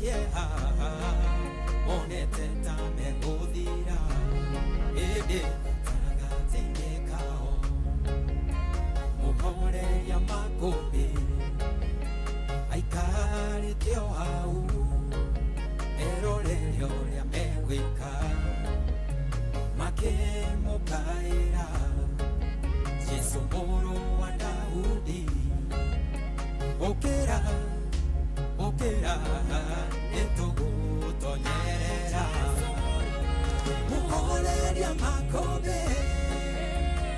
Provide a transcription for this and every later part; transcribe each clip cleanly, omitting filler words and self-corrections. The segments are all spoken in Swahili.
kieha onete tame udhira ede tagatine kao muhore ya makobe aikare teo au erore ya meweka make mokaira Yesu moro wa Daudi okera etogo tonyera muhoreria makobe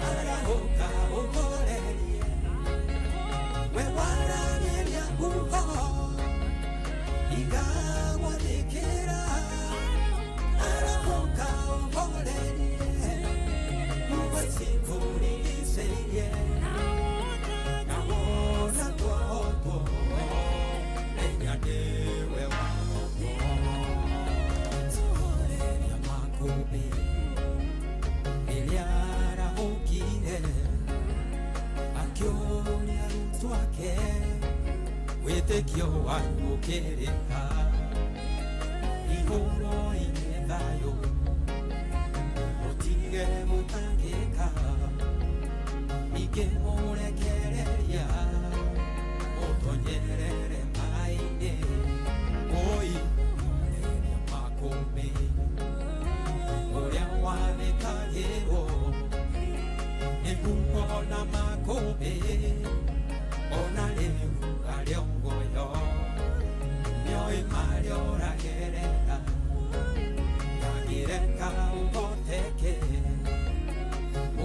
arahoka uhoreria we waraneria uho igawa dikera arahoka uhoreria uwasifuri iseye nawona tuoto enyadewe wako tuhoreria makobe eliara ukire akioria rutwake wetekio wanukereka ihoro inethayo utige mutangika ike murekereria utonyerere maine oi mureria makobe uria wavekagirwo nikuona makobe ona riu ariongoyo nioi marioragerera kagireka uboteke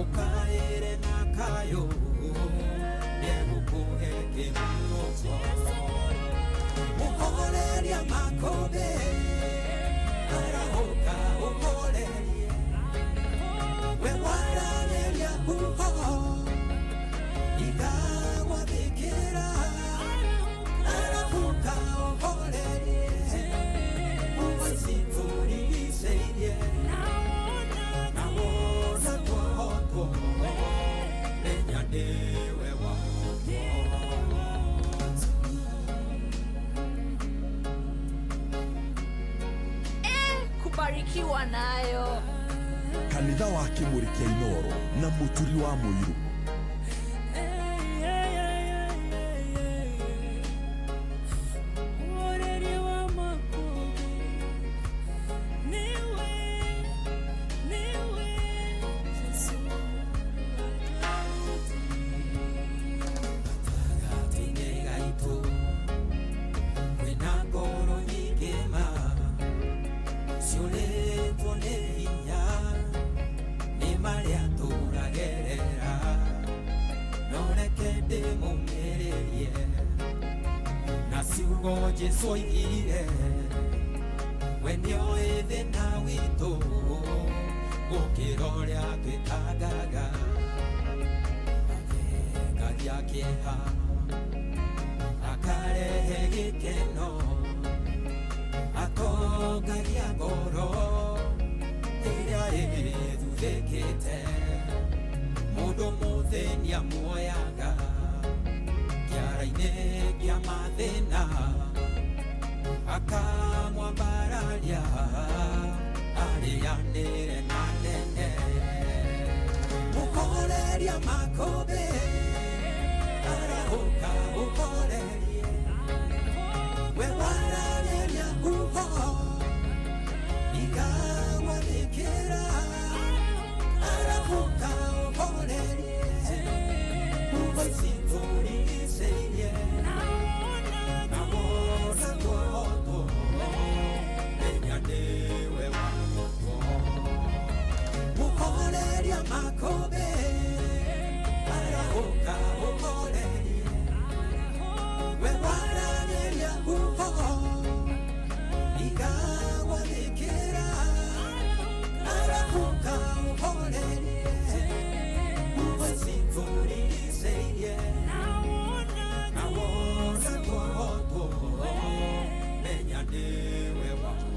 ukaire nakayo negukuheke muroso uhoreria makobe arahoka uhorerie we waraneria uho igawa dikera arahoka uhorerie uwasifuri iseye nawona tuoto enyadewe wako kubarikiwa nayo kanitha wa Kimuri kia Inoro na muturi wa Muiru Jesu ire when you're the nawito ukiroria twitagaga akagia kieha akarehe gikeno akogagia ngoro iria ithuthikite mundu muthenia muoyaga kiara-ini kia mathina akamwambararia arianire na nene uhoreria makobe arahoka uhorerie we waraneria uho igawa dikera arahoka uhorerie uwasifuri iseye nawona tuoto enyadewe wako uhoreria makobe arahoka uhorerie we waraneria uho igawa dikera arahoka uhorerie uwasifuri iseye nawona tuoto enyadewe wako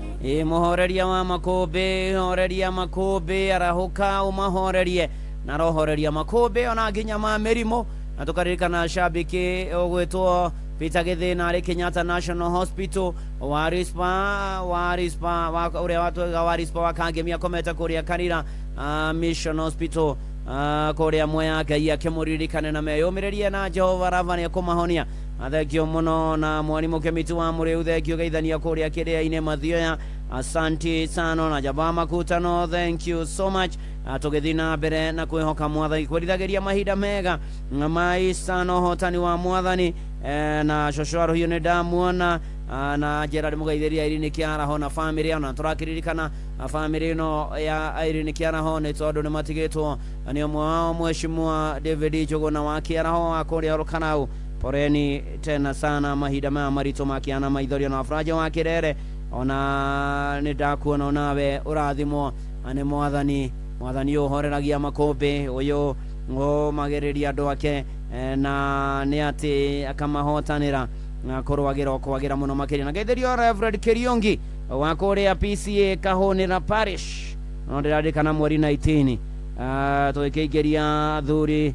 muhoreria wa makobe horeria makobe arahoka umahorerie na rohoreria makobe ona nginya ma mirimo na tukaririkana shabiki ogwetwo Peter Githina ari Kenyatta National Hospital warispa uria watuga warispa wakangemia kometa kuria kanira Mission Hospital kuria Mwea Ngai akimuririkane na meyumirerie na Jehova Ravani akumahonia. Thengio muno na mwarimu Kemitu wa Muriu, thengio geithania kuria kiria-ini Mathioya, asanti sana na Jaba Makutano, thank you so much. Tugithii na mbere na kwihoka Mwathani kwirithagiria mahinda mega maisa no hotani wa Mwathani na Shoshoro hiyo ni ndamuona na Gerard Mugaithiria Irene Kiaraho na family ona turakiririkana family no ya Irene Kiaraho ni tondu ni matigitwo ni omwe wao Mheshimiwa David Jogona wa Kiaraho akuria Rukanau. Poreni tena sana mahinda maya marito makiana maithorio na Faraja wa Kirere ona ni ndakuona nawe urathimwo ani Mwathani uhoreragia makombe uyu magereria andu ake na ni ati akamahotanira na kwagira muno makiria na getherio Reverend Kiriongi wa kuria PCA Kahonera Parish no ndirandikana mweri 19 tuikigeria thuri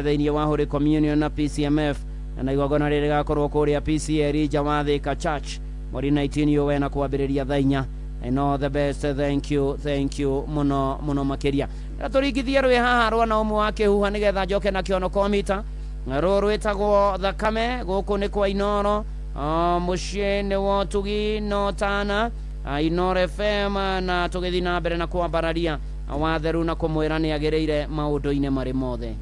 thĩinĩ wa Holy Communion na PCMF na igongona rĩrĩ gakorwo kuria PCA Rija wa Thika Church mweri 19 yowe na kwambĩrĩria thaa 4. I know the best. Thank you muno makiria. Turigithie rwe haha rwana umwe wake huha nigetha njoke na kiono komita rwitagwo thakame guku ni kwa Inoro muciĩ nĩ wotugi no tana Inoro FM na tugithi na mbere na kwambararia watheru na kumwira ni agereire maundu-inĩ marĩ mothe.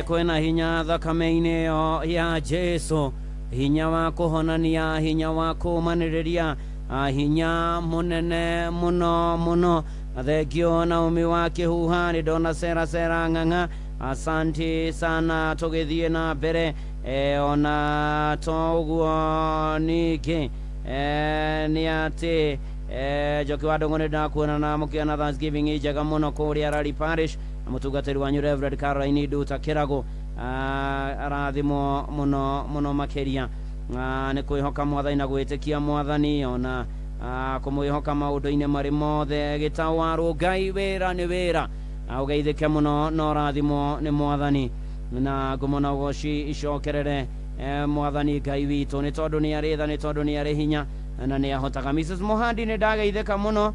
kwena hinya thakame-inĩ ĩyo ya Jesu, hinya wa kũhonania, hinya wa kũmanĩrĩria, hinya mũnene mũno mũno. Thengio na umi wa kĩhuha, nĩ ndona cera ng'ang'a. Asante sana, tũgĩthiĩ na mbere ona toguo ningĩ nĩ atĩ Njoki wa Ndung'u nĩ ndakuona na mũkĩona Thanksgiving njega mũno kũrĩa Rari Parish, na mũtungatĩri wanyu Reverend Caroline Nduta Kĩrago, arathimwo mũno mũno makĩria. Nĩ kwĩhoka Mwathani na gwĩtĩkia Mwathani, ona kũmwĩhoka maũndũ-inĩ marĩ mothe. Gĩtawarwo Ngai wĩra nĩ wĩra, ũgeithĩke mũno na ũrathimwo nĩ Mwathani, na ngumo na ũgoci icokerere Mwathani Ngai witũ, nĩ tondũ nĩ arĩ tha, nĩ tondũ nĩ arĩ hinya na nĩ ahotaga. Mrs Muhandi nĩ ndageithĩka mũno,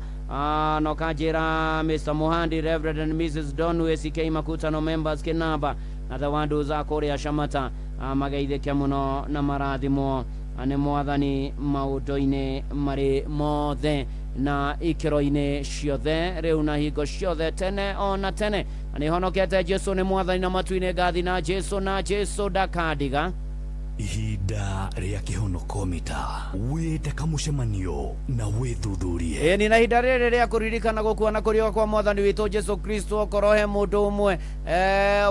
no kanjĩra Mr Muhandi, Reverend and Mrs Donu, ACK Makutano members Kinamba na Tawandu za kũrĩa Shamata, mageithĩke mũno na marathimwo nĩ Mwathani maũndũ-inĩ marĩ mothe na ikĩro-inĩ ciothe, rĩu na hingo ciothe, tene ona tene. Nĩ honokete Jesu nĩ Mwathani, na matu-inĩ ngathi na Jesu ndakandiga. Ihinda rĩa kĩhonoko mita, wĩte kamũcemanio na wĩthuthurie. Ni na ihinda rĩrĩ rĩa kũririkana gũkua na kũriũka kwa Mwathani witũ Jesu Kristo. Okorwo he mũndũ ũmwe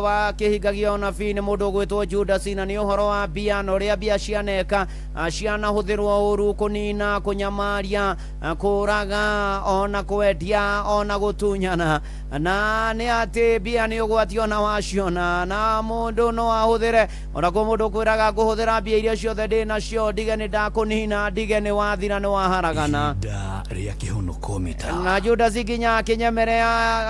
wa kĩhingagia ũnabii nĩ mũndũ ũgwĩtwo Judas, na nĩ ũhoro wa mbia, na ũrĩa mbia cianeka cianahũthĩrwo ũru kũnina, kũnyamaria, kũraga, ona kwendia, ona gũtunyana. Na nĩ atĩ mbia nĩ ũgwati ona waciona, na mũndũ no ahũthĩre, ona kũ mũndũ kwĩraga ngũhũthĩra mbia iria ciothe ndĩ nacio, ndige nĩ ndakũnina, ndige nĩ wathira, nĩ waharagana. Ihinda rĩa kĩhonoko mita, na Judas nginya akĩnyemere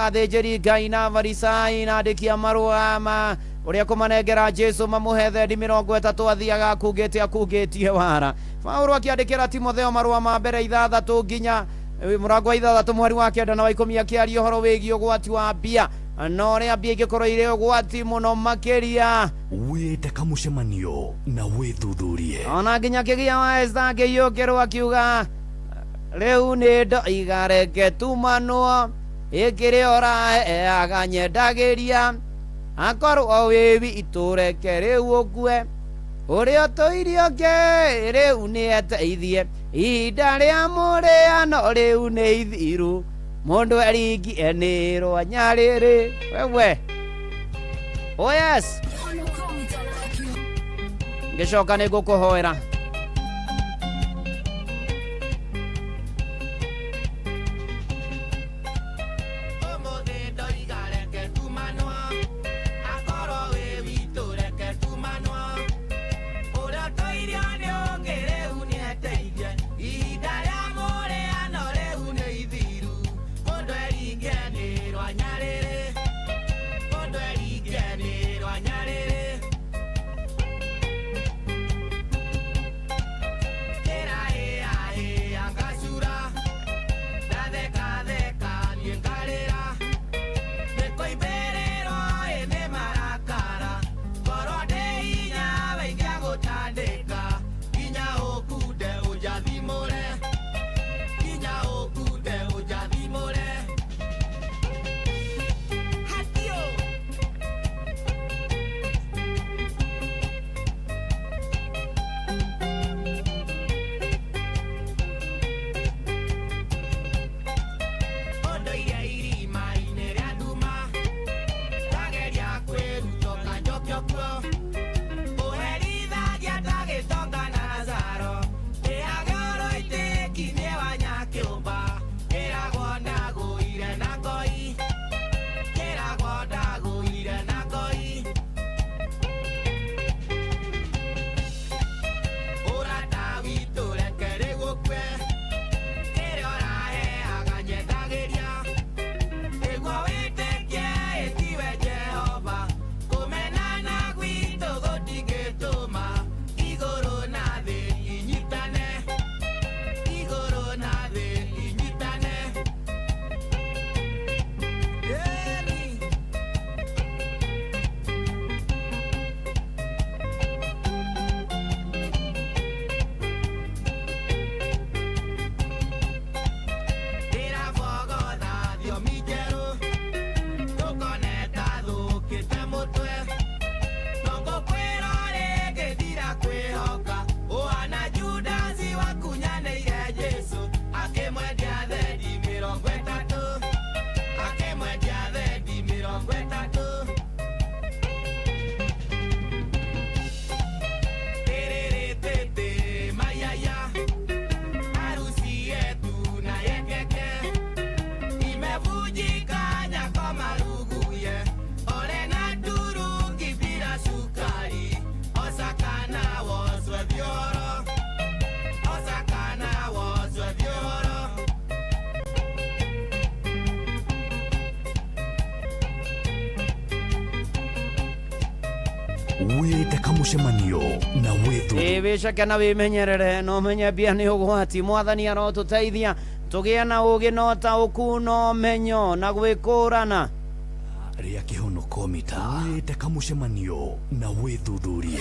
athĩnjĩri Ngai na Farisai na andĩki a marũa ũrĩa kũmanengera Jesu mamũhe thendi 30 athiaga akungĩtie wara. Paulo akĩandĩkĩra Timotheo marũa ma mbere 6 nginya mũrango wa 6 mweri wa 9 na wa 10 akĩaria ũhoro wĩgiĩ ũgwati wa mbia, na ũrĩa mbia ingĩkorwo irĩ ũgwati mũno makĩria. Wĩte kamũcemanio na wĩthuthurie. Ona nginya kĩgia wa Esther akĩiyũkĩrwo akiuga, rĩu nĩ ndoiga reke tumanwo, ĩkĩrĩ ũraheaga nyendagĩria, akorwo wĩ witũ reke rĩu ũkue, ũrĩa ũtũirio ke rĩu nĩ eteithie, ihinda rĩa mũrĩano rĩu nĩ ithiru, mũndũ eringie nĩ rwanya rĩrĩ. Wewe oh yes, ngĩcoka nĩ ngũkũhoera. wĩte kamucemanio na wĩthu wĩcake na wĩmenyerere no menye mbia nĩ ũgwati. Mwathani arotũteithia tũgĩe na ũgĩ na ũtaũku na ũmenyo na gwĩkũrana rĩa kĩhonoko mita wĩte kamucemanio na wĩthuthurie.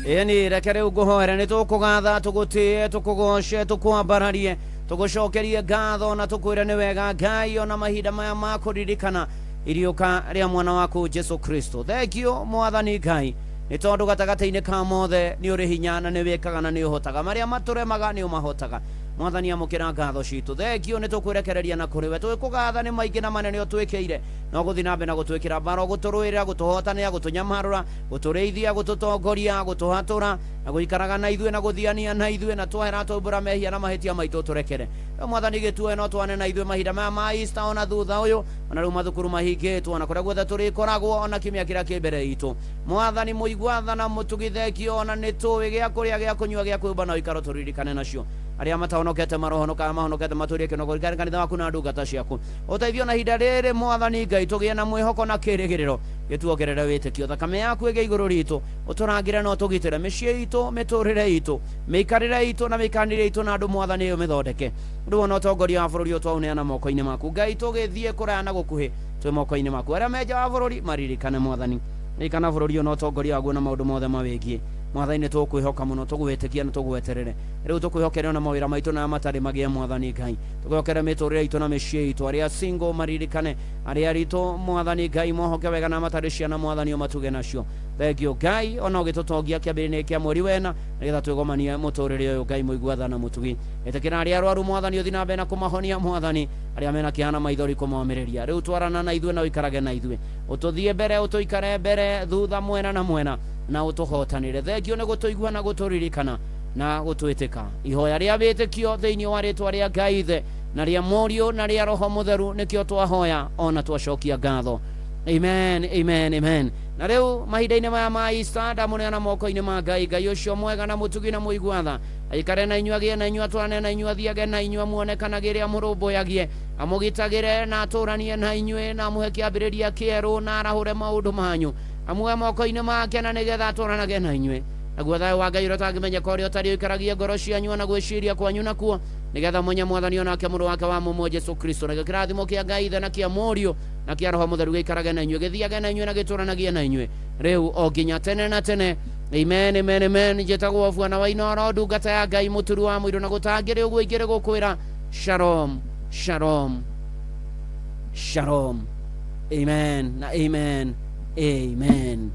Ĩni reke rĩu ngũhoere nĩ tũkũgatha tũgũtĩe tũkũgoce tũkwambararie tũgũcokerie ngatho na tũkwĩre nĩ wega Ngai ona mahinda maya ma kũririkana iriũka rĩa mwana waku Jesu Kristo. Thengio Mwathani Ngai nĩ tondũ gatagatĩ-inĩ ka mothe nĩ ũrĩ hinya na nĩ wĩkaga na nĩ ũhotaga marĩa matũremaga nĩ ũmahotaga. Mwathani amũkĩra ngatho citũ. Thengio nĩ tũkwĩrekereria na kũrĩ we tũgĩkũgatha nĩ maingĩ na manene ũtwĩkĩire no gũthiĩ na mbere na gũtwĩkĩra mbaro gũtũrũĩrĩra gũtũhotanĩra gũtũnyamarũra gũtũrĩithia gũtũtongoria gũtũhatũra na gũikaraga na ithuĩ na gũthiania na ithuĩ na twahera tũmbũra mehia na mahĩtia maitũ tũrekere. Mwathani gĩtue no twane na ithuĩ mahinda maya ma Easter ona thutha ũyũ ona rĩu mathukuru mahingĩtwo ona kũrĩa guothe tũrĩkoragwo ona kiumia kĩrĩa kĩ mbere itũ. Mwathani mũigua tha na mũtũgithengio ona nĩ tũĩ gĩa kũrĩa gĩa kũnyua gĩa kwĩũmba na ũikaro tũririkane nacio. Arĩa matahonokete marohonoka mahonokete matũrie kĩnogo rĩkarĩ kanitha waku na ndungata ciaku. Ũteithio na hinda rĩrĩ Mwathani Ngai tũgĩe na mwĩhoko na kĩrĩgĩrĩro gĩtuongerere wĩtĩkio. Thakame yaku ĩgĩe igũrũ ritũ ũtũrangĩre na ũtũgitĩre mĩciĩ itũ mĩtũrĩre itũ mĩikarĩre itũ na mĩikanĩre itũ na andũ Mwathani ũyũ mĩthondeke. Ũndũ wona ũtongoria wa bũrũri ũyũ twauneana moko-inĩ maku Ngai tũgĩthiĩ kũraya na gũkuhĩ twĩ moko-inĩ maku. Arĩa menja wa bũrũri maririkane Mwathani ririkana bũrũri ũyũ na ũtongoria waguo na maũndũ mothe mawĩgiĩ. Mwathani tũkwĩhoka mũno tũgwĩtĩkia na tũgweterere rĩu tũkwĩhokere na mawĩra maitũ na matarĩ magĩe Mwathani Ngai tũkwĩhokere mĩtũrĩre itũ na mĩciĩ itũ arĩa single maririkane arĩa aritũ Mwathani Ngai mohoke wega na matarĩ ciana Mwathani ũmatuge nacio. Thengio Ngai ona ũgĩtũtongia kĩambĩrĩria-inĩ kĩa mweri wena nĩgetha twĩgomanie mũtũrĩre ũyũ Ngai mũigua tha na mũtugi. Ĩtĩkĩra arĩa arwaru Mwathani ũthiĩ na mbere na kũmahonia Mwathani arĩa mena kĩeha na maithori kũmomĩrĩria. Rĩu twarana na ithuĩ na ũikarage na ithuĩ ũtũthiĩ mbere ũtũikare mbere thutha mwena na mwena na ũtũhotanĩre. Thengio nĩ gũtũigua na gũtũririkana na gũtwĩtĩka. Ihoya rĩa wĩtĩkio thĩinĩ wa rĩtwa rĩa Ngai Ithe na rĩa Mũriũ na rĩa Roho Mũtheru nĩkĩo twahoya ona twacokia ngatho. Amen, amen, amen. Na rĩu mahinda-inĩ maya ma Easter ndamũneana moko-inĩ ma Ngai. Ngai ũcio mwega na mũtugi na mũigua tha aikare na inyuĩ agĩe na inyuĩ atwarane na inyuĩ athiage na inyuĩ muonekanagĩre amũrũmbũyagie amũgitagĩre na atũranie na inyuĩ na amũhe kĩambĩrĩria kĩerũ na arahũre maũndũ manyu amuoe moko-inĩ make na nĩgetha atũranage na inyuĩ. Naguo thayũ wa Ngai ũrĩa ũtangĩmenyeka ũrĩa ũtariĩ ũikaragie ngoro cianyu na gwĩciria kwanyu nakuo nĩgetha mwenye Mwathani onake mũrũ wake wa mũmwe Jesu Kristo na kĩrathimo kĩa Ngai Ithe na kĩa Mũriũ na kĩa Roho Mũtheru gĩikarage na inyuĩ gĩthiage na inyuĩ na gĩtũranagie na inyuĩ rĩu o nginya tene na tene. Amen, amen, amen. Njĩtagwo Bwana wa Inooro ndungata ya Ngai mũturi wa mũirũ na gũtangĩrĩ ũguo ingĩrĩ gũkwĩra shalom shalom shalom. Amen na amen amen.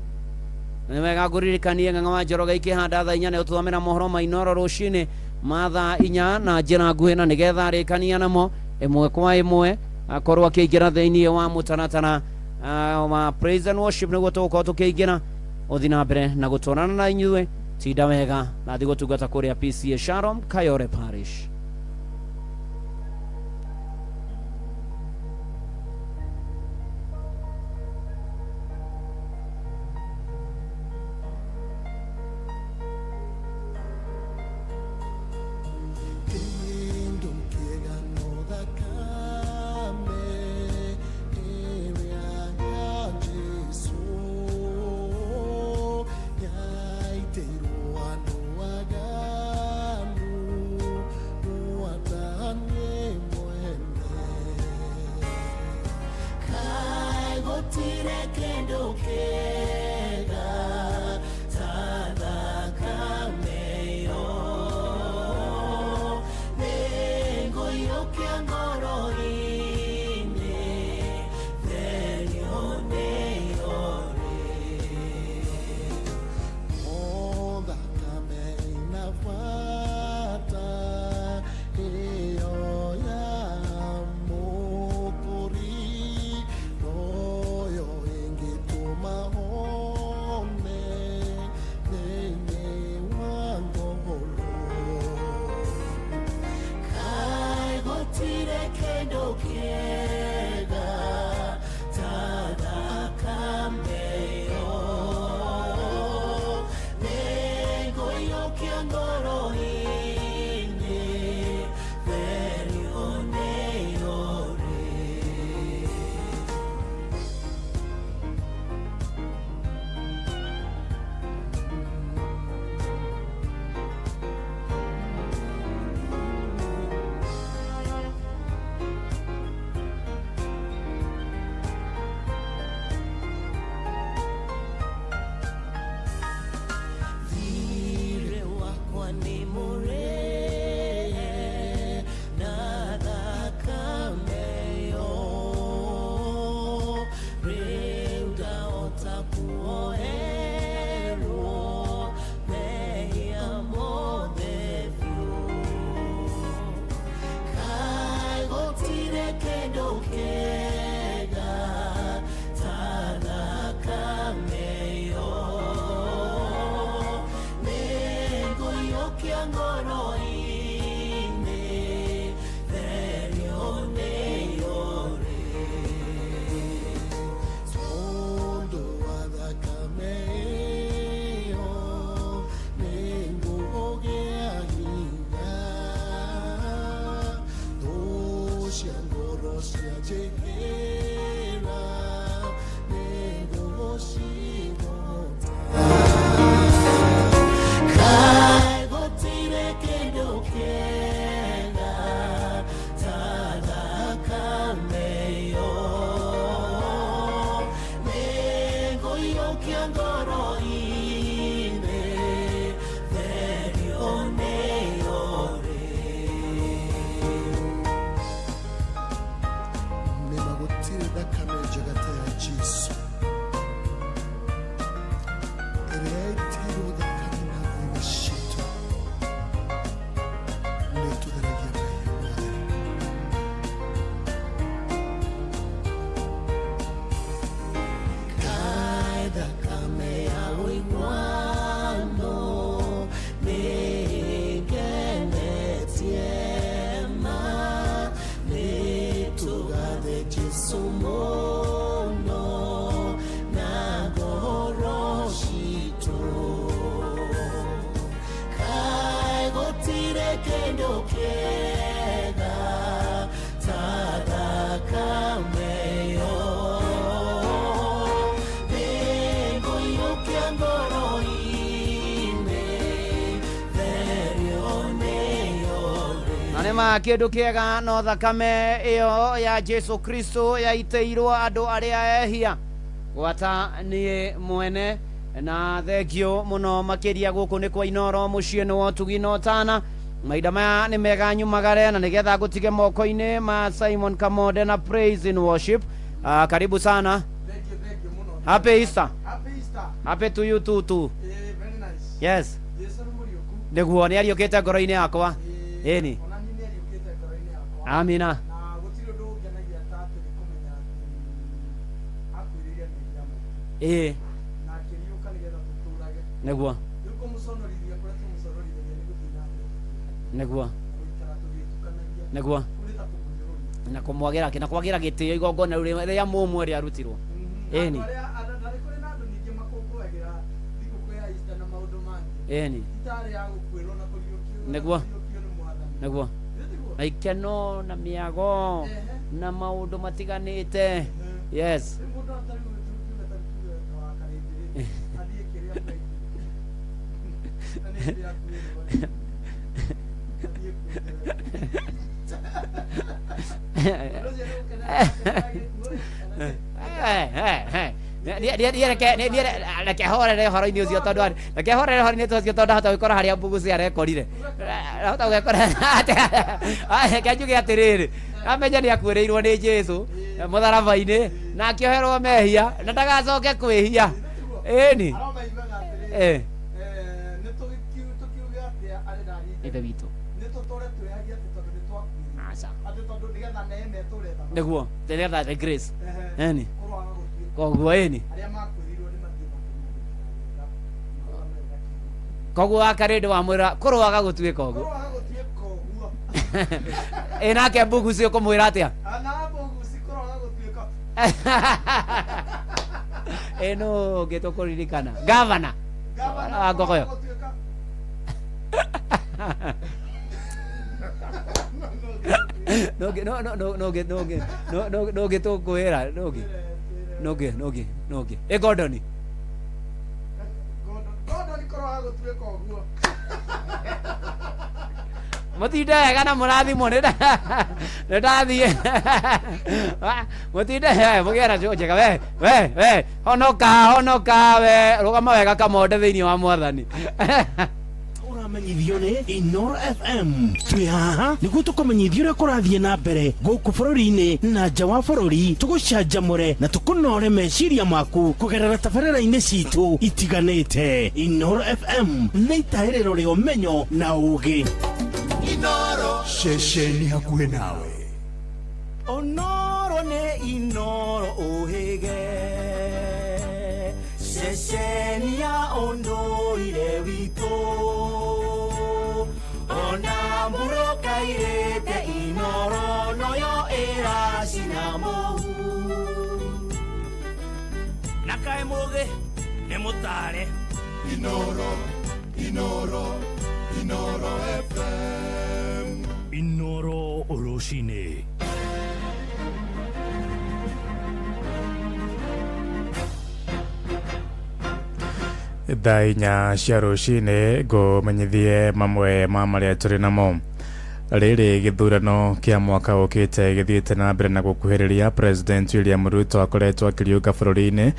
Nĩ wega ngũririkanie Ng'ang'a wa Njoroge ikĩhanda thaa 4 nĩ ũtũthomera mohoro ma Inooro rũcinĩ ma thaa 4 na njĩra nguhĩ na nĩgetha arĩkania namo ĩmwe kwa ĩmwe akorwo akĩingĩra thĩinĩ wa mũtaratara wa praise and worship nĩguo tũgũkorwo tũkĩingĩra ũthiĩ na mbere na gũtwarana na inyuĩ tinda wega na thiĩ gũtungata kũrĩa PCA Shalom Kayore Parish. Maho Nima kindu kiega no thakame iyo ya Jesu Kristo yaiteirwo andu aria ehia gwata ni mwene na thegio muno makiria guku ni kwa Inoro mucii ni wotugi no tana maida maya ni mega nyumagare na nigetha gutige moko-ini ma Simon Kamode na Praise in Worship. Karibu sana. Thank you muno. Happy Easter. Happy Easter. Happy to you too. Very nice. Yes. Yesu ni muriuku. Niguo ni ariukite ngoro-ini yakwa. Eni. Ona ni ariukite ngoro-ini yakwa. Amina. Na gutiri undu ungenagia tatu ni kumenya akwiriria ni nyamu. Na kiriuka nigetha tuturage. Niguo. Yuko musonorithia kuri tumusonorithia ni guthina. Niguo. Gutara tugitukanagia. Niguo. Kulita kumuriruria. Na kumwagira kina kwagira gitio igongona ria mumwe ria rutirwo. Eni. Ndari kuri na andu ningi makunguagira thikũ ya Easter na maundu mangi. Eni. Itari ya gukwirwo na kuriukio. Niguo. Niguo. Niguo. Na ikeno na miago na maundu matiganite. Yes. Reke horere horo-ini ucio tondu reke horere horo-ini ucio tondu hota gwikora haria mbugu cia rekorire hota gwikora reke njuge atiriri amenya ni akuĩrĩirwo nĩ Jesu mũtharaba-inĩ na akĩoherwo mehia na ndagacoke kwĩhia. Ĩni ithe witũ nĩguo nĩgetha the grace. Ĩni koguo ĩni koguo akarĩndĩ wamwĩra kũrũaga gũtuĩka ũguo nake mbugu cio kũmwĩra atĩa no ũngĩ tũkũririkana gavana wa Ngogoyo no ũngĩ tũkwĩra no ũngĩ Gordoni mutinde wega na murathimwo nĩ ndathiĩ mutinde mũgĩra njega we honoka we rũgama wega Kamode thĩinĩ wa Mwathani. Uramenyithio nĩ Inoro FM. Twĩ haha nĩguo tũkũmenyithia ũrĩa kũrathiĩ na mbere gũkũ bũrũri-inĩ na nja wa bũrũri, tũgũcanjamũre na tũkũnore meciria maku kũgerera tabarĩra-inĩ citũ itiganĩte. Inoro FM nĩ itaĩrĩro rĩa ũmenyo na ũũgĩ. Inoro Ceceni hakuhĩ nawe. Onoro ne Inoro ohege Ceceni ya ondoire witũ Ona muroka irete Inoro noyo ĩracina mũhu Na kaĩ mũgĩ nĩ mũtare Inoro FM. Inoro Oroshine. Thainya cia rucini ngumenyithie mamwe ma maria turi namo. Riri githurano kia mwaka ukite githiite na mbere na gukuhiriria President William Ruto akoretwo akiriuka bururi-ini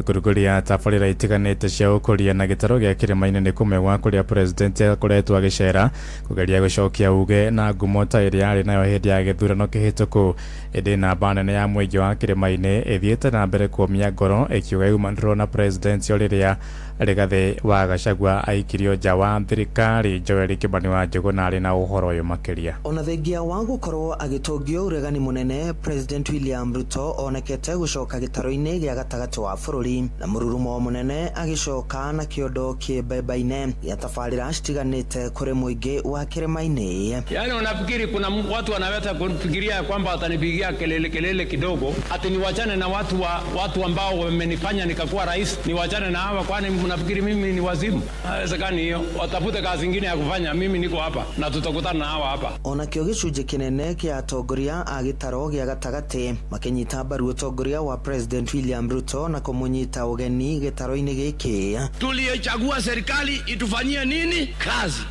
kuruguria tabarira itiganite cia ukuria na gitaro gia kirima-ini ni kumwe gwa kuria President akoretwo agicera kugeria gucokia uge na ngumo ta iria ari nayo hindi ya githurano kihituku. Indi namba nene ya mwingi wa kirima-ini ithiite na mbere kuumia ngoro ikiuga yumanirwo na President Oliria Rigathi wa Gachagua aikirio nja wa thirikari. Joel Kimani wa Njuguna ari na uhoro uyu makiria. Ona thengia wa gukorwo agitongio uregani munene, President William Ruto onekete gucoka gitaro-ini gia gatagati wa bururi na mururumo munene agicoka na kiondo kibebaine ya tabarira citiganite kuri mwingi wa kirima-ini. Yani unafikiri kuna watu wanaweza kufikiria kwamba watanipigia kelele kidogo ati niwachane na watu ambao wamenifanya nikakuwa rais, niwachane na hawa? Kwani mnafikiri mimi ni wazimu? Haiwezekani hiyo. Watafute kazi nyingine ya kufanya, mimi niko hapa na tutakutana na hawa hapa. Ona kio gicunji kinene kia atongoria a gitaro gia gatagati makinyita mbaru utongoria wa President William Ruto na kumunyita ugeni gitaro-ini giki. Tuliyechagua serikali itufanyie nini kazi?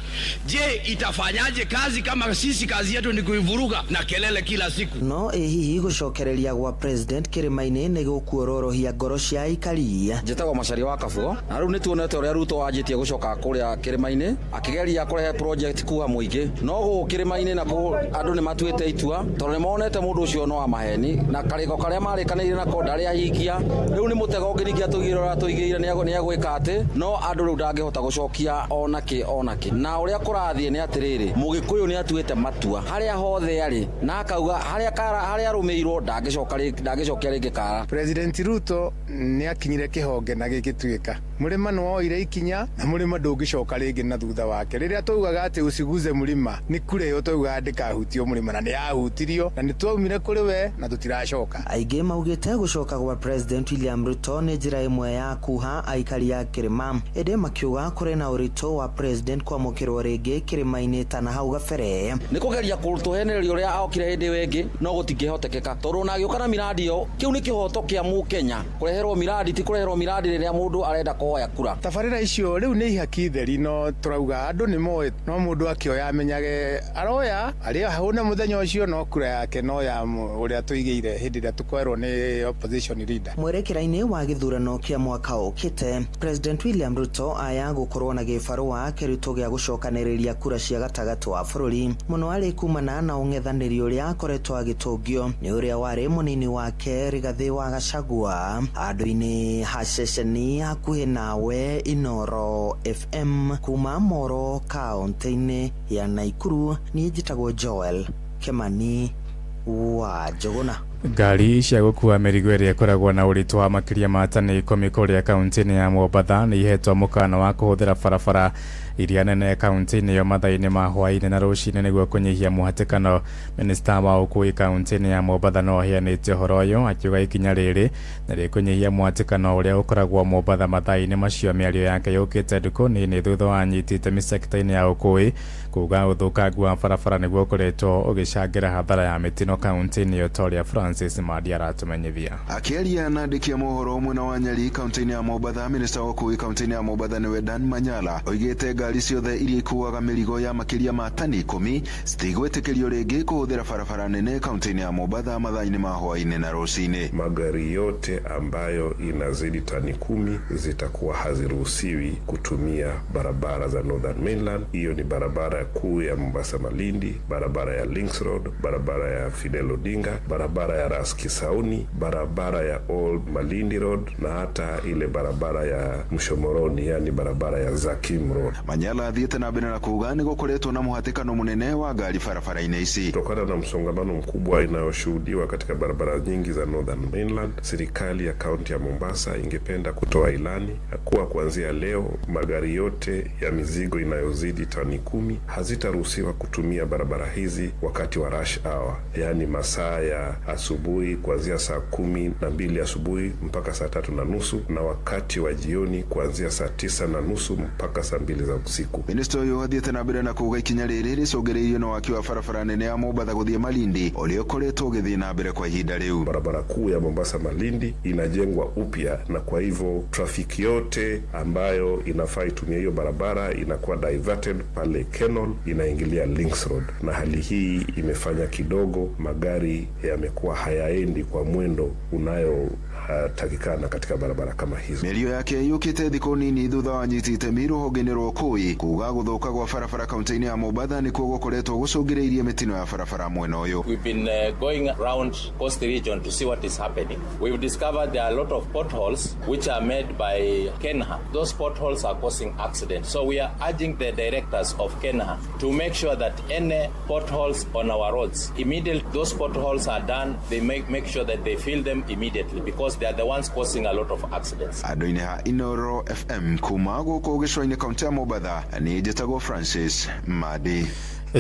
Je, itafanyaje kazi kama sisi kazi yetu ni kuivuruga na kelele kila siku? No hihi gucokereria gwa President kirima-ini ni gukuororohia ngoro cia aikari. Njitagwo Macharia wa Kabugo na riu nituonete uria Ruto wanjitie gucoka kuria kirima-ini akigeria kurehe project kuha muingi no gu kirima-ini na ku andu ni matuite itua tondu ni monete mundu ucio no amaheni na kariko karia marikanire na kodari ahikia. Riu ni mutego ngiringia tuigire ni agwika ati no andu riu ndangihota gucokia onake na uria kurathie ni atiriri mugikuyu ni atuite matua haria hothe ari na akauga haria rumeirwo ndangicokia ringi kara. President Ruto ni akinyire kihonge na gigituika murima no oire ikinya na murima ndungicoka ringi na thutha wake. Riria tuugaga ati usiguze murima ni kureo tuugaga ndikahutio murima na ni ahutirio na ni twaumire kuri we na tutiracoka. Aingi maugite gucoka gwa President William Ruto ni njira imwe ya kuha aikari ya kirima. Ende makiuga kuri na urito wa President kwamukirwo ringi kirima-ini tana hau gabere ni kugeria kutuhenereria uria aokire hindi wengi no gutingihotekeka tondu na agioka na miradi yo kiu ni kihoto kia Mukenya kureherwo miradi ti kureherwo miradi riria mundu arenda kuhoya kura. Tabarira icio riu ni ihaki theri no turauga andu ni moe no mundu akioya amenyage aroya ari huna muthenya ucio no kura yake no ya uria tuigeire hindi ria tukwerwo ni opposition leader. Mwerekera-ini wa githurano kia mwaka ukite, President William Ruto aya gukorwo na gibarua kirito gia gucokaniriria kura cia gatagati wa bururi muno ari kumana na ung'ethaniri uria akoretwo agitongio ni uria wari munini wake Rigathi wa Gachagua. Andu-ini ha ceceni hakuhi nawe Inoro FM kuma Moro kaunti-ini ya Naikuru. Ni njitagwo Joel Kimani wa Njuguna. Ngari cia gukua mirigo iria ikoragwo na uritu wa makiria ma tani 10 kuria kaunti-ini ya Mombatha ni ihetwo mukana wa kuhuthira barabara iria nene kaunti-ini yo mathaa-ini ma hwaini na rucini niguo kunyihia muhatikano. Minista wa ukui kaunti-ini ya Mombatha no ahianitie uhoro uyu akiuga ikinya riri na rikunyihia muhatikano uria ukoragwo Mombatha mathaa-ini macio. Miario yake yukite nduku nini thutha wa anyitite misekta-ini ya ukui kuga uthukangu wa barabara niguo ukoretwo ugicangira hathara ya mitino kaunti-ini yo. Toria Francis Madia aratumenyithia. Akiaria na andiki a mohoro mwena wa Nyeri kaunti-ini ya Mombatha, minista wa ukui kaunti-ini ya Mombatha niwe Dan Manyala oigite ngari ciothe iria ikuaga mirigo ya makiria ma tani 10 citigwitikirio ringi kuhuthira barabara nene kaunti-ini ya Mombatha mathaa-ini ma hwaini na rucini. Magari yote ambayo inazidi tani 10 zitakuwa haziruhusiwi kutumia barabara za Northern Mainland. Hiyo ni barabara kuu ya Mombasa Malindi, barabara ya Links Road, barabara ya Fidel Odinga, barabara ya Ras Kisauni, barabara ya Old Malindi Road na hata ile barabara ya Mshomoroni, yani barabara ya Zakim Road. Manyala athiete na mbere na kuuga ni gukoretwo na muhatikano munene wa ngari barabara-ini ici. Kutokana na msongamano mkubwa inayoshuhudiwa katika barabara nyingi za Northern Mainland, serikali ya kaunti ya Mombasa ingependa kutoa ilani kuwa kuanzia leo magari yote ya mizigo inayozidi tani 10 hazitaruhusiwa kutumia barabara hizi wakati wa rush hour, yani masaa ya asubuhi asubuhi kuanzia saa 12 asubuhi mpaka saa 3:30, na wakati wa jioni kuanzia saa 9:30 mpaka saa 2 za usiku. Minister uyu athiete na mbere na kuuga ikinya riri ricogereirio no waki wa barabara nene ya Mombasa guthie Malindi uliokoretwo githii na mbere kwa ihinda riu. Barabara kuu ya Mombasa Malindi inajengwa upya, na kwa hivyo trafiki yote ambayo inafaa itumie hiyo barabara inakuwa diverted pale Kenol, inaingilia Links Road, na hali hii imefanya kidogo magari yamekuwa hayaendi kwa mwendo unayotakikana katika barabara kama hizo. Milio yake yukite thiko nini thutha wa nyitite miru hogenero koi kuga guthuka gwa barabara kaunti-ini ya Mombasa ni kuo gukoretwo gucungireirie mitino ya barabara mwena uyu. We've been going around Coast region to see what is happening. We've discovered there are a lot of potholes which are made by Kenha. Those potholes are causing accidents. So we are urging the directors of Kenha to make sure that any potholes on our roads, immediately those potholes are done, they make sure that they fill them immediately, because they are the ones causing a lot of accidents. Adoine ha Inoro FM kuma guko gicwa-ini kaunti ya Mombasa ni njetago Francis Madi.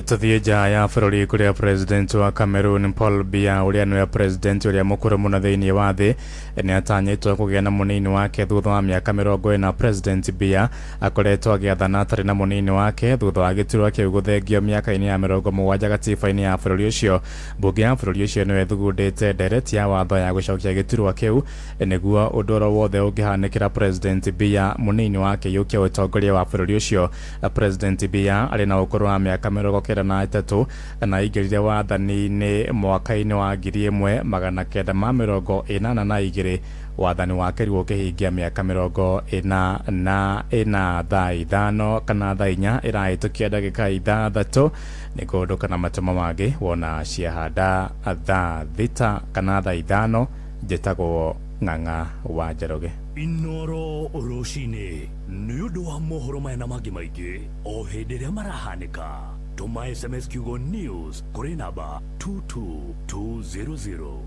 Tuthie nja ya bũrũri kũrĩa president wa Cameroon Paul Biya ũrĩa nĩwe president ũrĩa mũkũrũ mũno thĩinĩ wa thĩ nĩ atanyĩtwo kũgĩa na mũnini wake thutha wa mĩaka 40. President Biya akoretwo agĩathana atarĩ na mũnini wake thutha wa gĩturwa kĩu gũthengio mĩaka-inĩ ya 70 gatiba-inĩ ya bũrũri ũcio. Mbunge ya bũrũri ũcio nĩwe thugundĩte ndereti ya watho ya gũcokia gĩturwa kĩu nĩguo ũndũ oro wothe ũngĩhanĩkĩra President Biya mũnini wake yũkie ũtongoria wa bũrũri ũcio. President Biya arĩ na ũkũrũ wa mĩaka 93 na aingĩrire wathani-inĩ mwaka-inĩ wa 1982. Wathani wake rĩu ũkĩhingia mĩaka 45 kana 4 ĩrahĩtũkia ndagĩka 6 nĩ kũndũ kana matũmo mangĩ wona ciahanda thaa 6 kana thaa 5. Njĩtagwo Ng'ang'a wa Njoroge. Inoro rucini nĩ ũndũ wa mohoro maya na mangĩ maingĩ o hĩndĩ ĩrĩa marahanĩka. Tuma SMS kiugo news kuri namba 22200.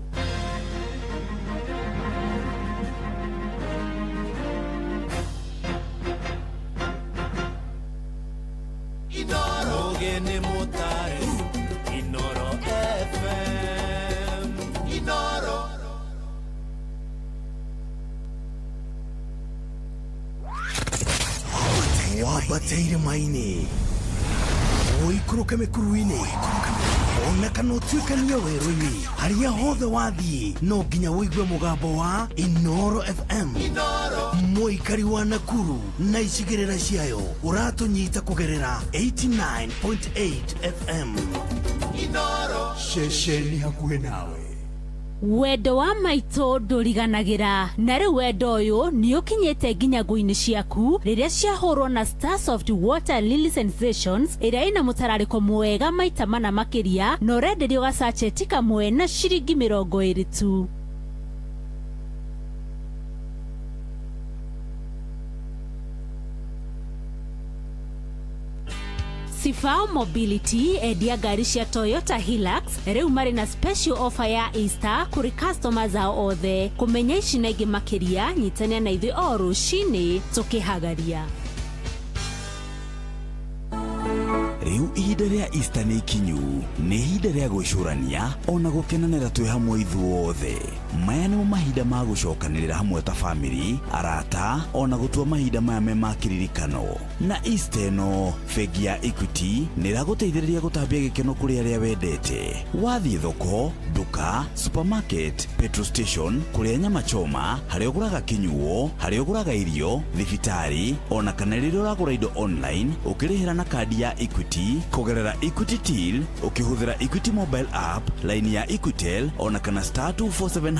Inoro gene motare Inoro FM Inoro wabateire maini oikuruke mikuruini ona kana utuikania werũ-inĩ harĩa hothe wathiĩ no nginya wĩigue mũgambo wa Inoro FM. Mũikari wa Nakuru na icigĩrĩra ciayo ũratũnyita kũgerera 89.8 FM. Inoro ceceni hakuhĩ nawe. Wendo wa maitũ ndũriganagĩra, na rĩu wendo ũyũ nĩ ũkinyĩte nginya ngũ-inĩ ciaku rĩrĩa ciahũrwo na Starsoft Water Lily Sensations ĩrĩa ĩna mũtararĩko mwega maita mana makĩria na ũrenderio gacacheti kamwe na ciringi 20 tu. Sifao Mobility endia gari cia Toyota Hilux rĩu marĩ na special offer ya Easter kũrĩ customers ao othe. Kũmenya ici na ingĩ makĩria nyitania na ithuĩ o rũcinĩ tũkĩhagaria. Riu ihinda rĩa Easter nĩ ikinyu, nĩ ihinda rĩa gwĩcũrania ona gũkenanĩra twĩ hamwe ithuothe. Maya nĩmo mahinda ma gũcokanĩrĩra hamwe ta family, arata ona gũtua mahinda maya me ma kĩririkano. Na Easter ĩno bengi ya Equity nĩ ĩragũteithĩrĩria gũtambia gĩkeno kũrĩ arĩa wendete. Wathiĩ thoko, duka, supermarket, petrol station, kũrĩa nyama choma, harĩa ũgũraga kinyuo, harĩa ũgũraga irio, thibitarĩ ona kana rĩrĩa ũragũra indo online ũkĩrĩhĩra na kadi ya Equity kugerera Equity Till ukihũthĩra Equity mobile app, line ya Equitel ona kana *247#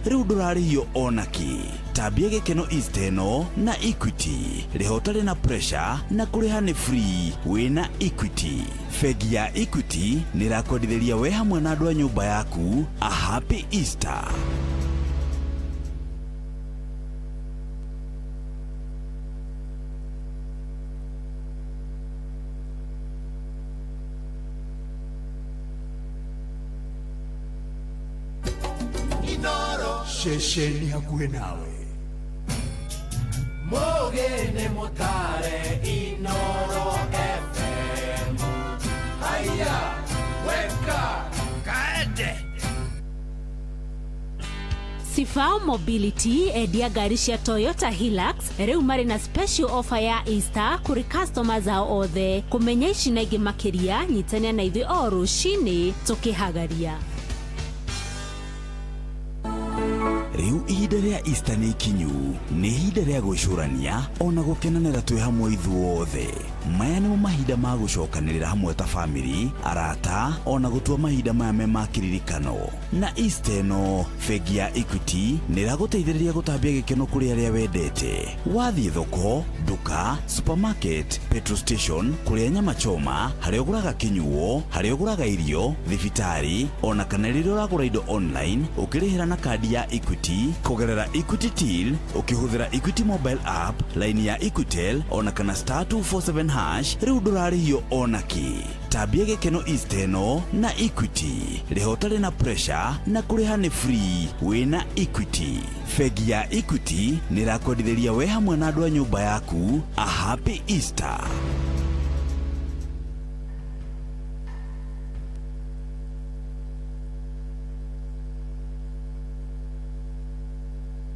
rĩu ndũrarĩhio onaki. Tambia gĩkeno Easter ĩno na Equity, rĩho ũtarĩ na pressure na kũrĩha nĩ free wĩna Equity. Bengi ya Equity nĩ ĩrakwendithĩria we hamwe na andũ a nyũmba yaku a happy Easter. Ceceni hakuhĩ nawe. Mũgĩni mũtare Inoro FM. Haya, weka kaende. Sifao Mobility endia ngari cia Toyota Hilux riu mari na special offer ya Easter kuri customers ao othe. Kumenya ici na ingi makiria nyitania na ithui o rucini tukihagaria. Riu ihinda ria Easter ni ikinyu, ni ihinda ria gucurania ona gukenanira twi hamwe ithuothe. Maya nimo mahinda ma gucokanirira hamwe ta family, arata ona gutua mahinda maya me makiririkano. Na Easter no Bengi ya Equity niraguteithiriria gutambia gikeno kuri aria wendete. Wathie thoko, duka, supermarket, petrol station, kuria nyama choma, hari oguraga kinyuo, hari oguraga irio, thibitari, ona kana riri uragura indo online, ukirihira na kadi ya Equity, kugerera Equity Till, ukihuthira Equity mobile app, line ya Equitel, ona kana *247# riu ndurarihio onaki. Tambia gikeno Easter no na Equity. Rihotari na pressure na kuriha ni free wina Equity. Bengi ya Equity nirakwendithĩria we hamwe na andũ a nyũmba yaku a happy Easter.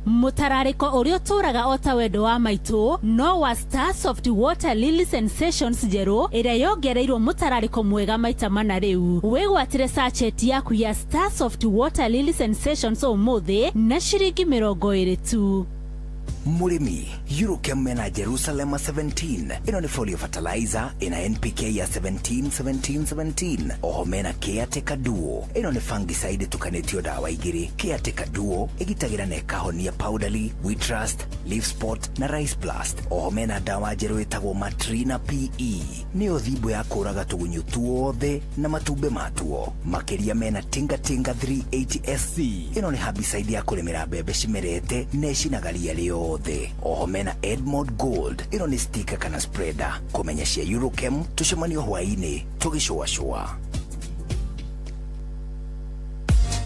Mutarariko urio turaga ota wendo wa maitu no wa Starsoft Water Lily Sensations Zero ira yongereirwo mutarariko mwega maita mana riu. Wigwatire sachet yaku ya Starsoft Water Lily Sensations umuthi na shiringi 20 tu. Murimi, Eurochem mena Jerusalem 17. Ino ni folio fertilizer, ina NPK ya 17. Oho mena Caretaker Duo. Ino ni fungicide tukanetio dawa igiri. Caretaker Duo, igitagira neka honia powderly, wheat rust, leaf spot na rice blast. Oho mena dawa jeru itago Matrina PE. Ni othibo ya kuraga tugunyu tuothe na matumbe matuo. Makeria mena Tinga 380 SC. Ino ni herbicide ya kulimira bebe shimerete, neshi nagalia leo. Oho mena Edmond Gold. Ino ni sticker kana spreader. Kumenyeshia Eurochem tushemanio hwaini tugishowa.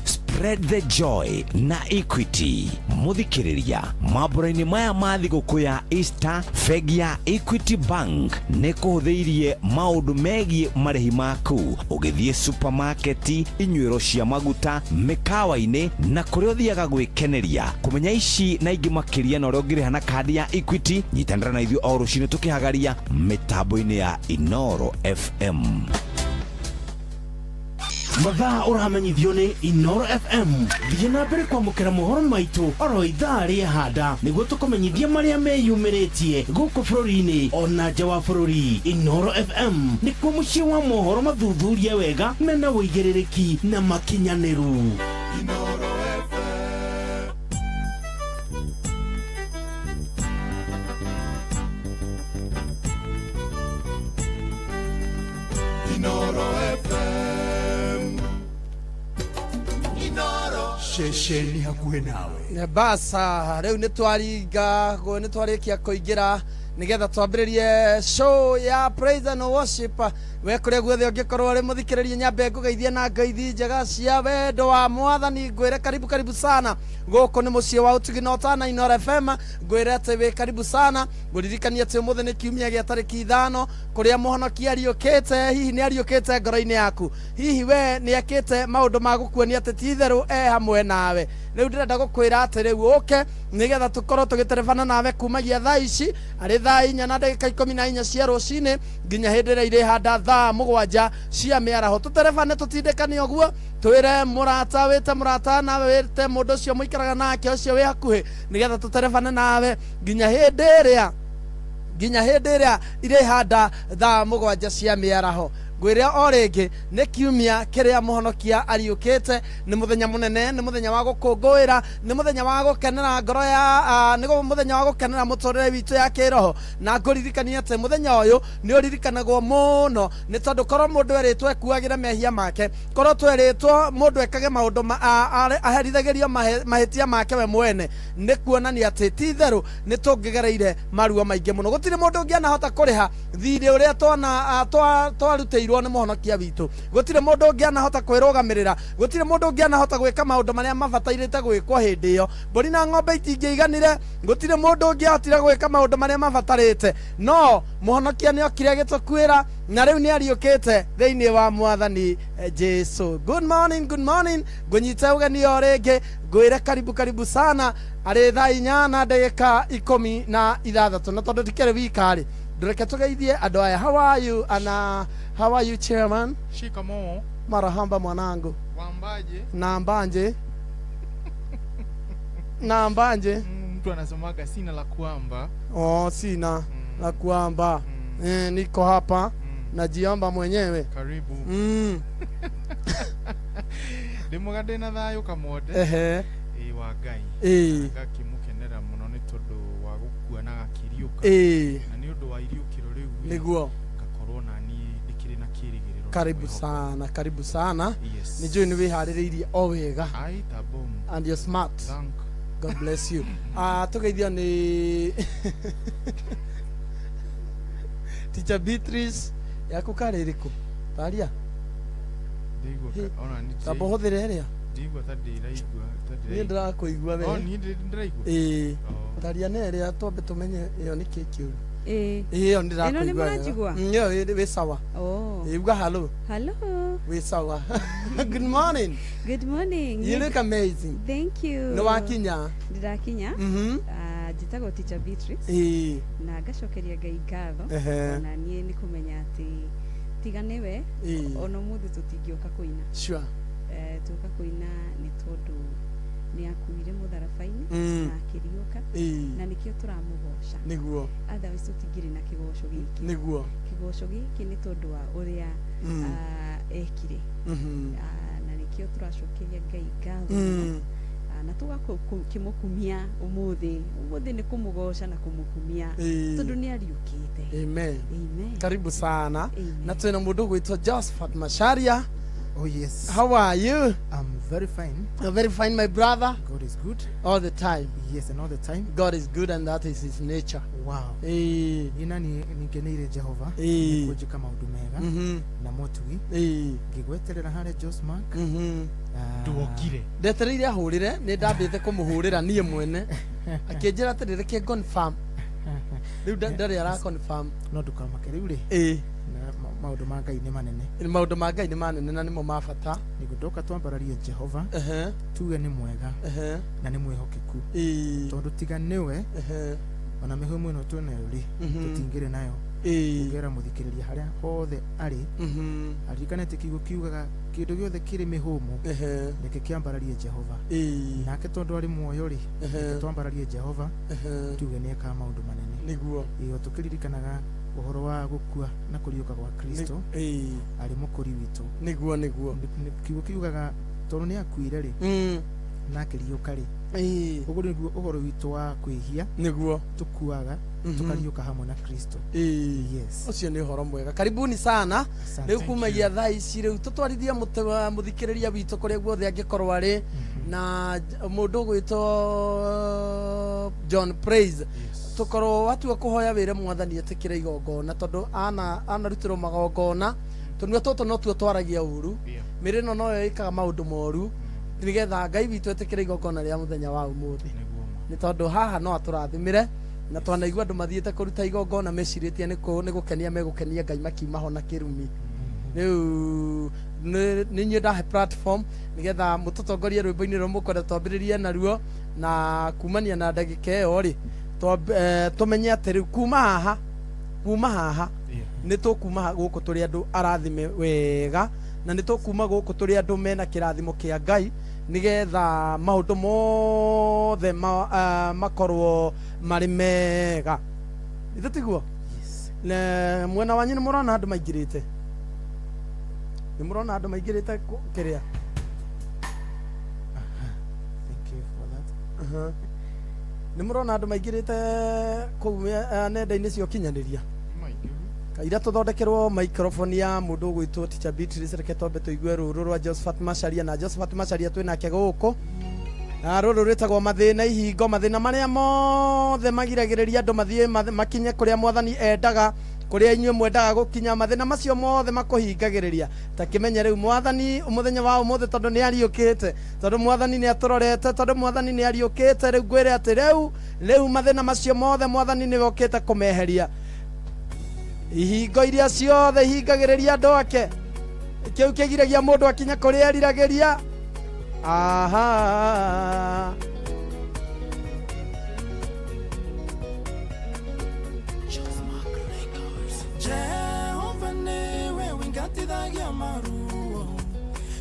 Spread the joy na Equity. Muthikiriria maburaini maya mathi gukuya Easter, Bengi ya Equity Bank nikuhuthiirie maundu megie marihi maku ugithie supermarket, inywiro cia maguta, mikawa-ini na kuria uthiaga gwikeneria. Kumenya ici na ingi makiria na uria ungiriha na kadi ya Equity, nyitanira na ithuĩ o rucini tukihagaria mitambo-ini ya Inoro FM. Mathaa uramenyithio ni Inoro FM. Thiĩ na mbere kwamũkĩra mohoro maitũ oro ithaa rĩa handa nĩguo tũkũmenyithia marĩa meyumĩrĩtie gũkũ bũrũri-inĩ ona nja wa bũrũri. Inoro FM nĩkuo mũciĩ wa mohoro mathuthurie wega mena wũigĩrĩrĩki na makinyanĩru. Inoro Shesheni hakuhe nawe. Basa riu nitwarikia kuingira nigetha twambiririe show ya praise and worship. We kure guothe ungikorwo ri muthikiririe nyambe ngugeithie na ngeithi njega cia wendo wa mwathani. Ngwire karibu sana guku ni mucie wa utuginota na Inoro FM. Ngwire ati we karibu sana. Nguririkania ati umuthi ni kiumia gia tariki 5 kuria muhonokia ariukite. Hihi ni ariukite ngoro-ini yaku? Hihi we ni akite maundu ma gukuonia ati ti theru hamwe nawe? Riu ndirenda gukwira ati riu uke nigetha tukorwo tugiterefana nawe kumagia thaa ici ari thaa 4 na ndagika 14 cia rucini nginya hindira ire handa thaa 7 cia miaraho. Tuterefane tutindikane oguo twire murata wite murata na wite mundu cio muikaraga nake ucio wi hakuhi nigetha tuterefane nawe nginya hindiria ire handa thaa 7 cia miaraho. Ngwire o ringi ni kiumia kiria muhonokia ariukite. Ni muthenya munene, ni muthenya wa gukungwira, ni muthenya wa gukenera ngoro ya ni muthenya wa gukenera muturire witu ya kiroho. Na nguririkania ati muthenya uyu ni uririkanagwo muno ni tondu korwo mundu eritwo ekuagire mehia make, korwo tweritwo mundu ekage maundu aherithagirio mahitia make we mwene, ni kuonania ati ti theru ni tungigereire maruo maingi muno. Gutiri mundu ungianahota kuriha thirĩ uria twarutĩirwo twaheirwo nĩ mũhonokia witũ gũtirĩ mũndũ ũngĩ anahota kwĩrũgamĩrĩra gũtirĩ mũndũ ũngĩ anahota gwĩka maũndũ marĩa mabatairĩte gwĩkwo hĩndĩ ĩyo mbũri na ng'ombe itingĩiganire gũtirĩ mũndũ ũngĩ ahotire gwĩka maũndũ marĩa mabatarĩte no mũhonokia nĩ okire agĩtũkuĩra na rĩu nĩ ariũkĩte thĩinĩ wa mwathani Jesu. Good morning ngũnyite ũgeni o rĩngĩ ngwĩre karibu sana arĩ thaa 4 na ndagĩka 16 na tondũ tikĩrĩ wikarĩ ndũreke tũgeithie andũ aya. How are you ana how are you chairman? Shikamoo. Marahaba mwanangu. Wambaje? Nambanje. Nambanje. Mtu anasemaga sina la kuamba. Oh, sina la kuamba. Niko hapa najiomba mwenyewe. Karibu. Ndimugade na thayo kamode. Wagai. Gakimukenera muno ni tondu wa gukua na gakiriuka. Na ni undu wa iriukiro riu. Niguo. Gakorwo na ni ndikiri na kirigiriro. Karibu sana. Nijui ni wihaririirie o wega. Ai tabom. And you're smart. Thank. God bless you. Tugeithio ni Teacher Beatrice yaku kaririku. Taria. Ndigwa ona ni. Tabo hothire ria. Ndigwa tadiraigwa. Ni ndirakuigua we. Ni ndiraigwa. Taria ne ria twambe tumenye iyo ni kiki uru. Iyo ndirakuigwa. Iyo we sawa. Uga hello. Hello. We sawa. Good morning. Good morning. You look amazing. Thank you. No wakinya. Ndirakinya. Jitago Teacher Beatrice. Na gacokeria Ngai ngatho. Na nie ni kumenya ati tiganewe ono muthe tutingioka kuina. Sure. Tuka kuina ni tondu ni akuire mutharabaini na akiriuka na nikio turamugosha. Niguo. Otherwise tutingiri na kigosho giki. Niguo. Kigosho giki ni tondu wa uria ekire. Na nikio turacokeria Ngai ngatho. Na tugakimukumia umuthi ni kumugosha na kumukumia tondu ni ariukite. Amen. Karibu sana. Na twina mundu gwitwa Josephat Macharia. Oh yes. How are you? I'm very fine. You're very fine, my brother. God is good. All the time. Yes, and all the time. God is good and that is his nature. Wow. Nina nigeneire Jehova. Kujika maundu mega. Na motui. Ngigweterera hare Jos Mark. Tuokire. Ndetereire ahurire, ni ndambite kumuhurira nie mwene. Akinjira atirire ke confirm. Riu ndari ara confirm. No ndukamake riu ri. Maundu ma Ngai ni manene. Maundu ma Ngai ni manene na nimo mabata. Nigutoka twambararie Jehova. Tuge ni mwega. Na ni mwihokeku. Tondu tiga niwe. Ona mihumu ino tunayo ri. Tutingire nayo. Ngera muthikiriria haria hothe ari. Arikanete kiugo kiugaga kindu giothe kiri mihumu. Nike kiambararie Jehova. Nake tondu ari muoyo ri. Twambararie Jehova. Tuge ni eka maundu manene. Niguo. Iyo tukiririkanaga uhoro wa gukua na kuriuka gwa Kristo ari mukuri witu. Niguo kiugo kiugaga tondu ni akuire ri na kiriuka ri uguo niguo uhoro witu wa kwihia niguo tukuaga tukariuka hamwe na Kristo. Yes, ucio ni uhoro mwega. Karibuni sana. Riu kumagia thaa ici riu tutwarithia muthikiriria witu kuria guothe angikorwo ari na mundu gwitwo John Praise. Tukorwo watua kuhoya wire mwathani etikire igongona tondu ana rutirwo magongona tondu toto no tuo twaragia uru mirino no yo ikaga maundu moru nigetha Ngai witu etikire igongona ria muthenya wa umuthi ni tondu haha no aturathimire na twanaigua andu mathiete kuruta igongona meciritie ni gukenia megukenia Ngai makiuma na kirumi. Riu ni nyu ndahe platform nigetha mututongorie rwimbo-ini ruo mukwenda twambiririe naruo na kumania na ndagika iyo ri tumenye atiri kuma haha ni tukuma guku turi andu arathime wega na ni tukuma guku turi andu mena kirathimo kia Ngai nigetha maundu mothe makorwo mari mega. Ithatiguo na mwena wanyu ni murona andu maingirite, ni murona andu maingirite kiria. Thank you for that. Ni murona andu maingirite ku nenda-ini cia ukinyaniria kaira tuthondekerwo microphone ya mundu gwitwo Teacher Beatrice. Reke twambe tuigue ruru rwa Josephat Macharia na Josephat Macharia twinake guku na ruru rwitagwo mathina ihingo. Mathina maria mothe magiragiriria andu mathie makinye kuria mwathani endaga kuria inyue mwendaga gukinya mathina macio mothe makuhingagiriria ta kimenye riu mwathani umuthenya wa umuthe tondu ni ariukite tondu mwathani ni aturorete tondu mwathani ni ariukite riu ngwire ati riu mathina macio mothe mwathani ni wokite kumeheria ihingo iria ciothe ihingagiriria andu ake kiu kigiragia mundu akinya kuria riragĩria aha Jehova niwe wingatithagia maruo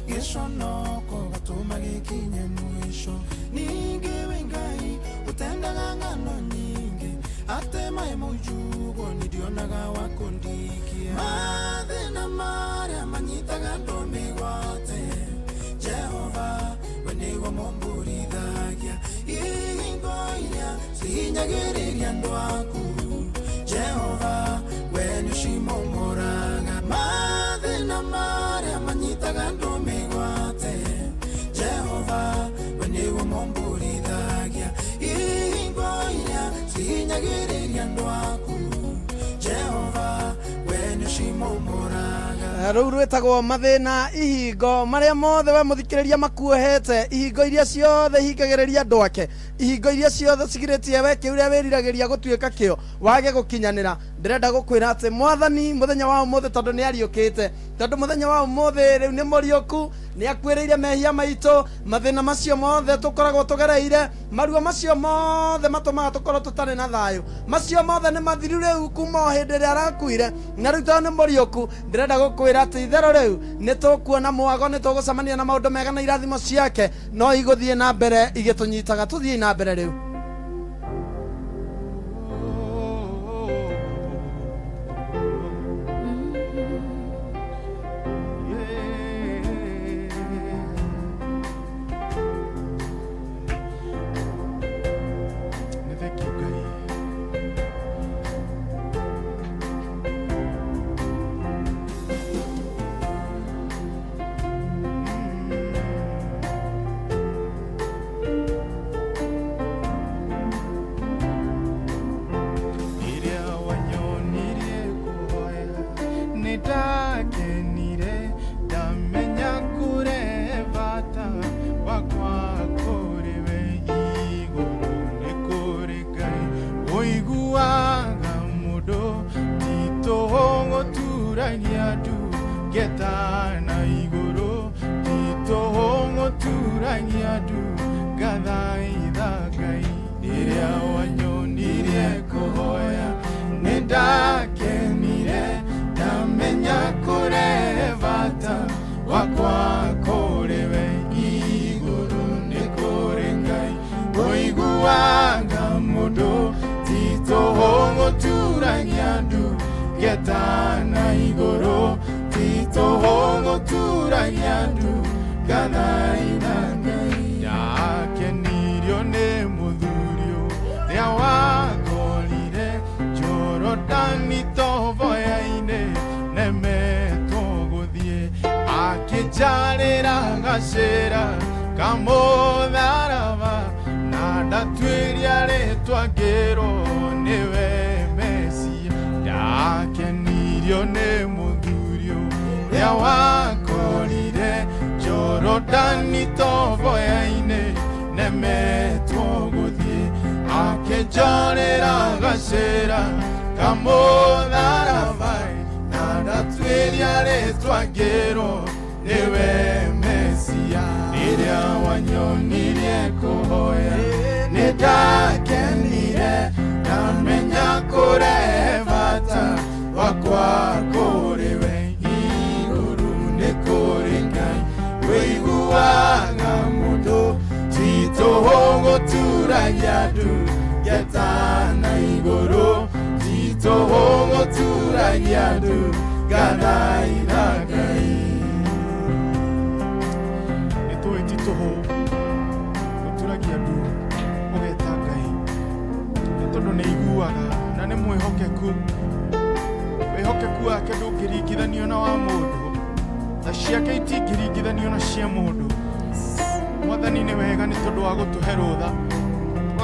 giconoko gatuma gikinye mwisho ningi wingai utendaga ng'ano nyingi atemae mujugo nidionaga wakundikia mathina maria manyitaga ndumigwate Jehova we niwe mumburithagia ihingo iria cihinyagĩrĩria andũ aku Jehova we nĩcimomoraga mathĩna marĩa manyitaga andũ mĩgwate Jehova we nĩwe mũmbũrithagia ihingo iria cihinyagĩrĩria andũ aku Jehova we nĩcimomoraga rĩu rwĩtagwo mathĩna ihingo marĩa mothe we mũthikĩrĩria makuohete ihingo iria ciothe ihingagĩrĩria andũ ake ihingo iria ciothe cigirĩtie we kĩũrĩa wĩriragĩria gũtuĩka kĩo wage gũkinyanĩra ndĩrenda gũkwĩra atĩ mwathani mũthenya wa ũmũthĩ tondũ nĩ ariũkĩte tondũ mũthenya wa ũmũthĩ rĩu nĩ mũriũku nĩ akuĩrĩire mehia maitũ mathĩna macio mothe tũkoragwo tũgereire maruo macio mothe matũmaga tũkorwo tũtarĩ na thayũ macio mothe nĩ mathiru rĩu kuma o hĩndĩ ĩrĩa arakuire na rĩu tondũ nĩ mũriũku ndĩrenda gũkwĩra atĩ itherũ rĩu nĩ tũkuona mwago nĩ tũgũcemania na maũndũ mega na irathimo ciake no igũthiĩ na mbere igĩtũnyitaga tũthiĩ na mbere rĩu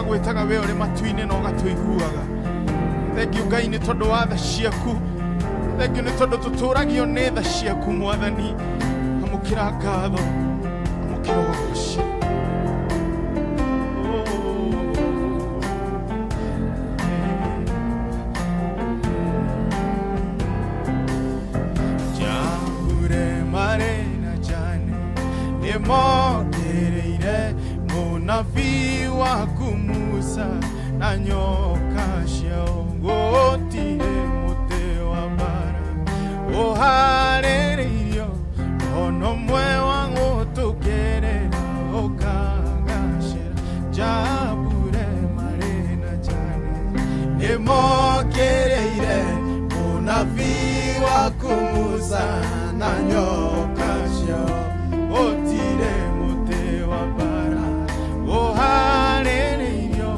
twagwĩtaga we ũrĩ matu-inĩ na ũgatũiguaga thengiũ Ngai nĩ tondũ wa tha ciaku Thengio nĩ tondũ tũtũragio nĩ tha ciaku Mwathani. Amũkĩra ngatho, amũkĩra ũgooci. Mokereire munabii waku Musa na nyoka ciao gũtirĩ mũtĩ wa mbara ũharĩrĩirio ono mwe wa gũtũkĩrĩra ũkagacĩra Jambure marĩ na Jane nĩmokereire munabii waku Musa na nyoka ciao otire mũtĩ wa mbara ũharĩrĩirio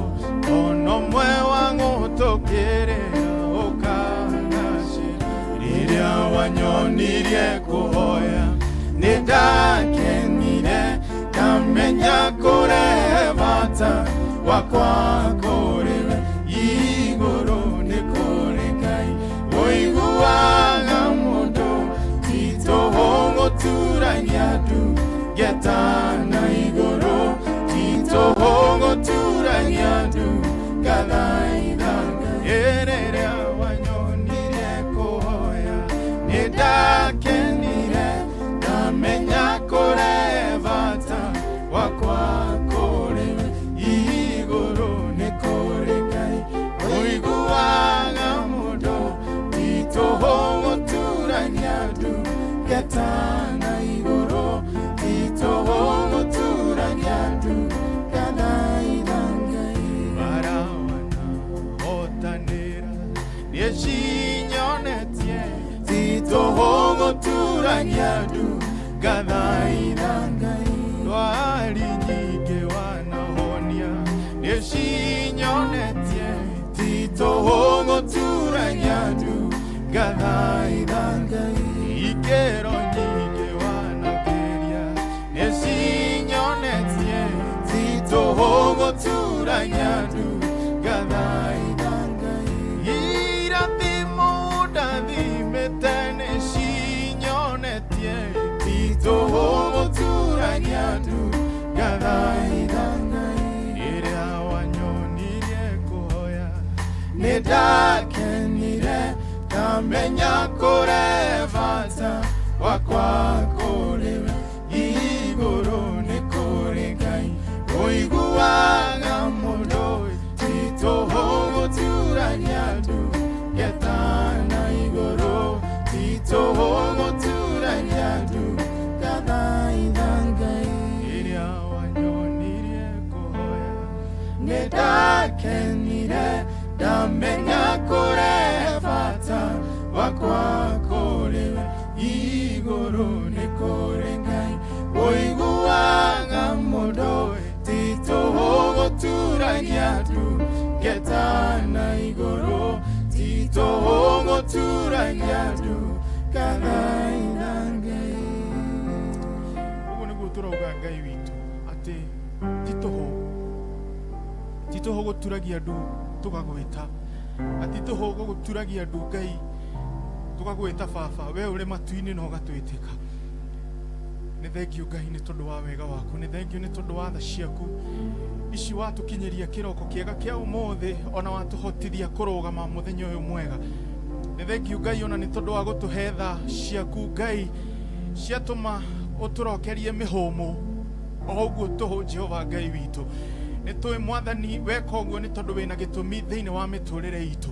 ono mwe wa gũtũkĩrĩra ũkagacĩra rĩrĩa wanyonirie kũhoya nĩndakenire ngamenya kũrehe bata wakwa kũrĩwe igũrũ nĩ kũrĩ Ngai ũiguaga mũndũ titũhũ gũturania ndu getana igũrũ titũhũ gũturania ndu gathaitha rĩrĩa wanyonirie kũhoya nĩndakenire ndamenya kũrehe bata wakwa kũrĩwe igũrũ nĩ kũrĩ Ngai ũiguaga mũndũ titũhũ gũturania ndu getana igũrũ titũhũ gũturania ndu gathaitha Ngai bara wanahotanĩra nĩcinyonetie titũhũ gũturania ndu gathaitha Ngai ndwari nyingĩ wanahonia nĩcinyonetie titũhũ gũturania ndu gathaitha Ngai ikero nyingĩ wanageria nĩcinyonetie titũhũ gũturania ndu gathaitha Ngai irathimo ndathimĩte nĩcinyonetie titũhũ gũturania ndu gathaitha Ngai rĩrĩa wanyonirie kũhoya nĩndakenire ngamenya kũrehe bata wakwa kũrĩwe igũrũ nĩ kũrĩ Ngai ũiguaga mũndũ titũhũ gũturania ndu getana igũrũ titũhũ gũturania ndu gathaitha Ngai rĩrĩa wanyonirie kũhoya nĩndakenire ndamenya kũrehe bata wakwa kũrĩwe igũrũ nĩ kũrĩ Ngai ũiguaga mũndũ titũhũ gũturania ndu getana igũrũ titũhũ gũturania ndu gathaitha Ngai ũguo nĩguo tũrauga Ngai witũ atĩ titũhũ gũturagia ndu tũgagwĩta atitũhũ gũturagia ndu Ngai tũgagwĩta baba we ũrĩ matu-inĩ na ũgatwĩtĩka nĩ thengio Ngai nĩ tondũ wa wega waku nĩ thengio nĩ tondũ wa tha ciaku ici watũkinyĩria kĩroko kĩega kĩa ũmũthĩ ona watũhotithia kũrũgama mũthenya ũyũ mwega nĩ thengio Ngai ona nĩ tondũ wa gũtũhe tha ciaku Ngai ciatũma ũtũrokerie mĩhũmũ o ũguo tũhũ Jehova Ngai witũ nĩ tũĩ Mwathani weka ũguo nĩ tondũ wĩna gĩtũmi thĩinĩ wa mĩtũrĩre itũ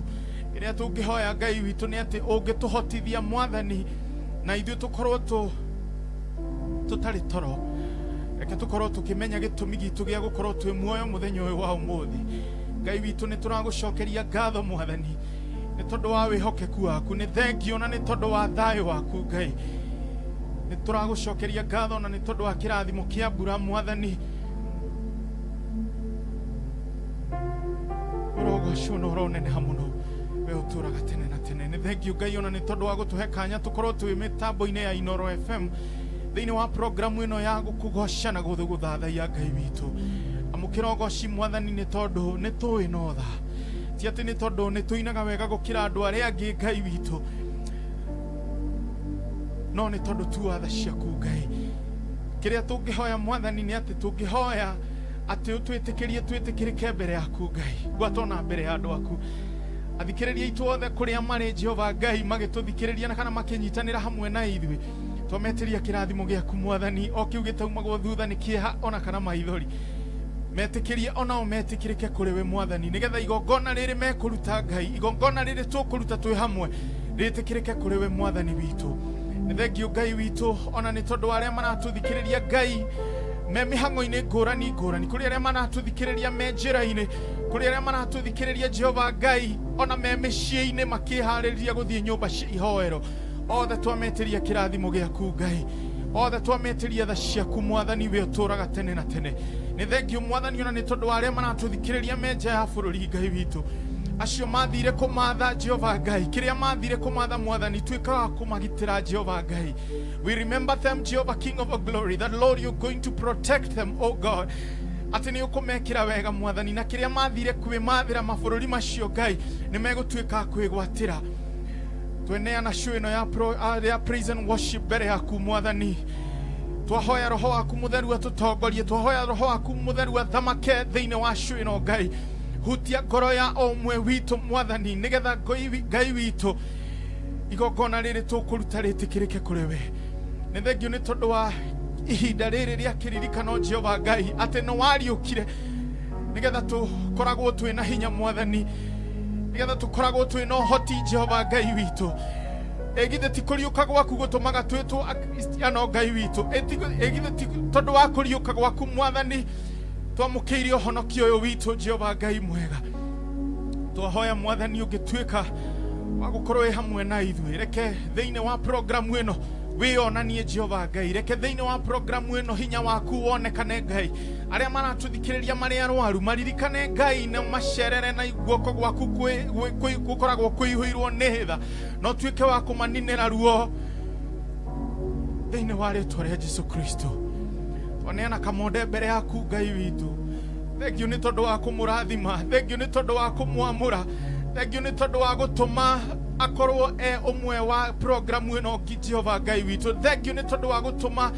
ĩrĩa tũngĩhoya Ngai witũ nĩ atĩ ũngĩtũhotithia Mwathani na ithuĩ tũkorwo tũtarĩ toro reke tũkorwo tũkĩmenya gĩtũmi gitũ gĩa gũkorwo twĩ muoyo mũthenya ũyũ wa ũmũthĩ Ngai witũ nĩ tũragũcokeria ngatho Mwathani nĩ tondũ wa wĩhokeku waku nĩ thengio na nĩ tondũ wa thayũ waku Ngai nĩ tũragũcokeria ngatho na nĩ tondũ wa kĩrathimo kĩa mbura Mwathani ũrogocwo na ũroneneha mũno we ũtũraga tene na tene nĩ thengio Ngai ona nĩ tondũ wa gũtũhe kanya tũkorwo twĩ mĩtambo-inĩ ya Inoro FM thĩinĩ wa programu ĩno ya gũkũgoca na gũthũgũthathaiya Ngai witũ amũkĩra ũgoci Mwathani nĩ tondũ nĩ tũĩ no tha ti atĩ nĩ tondũ nĩ tũinaga wega gũkĩra andũ arĩa angĩ Ngai witũ no nĩ tondũ tu watha ciaku Ngai. Kĩrĩa tũngĩhoya Mwathani nĩ atĩ tũngĩhoya atĩ twĩtĩkĩrĩke mbere yaku Ngai, gwatona mbere ya andũ aku. Athikĩrĩria itu othe kũrĩa marĩ Jehova Ngai magĩtũthikĩrĩria na kana makĩnyitanĩra hamwe na ithuĩ, twametĩria kĩrathimo gĩaku Mwathani, o kĩu gĩtaumagwo thutha nĩ kĩeha ona kana maithori. Metĩkĩrie onao metĩkĩrĩke kũrĩ we Mwathani, nĩgetha igongona rĩrĩ mekũruta Ngai, igongona rĩrĩ tũkũruta twĩ hamwe rĩtĩkĩrĩke kũrĩ we Mwathani witũ. Nĩ thengio Ngai witũ ona nĩ tondũ arĩa maratũthikĩrĩria Ngai me mĩhang'o-inĩ ngũrani ngũrani, kũrĩ arĩa maratũthikĩrĩria me njĩra-inĩ, kũrĩ arĩa maratũthikĩrĩria Jehova Ngai ona me mĩciĩ-inĩ makĩharĩrĩria gũthiĩ nyũmba cia ihoero. Othe twametĩria kĩrathimo gĩaku Ngai, othe twametĩria tha ciaku Mwathani we ũtũũraga tene na tene. Nĩ thengio Mwathani ona nĩ tondũ arĩa maratũthikĩrĩria me nja ya bũrũri Ngai witũ, acio mathire kũmatha Jehova Ngai, kĩrĩa mathire kũmatha Mwathani tuĩkaga kũmagitĩra Jehova Ngai. We remember them, Jehovah King of glory, that Lord you're going to protect them, oh God. Atĩ nĩ ũkũmekĩra wega Mwathani, na kĩrĩa mathire kwĩmathĩra mabũrũri macio Ngai nĩ megũtuĩka kwĩgwatĩra. Tweneana show ĩno ya praise and worship mbere yaku Mwathani. Twahoya Roho waku Mũtheru atũtongorie, twahoya Roho waku Mũtheru athamake thĩinĩ wa show ĩno Ngai. Hutia ngoro ya o ũmwe witũ Mwathani, nĩgetha Ngai witũ igongona rĩrĩ tũkũruta rĩtĩkĩrĩke kũrĩ we. Nĩ thengio nĩ tondũ wa ihinda rĩrĩ rĩa kĩririkano Jehova Ngai, atĩ nĩ wariũkire nĩgetha tũkoragwo twĩ na hinya Mwathani, nĩgetha tũkoragwo twĩ na ũhoti Jehova Ngai witũ. Egithe ti kũriũka gwaku gũtũmaga twĩtwo akristiano Ngai witũ, egithe ti tondũ wa kũriũka gwaku Mwathani twamũkĩire ũhonokio ũyũ witũ Jehova Ngai mwega. Twahoya Mwathani ũngĩtuĩka wa gũkorwo wĩ hamwe na ithuĩ, reke thĩinĩ wa programu ĩno wĩonanie Jehova Ngai, reke thĩinĩ wa programu ĩno hinya waku wonekane Ngai. Arĩa maratũthikĩrĩria marĩ arwaru maririkane Ngai na macerere na guoko gwaku gũkoragwo kũihũirwo nĩ tha, no tuĩke wa kũmaninĩra ruo thĩinĩ wa rĩĩtwa rĩa Jesũ Kristo. Twaneana kamonde mbere yaku Ngai witũ. Thengio nĩ tondũ wa kũmũrathima, thengio nĩ tondũ wa kũmwamũra, thengio nĩ tondũ wa gũtũma akorwo ũmwe wa programu ĩno Jehova Ngai witũ. Thengio nĩ tondũ wa gũtũma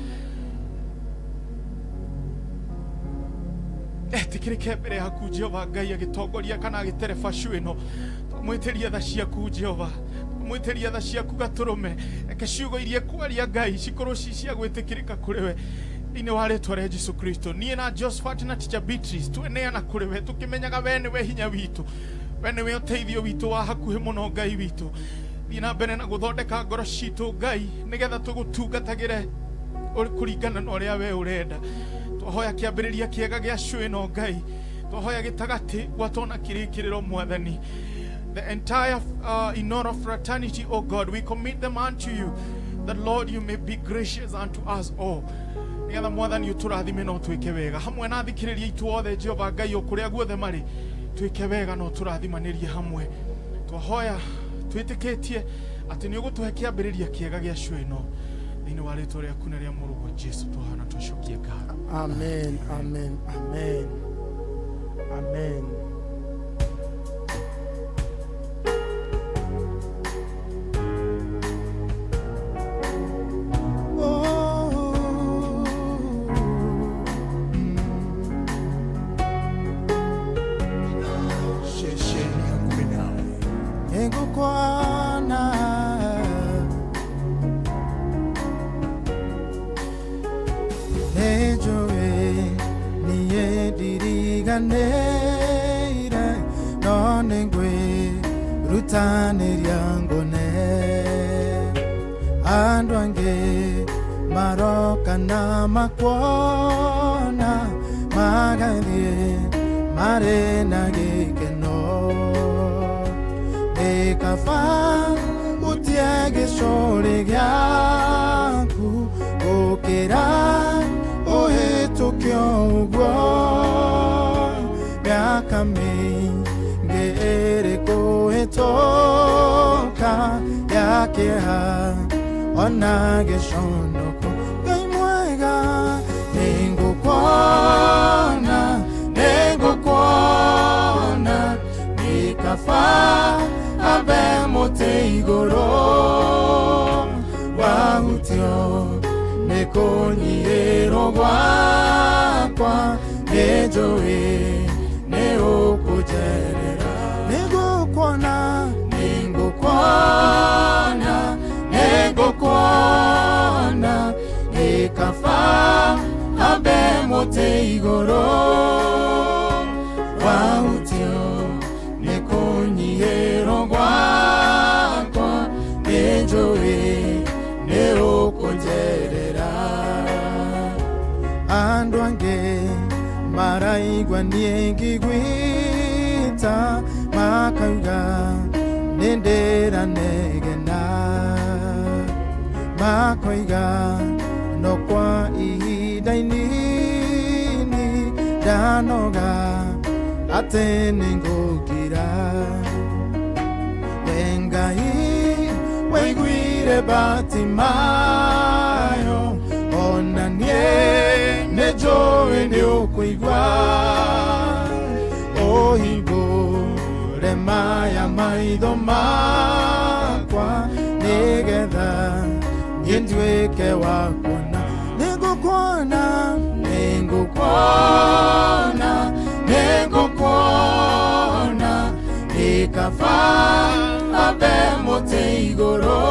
etĩkĩrĩke mbere yaku Jehova Ngai agĩtongoria kana agĩtereba show ĩno. Twamwĩtĩria tha ciaku Jehova, twamwĩtĩria tha ciaku Gatũrũme, reke ciugo iria kwaria Ngai cikorwo cia gwĩtĩkĩrĩka kũrĩ we thĩinĩ wa rĩĩtwa rĩa Jesũ Kristo. Niĩ na Josephat na Teacher Beatrice tweneana kũrĩ we tũkĩmenyaga we nĩwe hinya witũ, we nĩwe ũteithio witũ wa hakuhĩ mũno Ngai witũ. Thiĩ na mbere na gũthondeka ngoro citũ Ngai, nĩgetha tũgũtungatagĩre kũringana na ũrĩa we ũrenda. Twahoya kĩambĩrĩria kĩega gĩa show ĩno Ngai, twahoya gĩtagatĩ gwatona kĩrĩkĩrĩro Mwathani. The entire Inoro fraternity, oh God, we commit them unto you, that Lord you may be gracious unto us all. Nĩgetha Mwathani ũtũrathime no twĩke wega hamwe na athikĩrĩria itu othe Jehova Ngai o kũrĩa guothe marĩ, twĩke wega no tũrathimanĩrie hamwe. Twahoya twĩtĩkĩtie atĩ nĩ ũgũtũhe kĩambĩrĩria kĩega gĩa show ĩno thĩinĩ wa rĩĩtwa rĩaku na rĩa mũrũ Jesũ tũhana tũcokie ngatho. Amen, amen, amen, amen. Maroka na makwana magathie marena gikeno ekafa utiage shore gyaku okera ohetokyo ugwo miaka mingi eriko etoka yakeha ona geshonoko Ngai mwega ningukwana nikafa abe mote igoro wa wahutio nikunyihĩrwo gwakwa nĩnjũĩ nĩũkũnjerera nĩngũkuona gĩkaba hambe mũtĩ igũrũ wahutio nĩkũnyihĩrwo gwakwa nĩnjũĩ nĩũkũnjerera andũ angĩ maraigua niĩ ngĩgwĩta makauga nĩndĩranegena makoiga no kwa ihinda inini ndanoga atĩ nĩngũkira we Ngai waiguire Batimayo ona niĩ nĩnjũĩ nĩũkũigua ũhingũre maya maitho makwa nĩgetha niĩ nduĩke wa kuona nĩngũkuona gĩkaba hambe mũtĩ igũrũ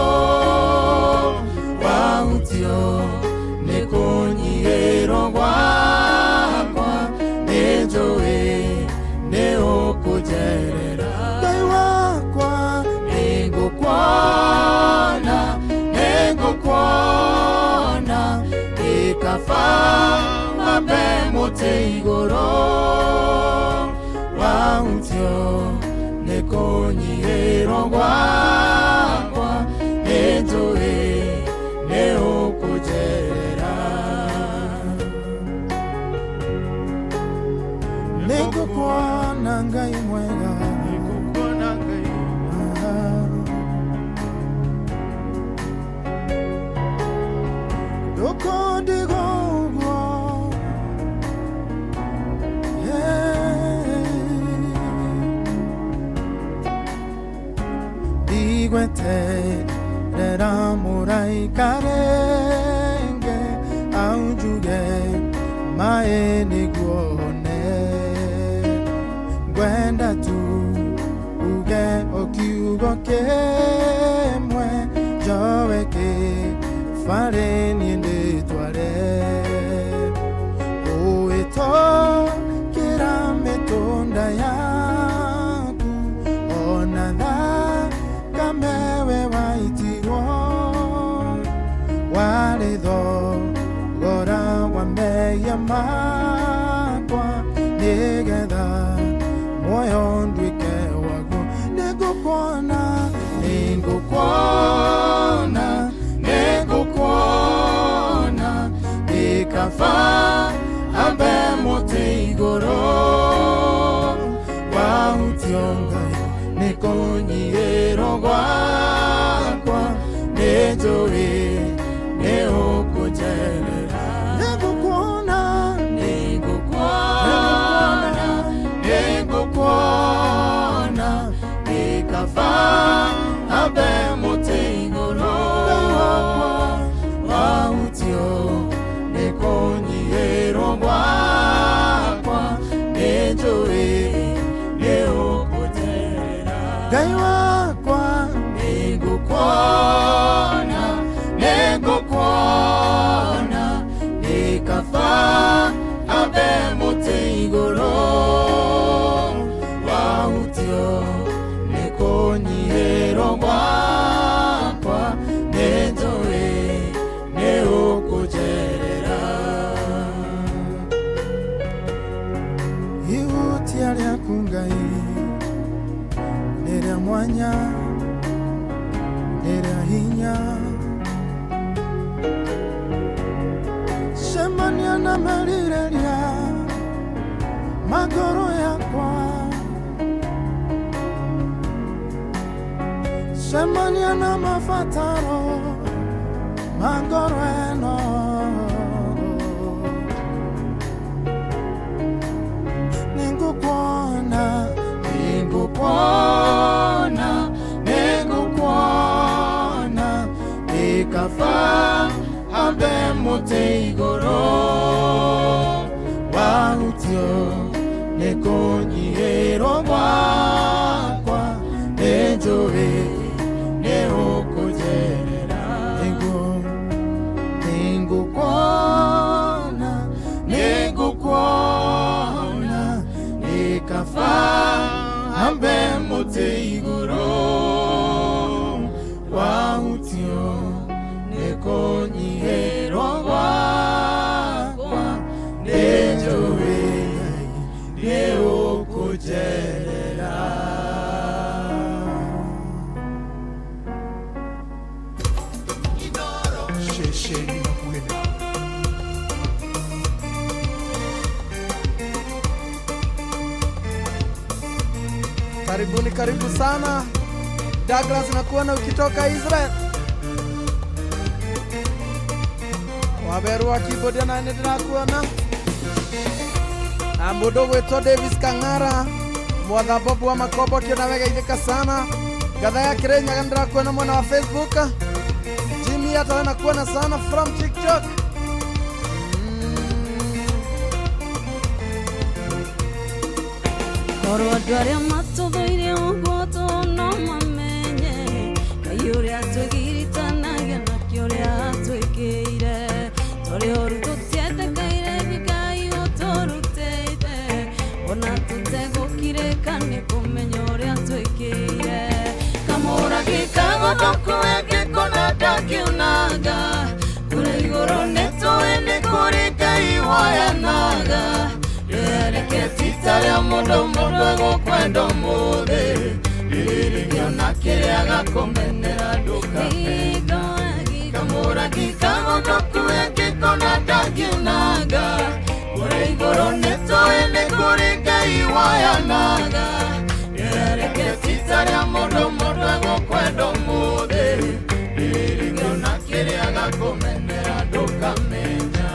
wahutio nĩkũnyihĩrwo gwakwa nĩnjũĩ nĩũkũnjerera Ngai wakwa nĩngũkuona gĩkaba hambe mũtĩ igũrũ wahutio nĩkũnyihĩrwo gwakwa nĩnjũĩ nĩũkũnjerera nĩngũkuona Ngai mwega ndũkũndiga ũguo ndigweterera mũraika rĩngĩ anjuge maĩ nĩguo hone ngwenda tu uge o kiugo kĩmwe njowe kĩbarĩ niĩ ndĩtware ũĩtokĩra mĩtũnda yaku ona thakamewe waitirwo warĩ thogora wa mehia makwa nĩgetha muoyo nduĩke waguo nĩngũkuona gĩkaba hambe mũtĩ igũrũ wahutio Ngai nĩkũnyihĩrwo gwakwa nĩnjũĩ nĩũkũnjerera nĩngũkuona gĩkaba hambe mũtĩ igũrũ wahutio nĩkũnyihĩrwo gwakwa nĩnjũĩ nĩũkũnjerera Ngai wakwa nĩngũkuona gĩkaba hambe mũtĩ igũrũ wahutio nĩkũnyihĩrwo gwakwa nĩnjũĩ nĩũkũnjerera ihutia rĩaku Ngai nĩ rĩa mwanya nĩ rĩa hinya cemania na merirĩria magoro yakwa cemania na mabataro magoro eno nĩngũkuona gĩkaba kũnyihĩrwo gwakwa nĩnjũĩ nĩũkũnjerera nĩngũkuona nĩkaba hambe mũtĩ igũrũ wahutio nĩkũnyihĩrwo gwakwa nĩnjũĩ nĩũkũnjerera. Karibu sana Douglas, nakuona ukitoka Israel. Waberu wa keyboard na nakuona Amudo weto Davis Kangara Mwatha Bob wa Makobo kiona wega idhika sana. Gadha ya Kirenya gandra kuona mwana wa Facebook. Jimmy hata nakuona sana from TikTok. Korwa dware matuthuire uguo no mamenye Ngai uria atwigiritanage nakio uria atwikire turi oru tutiendekaire Ngai uturutite ona tutegukire kane kumenya uria atwikire kamura gikagodoku gikona ndakiunaga kure iguru nituene kuri Ngai wayanaga reke titaria mundu gukwenda muthi riririgiona kiria gakumenera ndukamenya kamura gikagodoku gikona ndakiunaga kure iguru nituene kuri Ngai wayanaga reke titaria mundu gukwenda muthi riririgiona kiria gakumenera ndukamenya.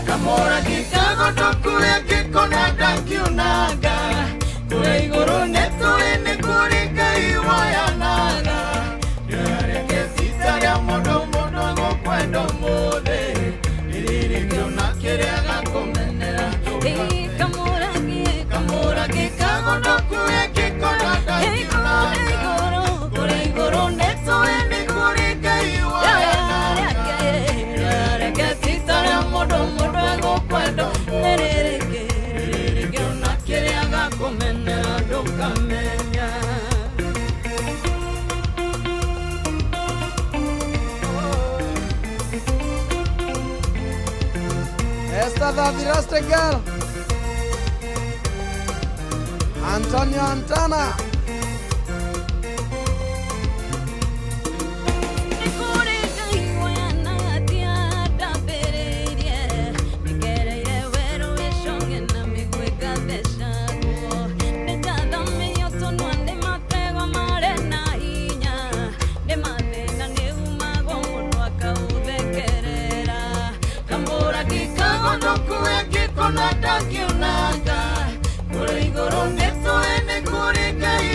Kamura gikagodoku gikona ndakiunaga kure iguru nituene kuri Ngai wayanaga reke titaria mundu gukwenda muthi riririgiona kiria gakumenera kamura gikagodoku gikona ndakiunaga kure iguru nituene kuri Ngai wayanaga reke titaria mundu gukwenda riririgiona kiria gakumenera ndukamenya. Esta da Viraste Girl Antonio Antana Ndakiunaga kure iguru nituene kuri Ngai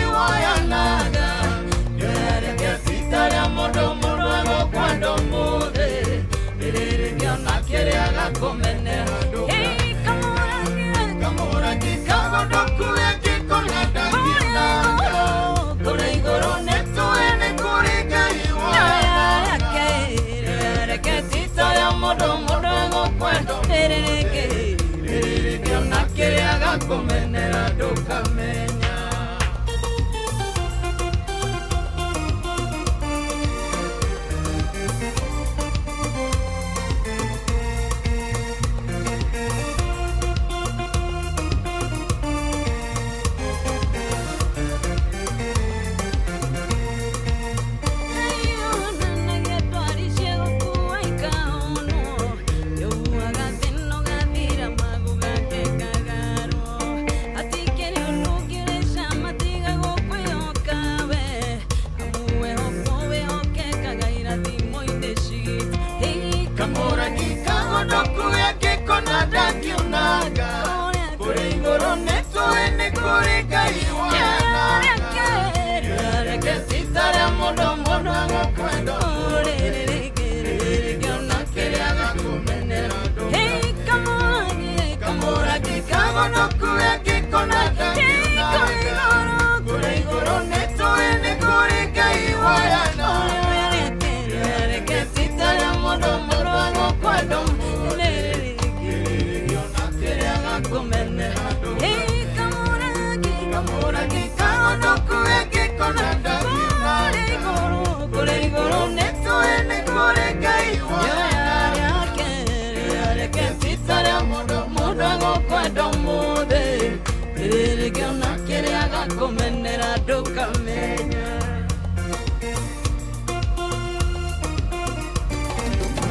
ndokamenya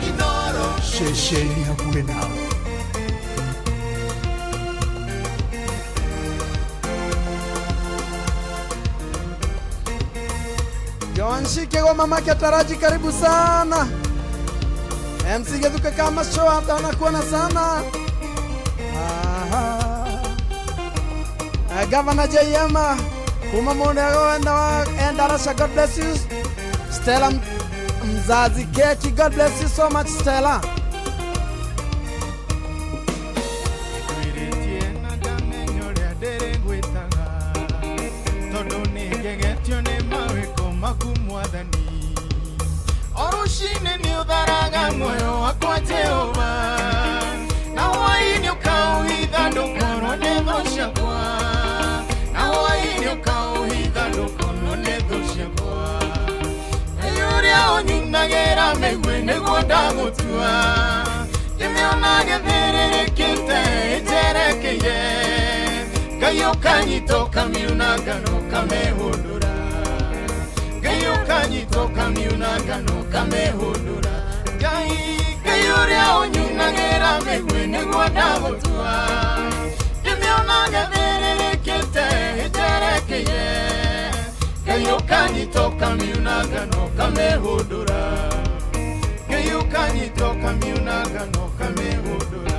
Inoro shesheni hakuwe nawe Joanshi Kego mamake Taraji karibu sana. MC Geduka kama show hata anakuona sana. Governor Jayama kuma mwendego enda Rasha, God bless you. Stella mzazi Keki, God bless you so much Stella. Orushine ni udharaga moyo wakwa Jehova na waini ukauhitha ndukono netho ciakwa na waini ukauhitha ndukono netho ciakwa yuria unyunagĩra mĩgwĩ nĩguo ndagũtua ndĩmĩona gĩthĩrĩrĩkĩte ĩnjerekeire Ngai ũkanyita ũkamiuna ngano ũkamĩhũndũra Ngai ũkanyita ũkamiuna ngano ũkamĩhũndũra Ngai ũrĩa ũnyunagĩra mĩgwĩ nĩguo ndagũtua ndĩmĩona gĩthĩrĩrĩkĩte ĩnjerekeire Ngai ũkanyita ũkamiuna ngano ũkamĩhũndũra Ngai ũkanyita ũkamiuna ngano ũkamĩhũndũra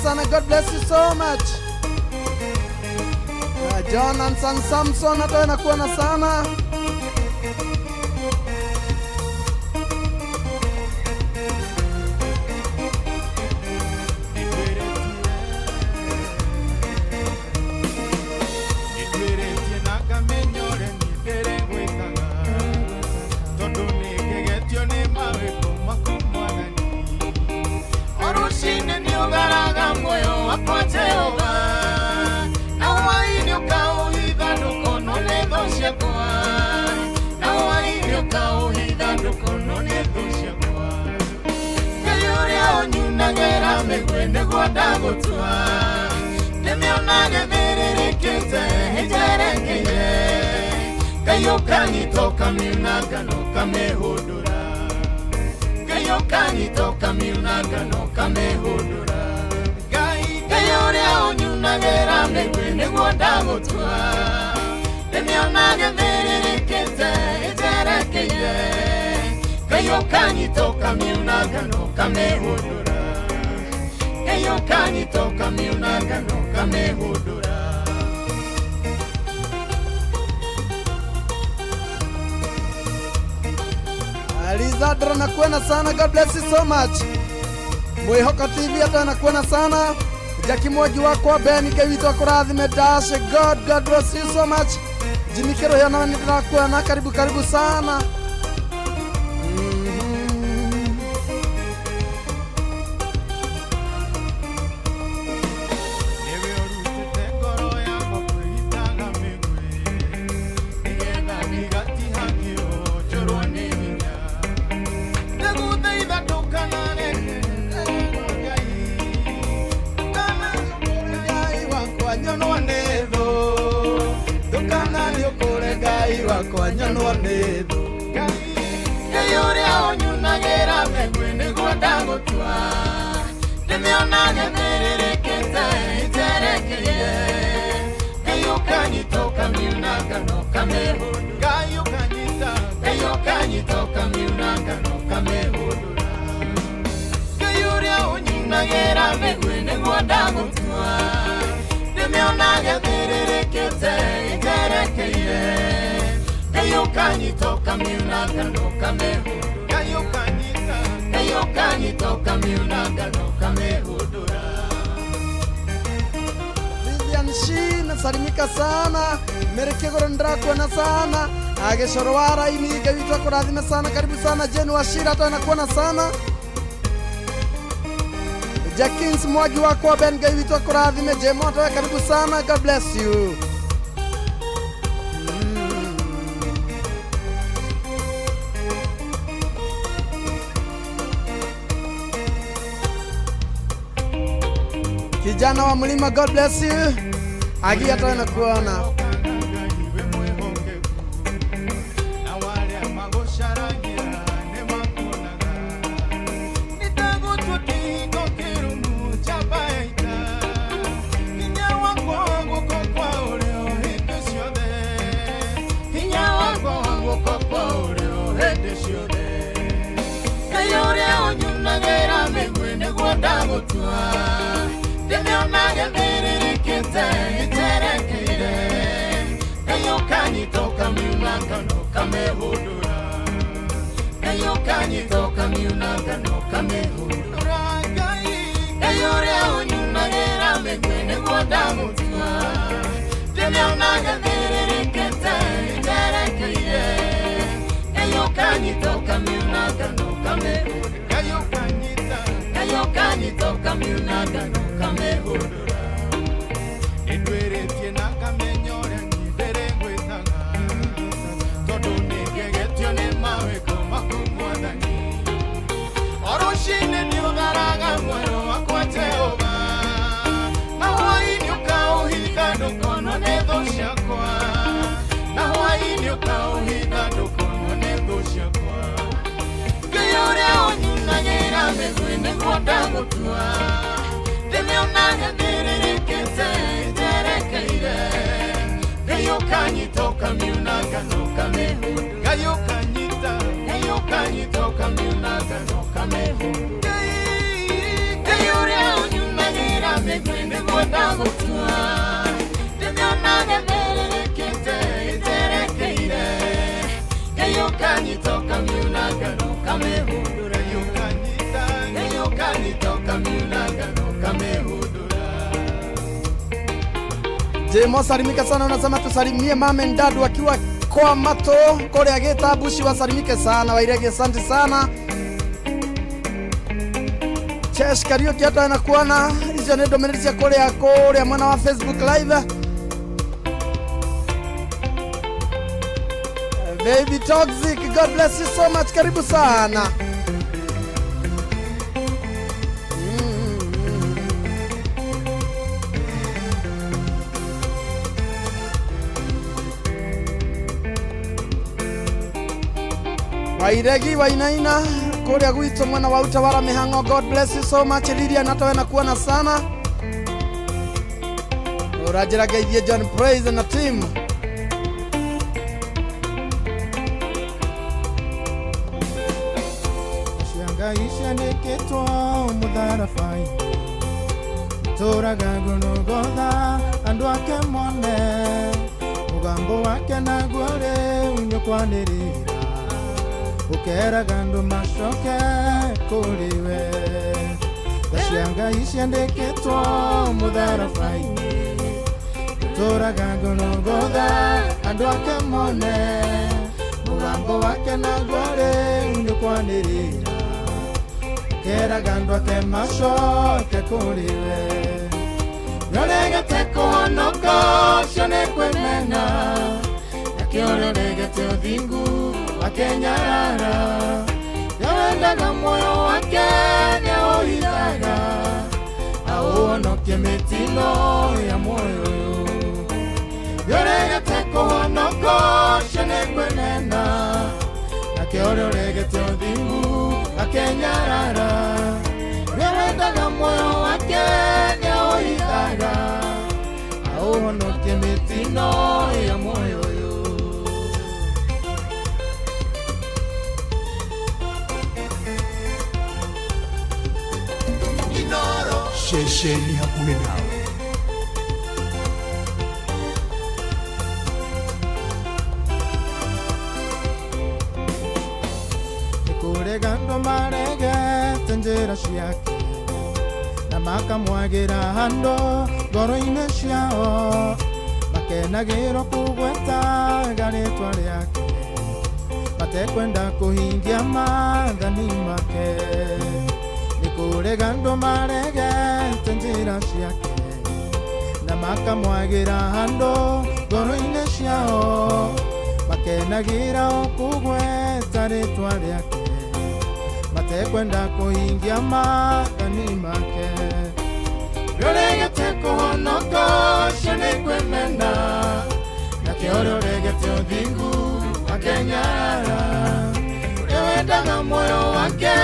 Sana. God bless you so much. John and Son Samson atakuwa sana. Nagera mĩgwĩ nĩguo ndagũtua ndĩmĩona gĩthĩrĩrĩkĩte ĩnjerekeire Ngai ũkanyita ũkamiuna ngano ũkamĩhũndũra Ngai ũkanyita ũkamiuna ngano ũkamĩhũndũra Ngai ũrĩa ũnyunagĩra mĩgwĩ nĩguo ndagũtua ndĩmĩona gĩthĩrĩrĩkĩte ĩnjerekeire Ngai ũkanyita ũkamiuna ngano ũkamĩhũndũra Ngai ũkanyita ũkamiuna ngano ũkamĩhũndũra Alizadra nakuona sana, God bless you so much. Mwihoko TV hata nakuona sana. Jackie Mwoji wako Ben Kevito akurathime Dashe, God bless you so much. Jimmy Kero yana nitakuona karibu sana. Kwa nyanwa netho Ngai ũrĩa ũnyunagĩra mĩgwĩ nĩguo ndagũtua ndĩmĩona gĩthĩrĩrĩkĩte ĩnjerekeire Ngai ũkanyita ũkamiuna ngano ũkamĩhũndũra Ngai ũkanyita ũkamiuna ngano ũkamĩhũndũra Ngai ũrĩa ũnyunagĩra mĩgwĩ nĩguo ndagũtua ndĩmĩona gĩthĩrĩrĩkĩte ĩnjerekeire Ngai ũkanyita ũkamiuna ngano ũkamĩhũndũra Ngai ũkanyita ũkamiuna ngano ũkamĩhũndũra Vivian Shin salimika sana. Merekegoro ndakuona sana. Ageshorwara ini Kevito akurathime sana, karibu sana. Jenu Washira hata anakuona sana. Jackins Mwoji wako Ben Kevito akurathime Jemo hata karibu sana, God bless you. Kijana wa mlima, God bless you. Agia tena kuona. Jemo salimika sana, unasema tusalimie mama ndadu akiwa kwa mato kore ageta bushi, wasalimike sana wairege, asante sana. Chesh karaoke hata anakuona hizo ni domination kore yako ya mwana wa Facebook live. Baby Toxic, God bless you so much, karibu sana. Wairegi wainaina kore gwito mwana wa utawala Mihango, God bless you so much. Lilia natawe na kuona sana. Urajira gaidie John Praise na team. Shianga isha neketwa mudhara fai Tora gagono goda andu ake mone Mugambo wake na gore unyokwanirira Ukera gandu mashoke kuriwe Dashianga ishendeketwa mudhara fai Tora gagono goda andu ake mone Mugambo wake na gore unyokwanirira Ukera gandu ake mashoke kuriwe Yonega teko honoko shone kwemena Yakioro negete odingu Wakenyarara Yawendaga moyo wake Neohidaga Aonoke metino ya moyo Yorega teko honoko Shene kwenena Yakioro negete odingu Wakenyarara Yawendaga moyo wake Neohidaga Aonoke metino ya moyo Shesheni hakuhe nawe. Nikure gando marege tenjera shiake Na maka mwagira hando goro ine shiao Makena giro kugweta garetwa liake Mate kwenda kuhingia madhani make Nikure gando marege tenjira shiake Na maka mwagira hando goro ine shiao Makena gira okugweta retwa liake Mate kwenda kuhingia madhani make Yoregete kuhonoka shene kwemena na kioro regete odingu akenyara Yowedaga moyo wake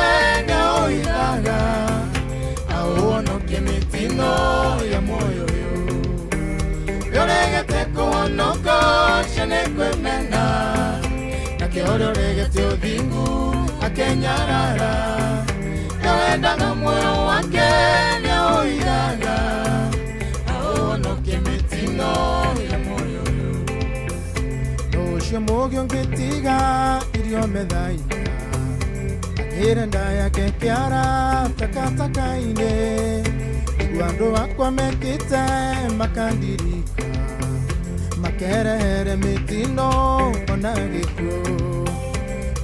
na oidaga Auonoke mitino ya moyo yo Yoregete kuhonoka shene kwemena na kioro regete odingu akenyara Yowedaga moyo wake na oidaga Auonoke mitino ya moyo yo Noshio mogyo ngetiga irio medhaina Agirenda yake kiara takatakaine Guando wakwa mekite makandirika Makerehere mitino onagiko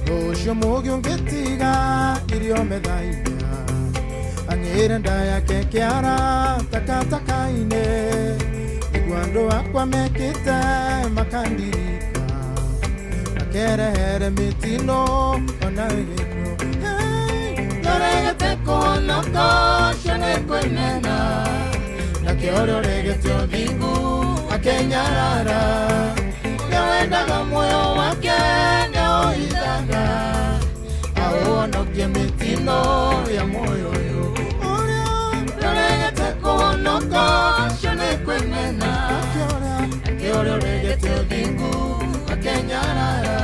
Noshio mogyo ngetiga irio medhaina Agirenda yake kiara takatakaine Guando wakwa mekite makandirika Makerehere mitino onagiko Yoregete kuhonoka shene kwenena na kioro regete odingu akenyarara Yowedaga moyo wake na oidaga Auonoke mitino ya moyo yo Yoregete kuhonoka shene kwenena na kioro regete odingu akenyarara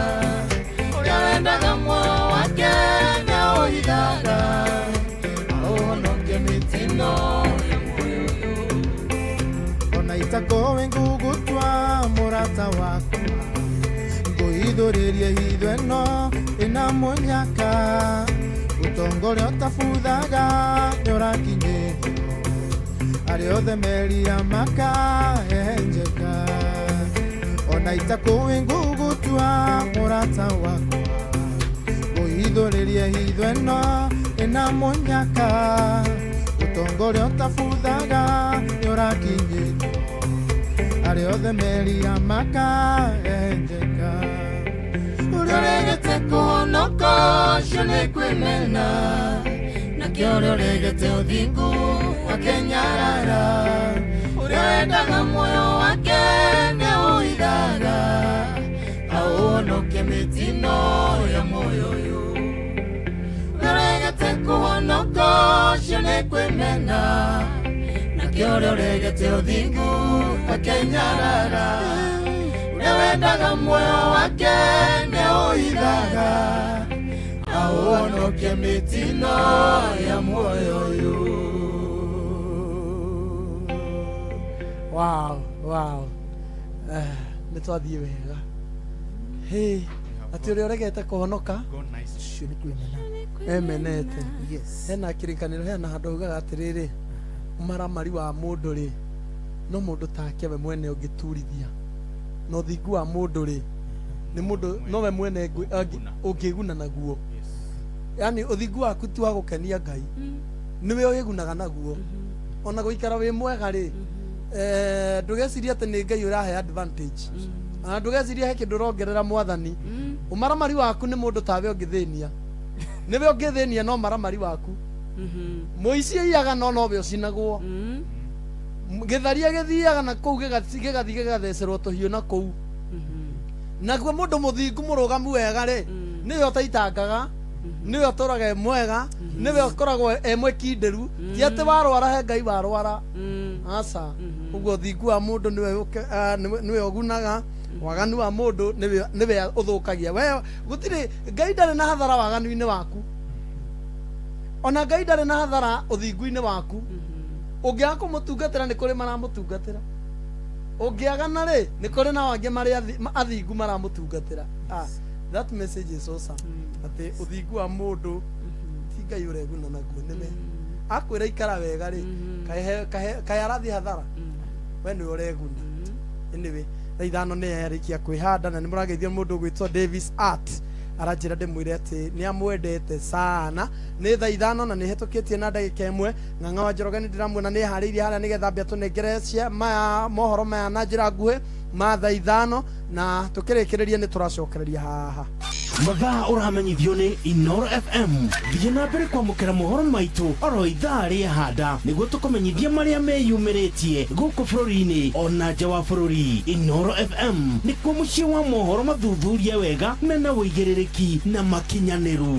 Yowedaga moyo wake na oidaga Auonoke mitino ya moyo yo Onaitako wengugutwa murata wakwa Ngoidhuririe hidho eno ina munyaka Utongore otafuthaga nyorakinyĩrio Ariothe merira makahenjeka Onaitako wengugutwa murata wakwa Ngoidhuririe hidho eno ina munyaka Utongore otafuthaga nyorakinyĩrio Ariothe merira makahenjeka Yoregete kuhonoka shene kwemena na kioro regete odingu akenyarara Yowedaga moyo wake na oidaga Auonoke mitino ya moyo yo Yoregete kuhonoka shene kwemena na kioro regete odingu akenyarara Yowedaga moyo wake na oidaga Auonoke mitino ya moyo yo Wow Nitwathie wega Hey ati uri uregete kuhonoka shene kwemena emenete yes hena kirikaniro hena handu ugaga atiriri maramari wa mundu ri no mundu take we mwene ungiturithia no thingu wa mundu ri ni mundu no we mwene ungiguna naguo yani uthingu waku tu wa gukenia Ngai niwe uyigunaga naguo ona guikara wi mwega ri ndugeciria ati ni Ngai urahe advantage ndugeciria he kindu rongerera mwathani umaramari waku ni mundu tawe ungithenia niwe ungithenia no maramari waku muici iaga no nowe ucinagwo githaria githiaga na kou gigathecerwo tuhiu na kou naguo mundu muthingu murugamu wega ri niwe utaitangaga niwe uturaga mwega niwe ukoragwo mwekinderu ti ati warwara he Ngai warwara aca uguo thingu wa mundu niwe ugunaga waganu wa mundu niwe uthukagia we gutiri Ngai ndari na hathara waganu-ini waku ona Ngai ndari na hathara uthingu-ini waku ungiaga kumutungatira ni kuri maramutungatira ungiagana ri ni kuri na wangi mari athingu maramutungatira that message is awesome ati uthingu wa mundu ti Ngai ureguna naguo nime akwira ikara wega ri kae arathi hathara we ni ureguna anyway thaithano ni yarikia kwihanda na ni murageithia mundu gwitwo Davis Art aranjira ndimwire ati ni amwendete sana ni thaithano na ni hetukitie na ndagika imwe ng'ang'a wa Njoroge ni ndiramuona ni hariirie haria nigetha mbia tunengerecia maya mohoro maya na njira nguhi ma thaithano na tukirikireria ni turacokereria haha mathaa ũramenyithio nĩ Inoro FM. Thiĩ na mbere kwamũkĩra mohoro maitũ oro ithaa rĩa handa nĩguo tũkũmenyithia marĩa meyumĩrĩtie gũkũ bũrũri-inĩ ona nja wa bũrũri. Inoro FM nĩkuo mũciĩ wa mohoro mathuthurie wega mena wĩigĩrĩrĩki na makinyanĩru.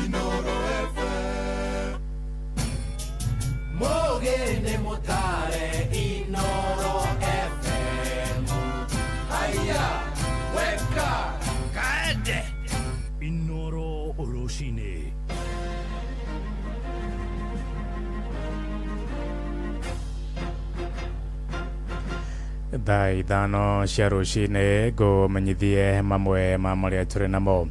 Inoro FM Mogene Motare Inoro FM Haya Weka Kaede Inoro Oroshine thaa ithano cia rũcinĩ ngũmenyithie mamwe ma marĩa tũrĩ namo.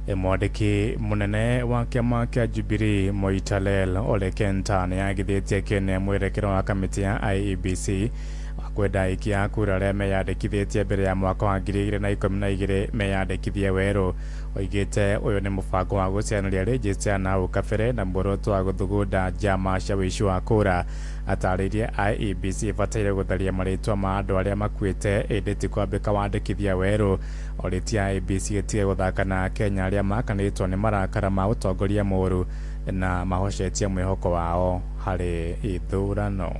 Mwandĩki mũnene wa kĩama kĩa Jubilee Moitalel Ole Kenta nĩagithĩtie kĩene mwerekero wa kamĩtĩ ya IEBC wa kwenda aiki a kura arĩa meyandĩkithĩtie mbere ya mwaka wa 2012 meyandĩkithie werũ. Oigĩte ũyũ nĩ mũbango wa gũcianĩria rĩnjĩsta na ũkabere na muoroto wa gũthugunda njama cia wĩici wa kura. Atarĩirie IEBC ĩbataire gũtharia marĩtwa ma andũ arĩa makuĩte ĩndĩ ti kwambĩka wandĩkithia werũ. Orĩtie IEBC ĩtige gũthaka na Kenya arĩa makanĩtwo nĩ marakara ma ũtongoria mũũru na mahocetie mwĩhoko wao harĩ ithurano.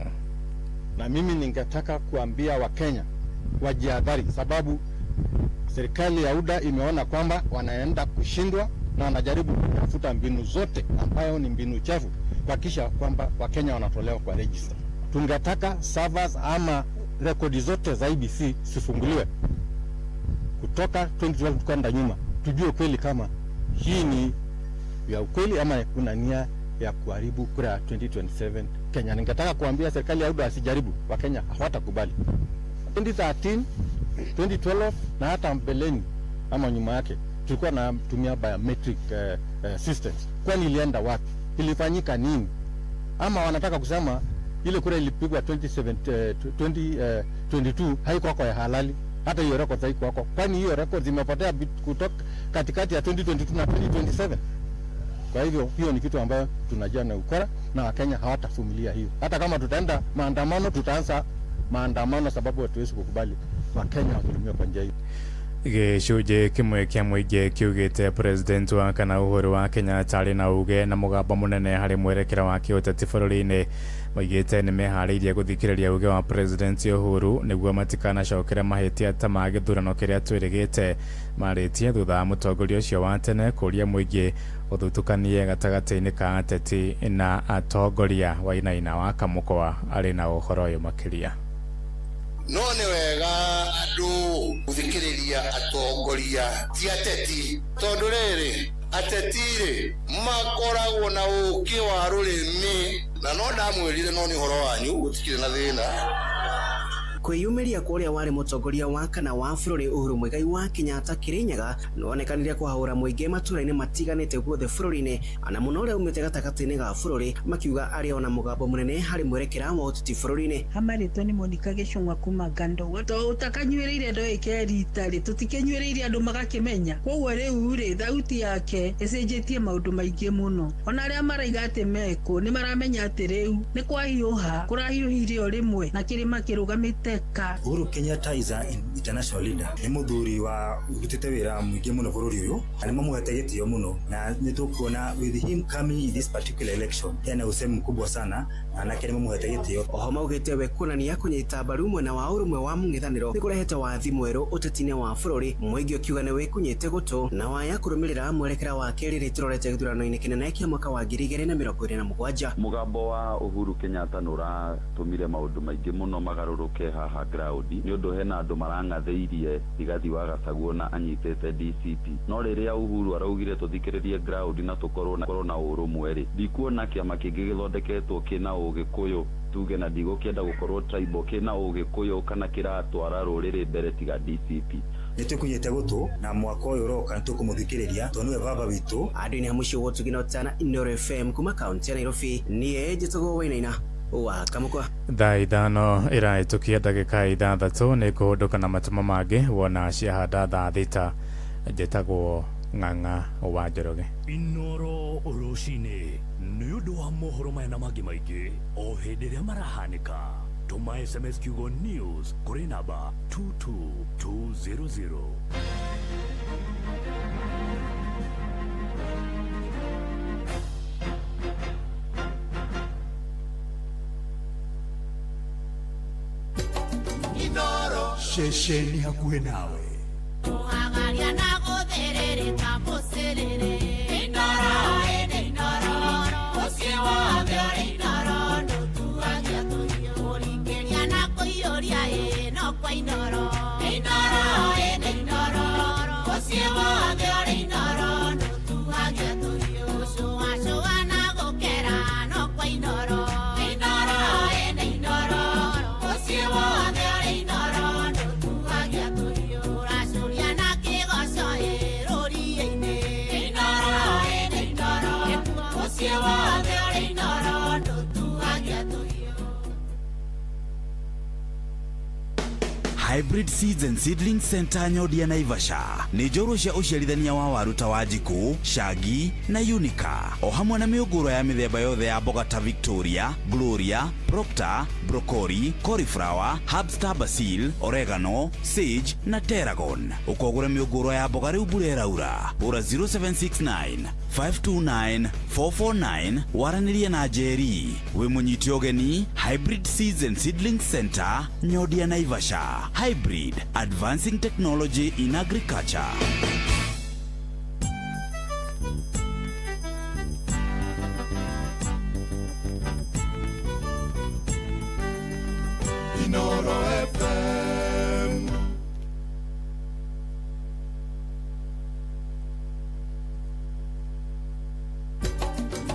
Na mimi ningetaka kuambia Wakenya wajihadhari, sababu serikali ya UDA imeona kwamba wanaenda kushindwa na wanajaribu kutafuta mbinu zote ambayo ni mbinu chafu kuhakikisha kwamba Wakenya wanatolewa kwa register. Tungetaka servers ama rekodi zote za IEBC sifunguliwe kutoka 2012 kwenda nyuma, tujue kweli kama hii ni ya ukweli ama kuna nia ya kuharibu kura ya 2027 Kenya. Ningetaka kuambia serikali ya UDA asijaribu, Wakenya hawatakubali. 2013, 2012 na hata mbeleni ama nyuma yake tulikuwa na tumia biometric systems. Kwani ilienda wapi? Ilifanyika nini? Ama wanataka kusema ile kura ilipigwa 2022 haikuwa kwa halali, hata hiyo records haikuwa kwa. Kwani hiyo records zimepotea kutoka katikati ya 2022 na 2027? Kwa hivyo hiyo ni kitu ambayo tunajua na ukora na Wakenya hawatavumilia hiyo. Hata kama tutaenda maandamano, tutaanza maandamano sababu hatuwezi kukubali Wakenya wadhulumiwe kwa njia hii. Gĩcunjĩ kĩmwe kĩa mũingĩ kiugĩte president wa kana Uhuru wa Kenyatta arĩ na uge na mũgambo mũnene harĩ mwerekero wa kĩũteti bũrũri-inĩ. Moigĩte nĩ meharĩirie gũthikĩrĩria uge wa president Uhuru nĩguo matikanacokere mahĩtia ta ma gĩthurano kĩrĩa twĩrĩgĩte. Marĩtie thutha wa mũtongoria ũcio wa tene kũria mũingĩ ũthutũkanie gatagatĩ-inĩ ka ateti na atongoria. Wainaina wa Kamũkwa arĩ na ũhoro ũyũ makĩria. No nĩ wega andũ gũthikĩrĩria atongoria ti ateti, tondũ rĩrĩ ateti-rĩ makoragwo na ũũkĩ wa rũrĩmĩ, na no ndamwĩrire no nĩ ũhoro wanyu gũtikĩrĩ na thĩna. Kwĩyumĩria kũrĩa warĩ mũtongoria wa kana wa bũrũri Uhuru Muigai wa Kenyatta Kĩrĩnyaga nĩwonekanire kũhaũra mũingĩ matũra-inĩ matiganĩte guothe bũrũri-inĩ, ana mũno ũrĩa umĩte gatagatĩ-inĩ ga bũrũri, makiuga arĩ ona mũgambo mũnene harĩ mwerekera wa ũteti bũrũri-inĩ. Hamarĩtwo nĩ Monica Gĩchung'wa kuma Gandũgũ, ũtakanyuĩrĩire ndũĩke rita-rĩ tũtikĩnyuĩrĩire andũ magakĩmenya. Koguo rĩu-rĩ thauti yake ĩcenjetie maũndũ maingĩ mũno. Ona arĩa maraiga atĩ mekũ nĩ maramenya atĩ rĩu nĩ kwahiũha, kũrahiũhire o rĩmwe na kĩrĩma kĩrũgamĩte. Uhuru Kenyatta is an international leader. Nĩ mũthuri wa urutĩte wĩra mũingĩ mũno bũrũri ũyũ, na nĩ mamũhete gĩtĩo mũno, na nĩ tũkuona with him coming in this particular election yana usemi mkubwa sana, na nake nĩ mamũhete gĩtĩo. Oho maugĩte we kuonania kũnyita mbaru mwena wa ũrũmwe wa mũng'ethanĩro nĩ kũrehete wathi mwerũ ũteti-inĩ wa bũrũri, mũingĩ ũkiuga nĩ wĩkunyĩte gũtũ na waya kũrũmĩrĩra mwerekera wa kerĩ tũrorete gĩthurano-inĩ kĩnene kĩa mwaka wa 2027. Mũgambo wa Uhuru Kenyatta nĩ ũratũmire maũndũ maingĩ mũno magarũrũke haha ground nĩ ũndũ hena andũ marang'athĩirie Rigathi wa Gachagua na anyitĩte DCP. No rĩrĩa Uhuru araugire tũthikĩrĩrie ground na tũkorwo na ũrũmwe-rĩ, ndikuona kĩama kĩngĩ gĩthondeketwo kĩna ũgĩkũyũ tuge na ndigũkĩenda gũkorwo tribal kĩna ũgĩkũyũ kana kĩratwara rũrĩrĩ mbere tiga DCP. Nĩtũkunyĩte gũtũ na mwaka ũyũ ũroka nĩtũkũmũthikĩrĩria tondũ nĩwe baba witũ. Andũ-inĩ hamũcio wotugina ũtana Inoro FM kuma kaunti ya Nairobi, niĩ njĩtagwo Wainaina wa Kamũkwa. Thaa ithano ĩrahĩtũkia ndagĩka 6 nĩ kũhũndũka na matũmo mangĩ wona ciahanda thaa 6. Njĩtagwo Ng'ang'a wa Njoroge. Inoro rũcinĩ nĩ ũndũ wa mohoro maya na mangĩ maingĩ o hĩndĩ ĩrĩa marahanĩka. Tũma SMS kiugo news kũrĩ namba 22200. Shesheni hakuhe nawe. Muhagaria na gutherereka mucerere. Inoro ene inoro. Usiwa vyo inoro. Ndutuagia tuyo. Uringeria na kuyoria no kwa inoro. Inoro ene inoro. Usiwa vyo inoro. Ndutuagia tuyo. Shua shua na gukera no kwa inoro. Inoro ene inoro. Usiwa vyo inoro. Ndutuagia tuyo. Rasuria na kigoco rũriĩ-inĩ. Inoro ene inoro. Usiwa vyo inoro. Ndutuagia tuyo. Hybrid Seeds and Seedling Center Nyodia Naivasha nĩ njũgũ cia ũciarithania wa waru ta Wanjiku, Shagi na Unica, o hamwe na mĩũngũrwa ya mĩthemba yothe ya mboga ta Victoria, Gloria, Proctor, Broccoli, Cauliflower, Herbstar Basil, Oregano, Sage na Tarragon. Ũkogũra mĩũngũrwa ya mboga rĩu mbura ĩraura. Ũra 0769 529 449 waranĩrie na Njeri. Wĩ mũnyiti ũgeni Hybrid Seeds and Seedling Center Nyodia Naivasha. Hybrid, advancing technology in agriculture. Inoro FM.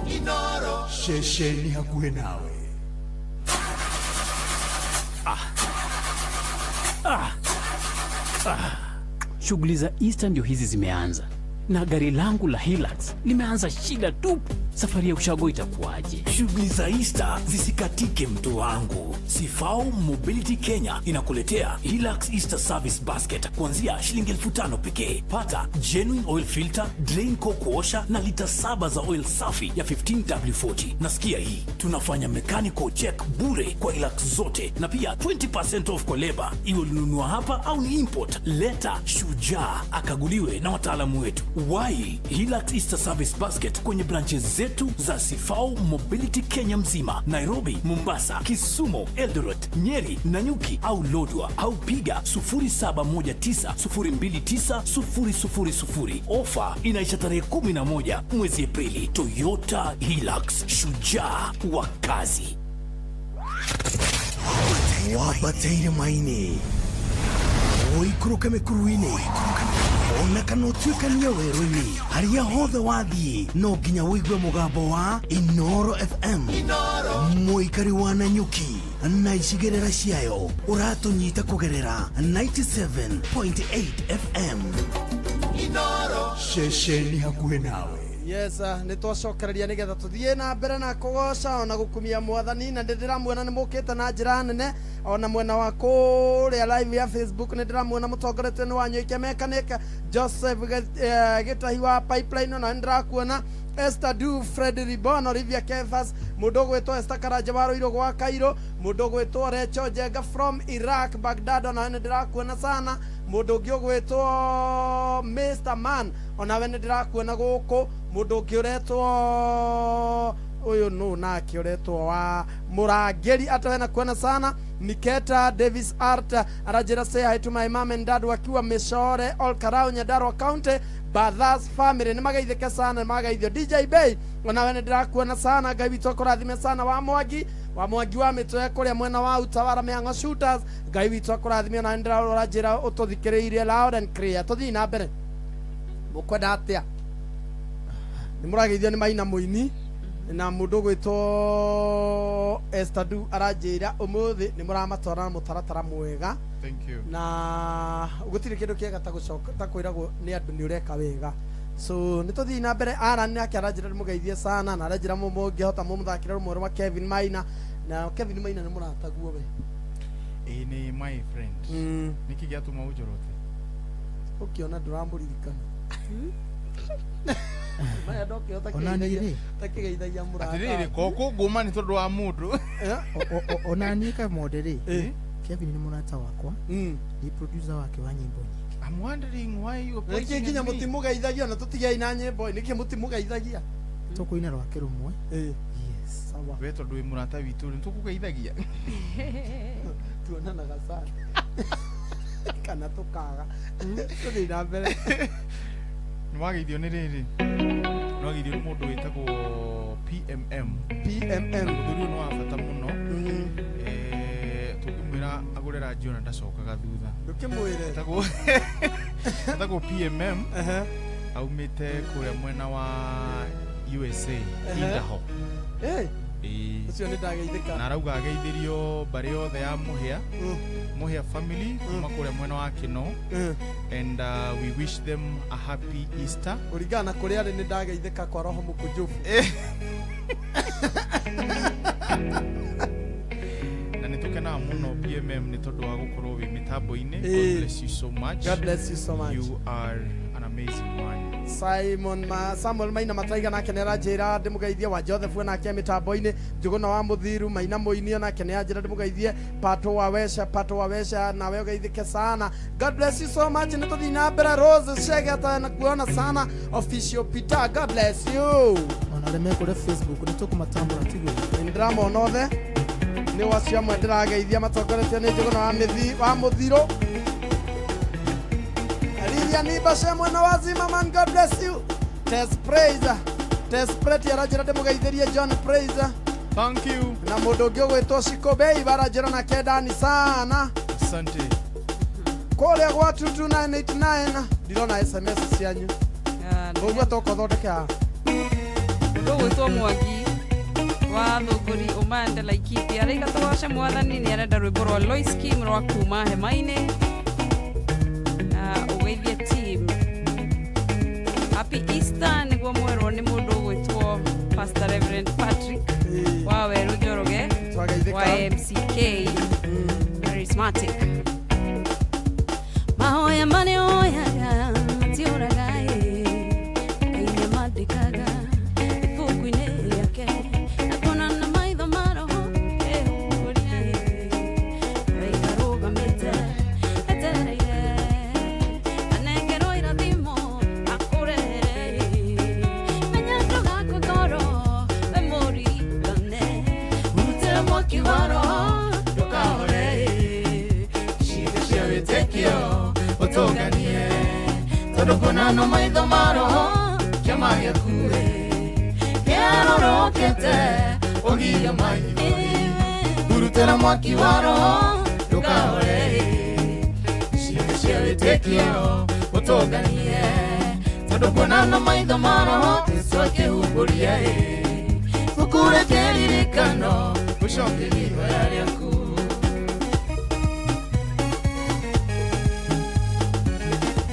Inoro. Shesheni hakuhe nawe. Shughuli za Easter ndio hizi zimeanza, na gari langu la Hilux limeanza shida tupu. Safari ya ushago itakuwaje? Shughuli za Easter zisikatike mtu wangu. Sifau Mobility Kenya inakuletea Hilux Easter Service Basket kuanzia shilingi 5,000 pekee. Pata genuine oil filter, drain core kuosha na lita 7 za oil safi ya 15W40. Nasikia hii, tunafanya mechanical check bure kwa Hilux zote na pia 20% off kwa labor. Iwe ulinunua hapa au ni import, leta Shujaa akaguliwe na wataalamu wetu. Wai Hilux Easter Service Basket kwenye branches zetu za Sifau Mobility Kenya mzima, Nairobi, Mombasa, Kisumu, Eldoret, Nyeri, Nanyuki au Lodwar, au piga 0719029000. Ofa inaisha tarehe 11 mwezi Aprili. Toyota Hilux, shujaa wa kazi. Wabateire maini oikuruka mekuruini ona kana utuikania werũ-inĩ harĩa hothe wathiĩ no nginya wĩigue mũgambo wa Inoro FM. Mũikari wa Nanyuki na icigĩrĩra ciayo ũratũnyita kũgerera 97.8 FM. Inoro. Shesheni hakuhe nawe. Yes, nĩ twacokereria nĩgetha tũthiĩ na mbere na kũgoca ona gũkumia mwathani, na ndĩramwona nĩ mũkĩte na njĩra nene ona mwena wa kũrĩa live ya Facebook. Nĩ ndĩramwona mũtongoretie nĩ Wanyoike Mechanic, Joseph Gĩtahi wa Pipeline, na ndĩrakuona Esther Du, Fred Ribon, Olivia Kefas, mũndũ gwĩtwo Esther Karanja wa Rũirũ gwa Kairũ, mũndũ gwĩtwo Recho Jenga from Iraq, Baghdad, ona nĩ ndĩrakuona sana. Mũndũ ũngĩ ũgwĩtwo Mr. Man, ona we nĩ ndĩrakuona gũkũ. Mũndũ ũngĩ ũretwo ũyũ no nake ũretwo wa Mũrangĩri, hata we nakuona sana. Niketa Davis Art arajira say hi to my mom and dad wakiwa Mishore Olkarau Nyandarua County. Bathas family nĩ magaithĩke sana, nĩ magaithio. DJ Bay ona we nĩ ndĩrakuona sana. Ngai witũ akũrathime sana. Wa Mwangi wa Mĩtwe kũrĩa mwena wa Utawara Mĩhang'o Shooters, Ngai witũ akũrathime na ndĩrarora njĩra ũtũthikĩrĩirie loud and clear. Tũthiĩ na mbere. Mũkwenda atĩa? Nĩ mũrageithio nĩ Maina Mũini na mũndũ gwĩtwo Esther Du aranjĩra ũmũthĩ nĩ mũramatwara na mũtaratara mwega. Thank you. Na gũtirĩ kĩndũ kĩega ta gũcoka ta kwĩragwo nĩ andũ nĩ ũreka wega. So nĩ tũthiĩ na mbere. Aran nake aranjĩra nĩ mũgeithie sana na aranjĩra mũngĩhota mũmũthakĩre rũmwe rwa Kevin Maina, na Kevin Maina nĩ mũrataguo we. Ni my friend. Niki gĩatũma ũnjorote? Ũkĩona ndũramũririkana. Maya ndokĩhota takĩgeithagia mũrata. Atĩrĩrĩ koko ngũma nĩ tondũ wa mũndũ. Ona niĩ kamode rĩ, Kevin nĩ mũrata wakwa, ni producer wake wa nyimbo nyingĩ. I'm wondering why you are pointing at me. Nĩkĩ nginya mũtimugeithagia na tũtigei na nyĩmbo, nĩkĩ mũtimugeithagia? Tũkũina rwake rũmwe. Yes. Sawa. We tondũ wĩ mũrata witũ nĩ tũkũgeithagia. Tuonanaga sana. kana tukaga tuthi na mbere nwageithio nĩ rĩrĩ nwageithio nĩ mũndũ wĩtagwo PMM mũthuri ũyũ nĩ wa bata mũno tũngĩmwĩra agũre ranjio na ndacokaga thutha ndũkĩmwĩre etagwo PMM aumĩte kũrĩa mwena wa USA Idaho ucio nĩ ndageithĩka na arauga ageithĩrio mbarĩ yothe ya Mũhĩa family kuma kũrĩa mwena wa Kino and we wish them a happy Easter ũringana na kũrĩa arĩ nĩ ndageithĩka kwa roho mũkunjufu na nĩtũkenaga mũno PMM nĩ tondũ wa gũkorwo wĩ mĩtambo-inĩ. God bless you so much. God bless you so much. You are an amazing man. Samuel Maina Mataiga nake nĩ aranjĩra ndĩmũgeithie wa Joseph nake mĩtambo-inĩ Njũgũna wa Mũthiru Maina Mũini nake nĩ anjĩra ndĩmũgeithie Pato wa Wesha nawe ũgeithĩke sana. God bless you so much. Nĩ tũthiĩ na mbere Rose Shegeta na kuona sana Official Peter. God bless you. Ona reme kũrĩ Facebook nĩ tũkũmatambũra tigũ nĩ ndĩramona othe nĩ wacio amwe ndĩrageithia matongoretio nĩ Njũgũna wa Mũthiru Lilian Bashe mwana wa Zimmerman. God bless you. Test praise arajira ndĩmũgeithĩrie John Praise. Thank you. Na mũndũ ũngĩ ũgwĩtwo Shiko Bay barajira na kendani sana. Asante. Kũrĩa gwa 22989 ndirona SMS cianyu. Ũguo tũkũthondeka. Mũndũ ũgwĩtwo Mwangi wa Thũngũri Ũmande Laikipia araiga tũgoce Mwathani nĩ arenda rwĩmbo rwa Lois King rwa kuma hema-inĩ. Ugeithie team. Happy Easter nĩguo mwerwo nĩ mũndũ ũgwĩtwo Pastor Reverend Patrick wa Werũ Njoroge wa MCK Charismatic. Mahoya manĩoyaga matiũraga kaine mandĩkaga ibuku-inĩ rĩake akona na maitho ma roho ehũria waikarũgamĩte etereire anengerwo irathimo akũrehere menya ndũgakũthoro we mũringane urutĩra mwaki wa roho ndũkahore ciĩga cia wĩtĩkio ũtũnganie tondũ kuonano maitho ma roho kĩama gĩaku kĩarorokete ũgiria maitho urutĩra mwaki wa roho ndũkahore ciĩga cia wĩtĩkio ũtũnganie tondũ kuonano maitho ma roho Jesũ akĩhumbũria ũkure kĩririkano ũcokerie ihoya rĩaku.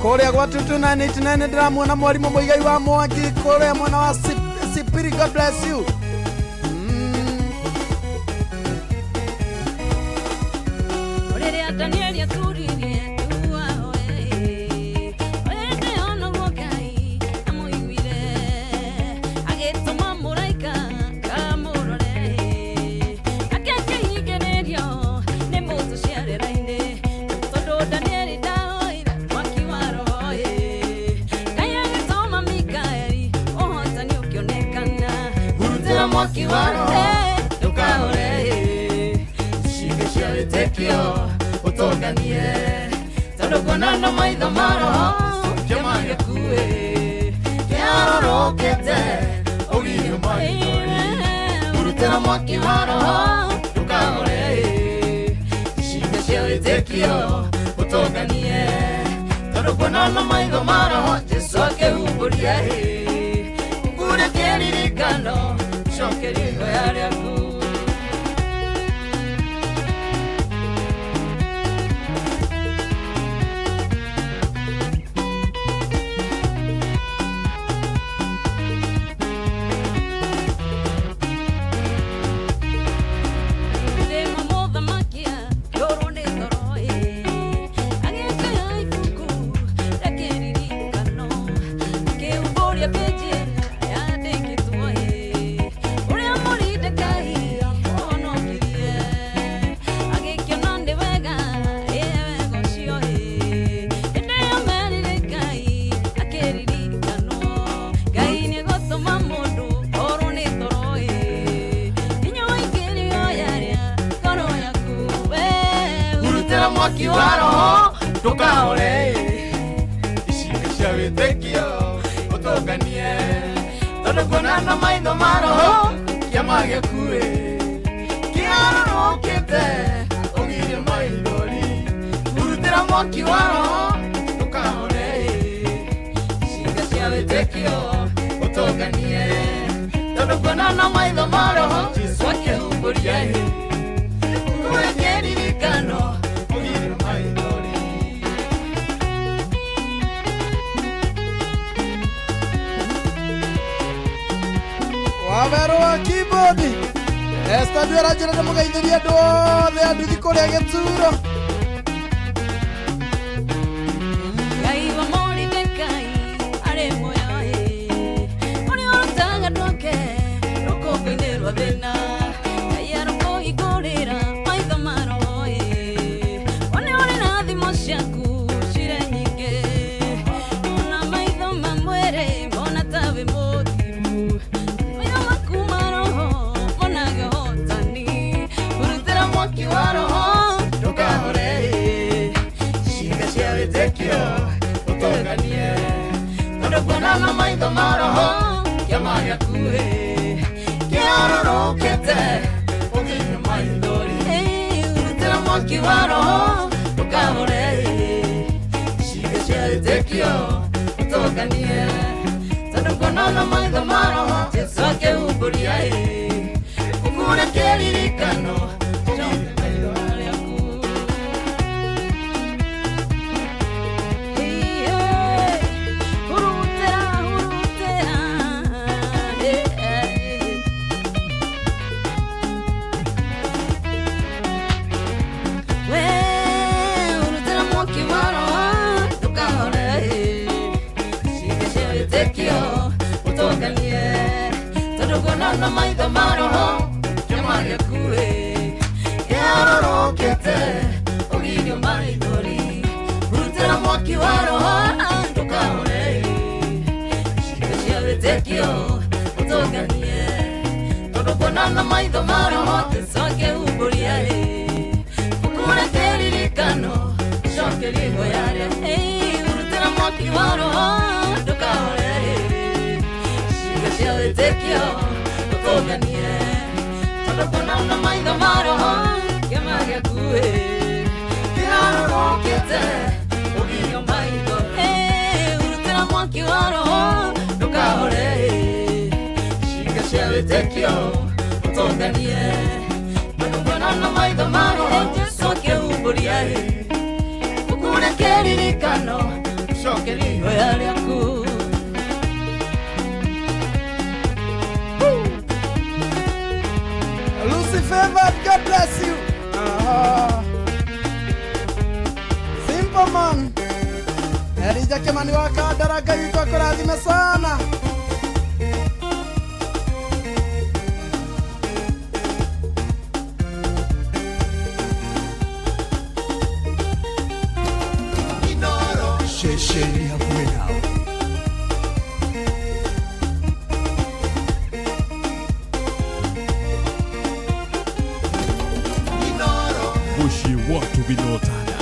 Kũrĩa gwa 22989 ndĩramuona mwarimũ Mũigai wa Mwangi kũrĩa mwena wa Sipiri. God bless you. Rĩrĩa Danieli aturirie tuao oende ono Ngai amũiguire agĩtũma mũraika kamũrore akĩkĩhingĩrĩrio nĩ mũndũ ciarĩra-inĩ tondũ Danieli ndahoire mwaki wa roho Ngai agĩtũma Mikaeli ũhotani ũkĩonekana urutĩra mwaki wa roho ndũkahore ciĩga cia wĩtĩkio ũtũnganie tondũ kuonano maitho ma roho kĩama gĩaku kĩarorokete ũgirio maitho urutĩra mwaki wa roho ndũkahore ciĩga cia wĩtĩkio ũtũnganie tondũ kuonano maitho ma roho Jesũ akĩhumbũria ũkure kĩririkano ũcokerie ihoya rĩaku. ndukahore icinga cia wĩtĩkio ũtũnganie tondũ kuonana maitho ma roho kĩama gĩaku kĩarũrũkĩte ũgirie maithori urutĩra mwaki wa roho ndukahore icinga cia wĩtĩkio ũtũnganie tondũ kuonana maitho ma roho Jesũ akĩhumbũria kuweke ririkano ũgirie maithori. Wabero wa keyboard Estadio rajira na mugaithiria andũ othe anduthi kũrĩa Gĩturo. Ngai wa Mordecai arĩ muoyo ũrĩa ũrutaga ndoke rũkũngũ-inĩ rwa thĩna Ngai arũkũhingũrĩra maitho ma roho one ũrĩ na thimo ciaku cirĩ nyingĩ ona maitho ma mwĩrĩ mona ta wĩ mũthiru maitho maku ma roho monaga ũhotani urutĩra mwaki wa roho ndũkahore ciĩga cia wĩtĩkio ũtũnganie tondũ kuonana maitho ma roho kĩama gĩaku kĩarũrũkĩte ũgirie maithori urutĩra mwaki wa roho ndũkahore ciĩga cia wĩtĩkio ũtũnganie tondũ kuonana maitho ma roho Jesũ akĩhumbũria ũkure kĩririkano na maitho ma roho kĩama gĩaku kĩarũrũkĩte ũgirie maithori urutĩra mwaki wa roho ndũkahore ciĩga cia wĩtĩkio ũtũnganie tondũ kuonana maitho ma roho Jesũ akĩhumbũria ũkure kĩririkano ũcokerie ihoya rĩa urutĩra mwaki wa roho ndũkahore ciĩga cia wĩtĩkio ũtũnganie tondũ kuonana maitho ma roho kĩama gĩaku kĩarũrũkĩte ũgirie maithori urutĩra mwaki wa roho ndũkahore ciĩga cia wĩtĩkio ũtũnganie tondũ kuonana maitho ma roho Jesũ akĩhumbũria ũkure kĩririkano ũcokerie ihoya rĩaku. Favored, God bless you. Simple man. Elija Kimani waka daraka yuko kuradhima sana. Inoro shesheni ya mwena Bushi watu binotana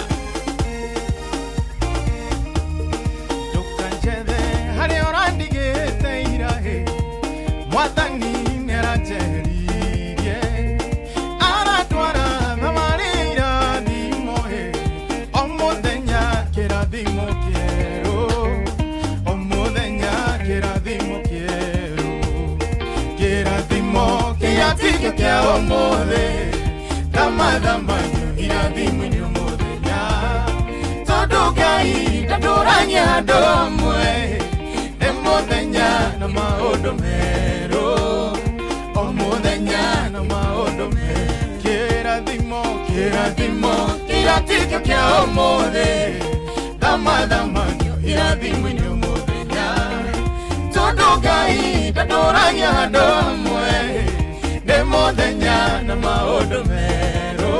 Dukanjede hari orandigete irahe Mwatani neranjeririe Aratwara namarira dimohe Omodenya keradimo quiero Omodenya keradimo quiero Keradimo kiatike kia omode Dama iradhimu ni omodenya Todogai dadoranya domwe Emodenya na maodomero Omodenya na maodomero Keradhimo kiratike kia omode Dama iradhimu ni omodenya Todogai dadoranya domwe Emodenya na maodomero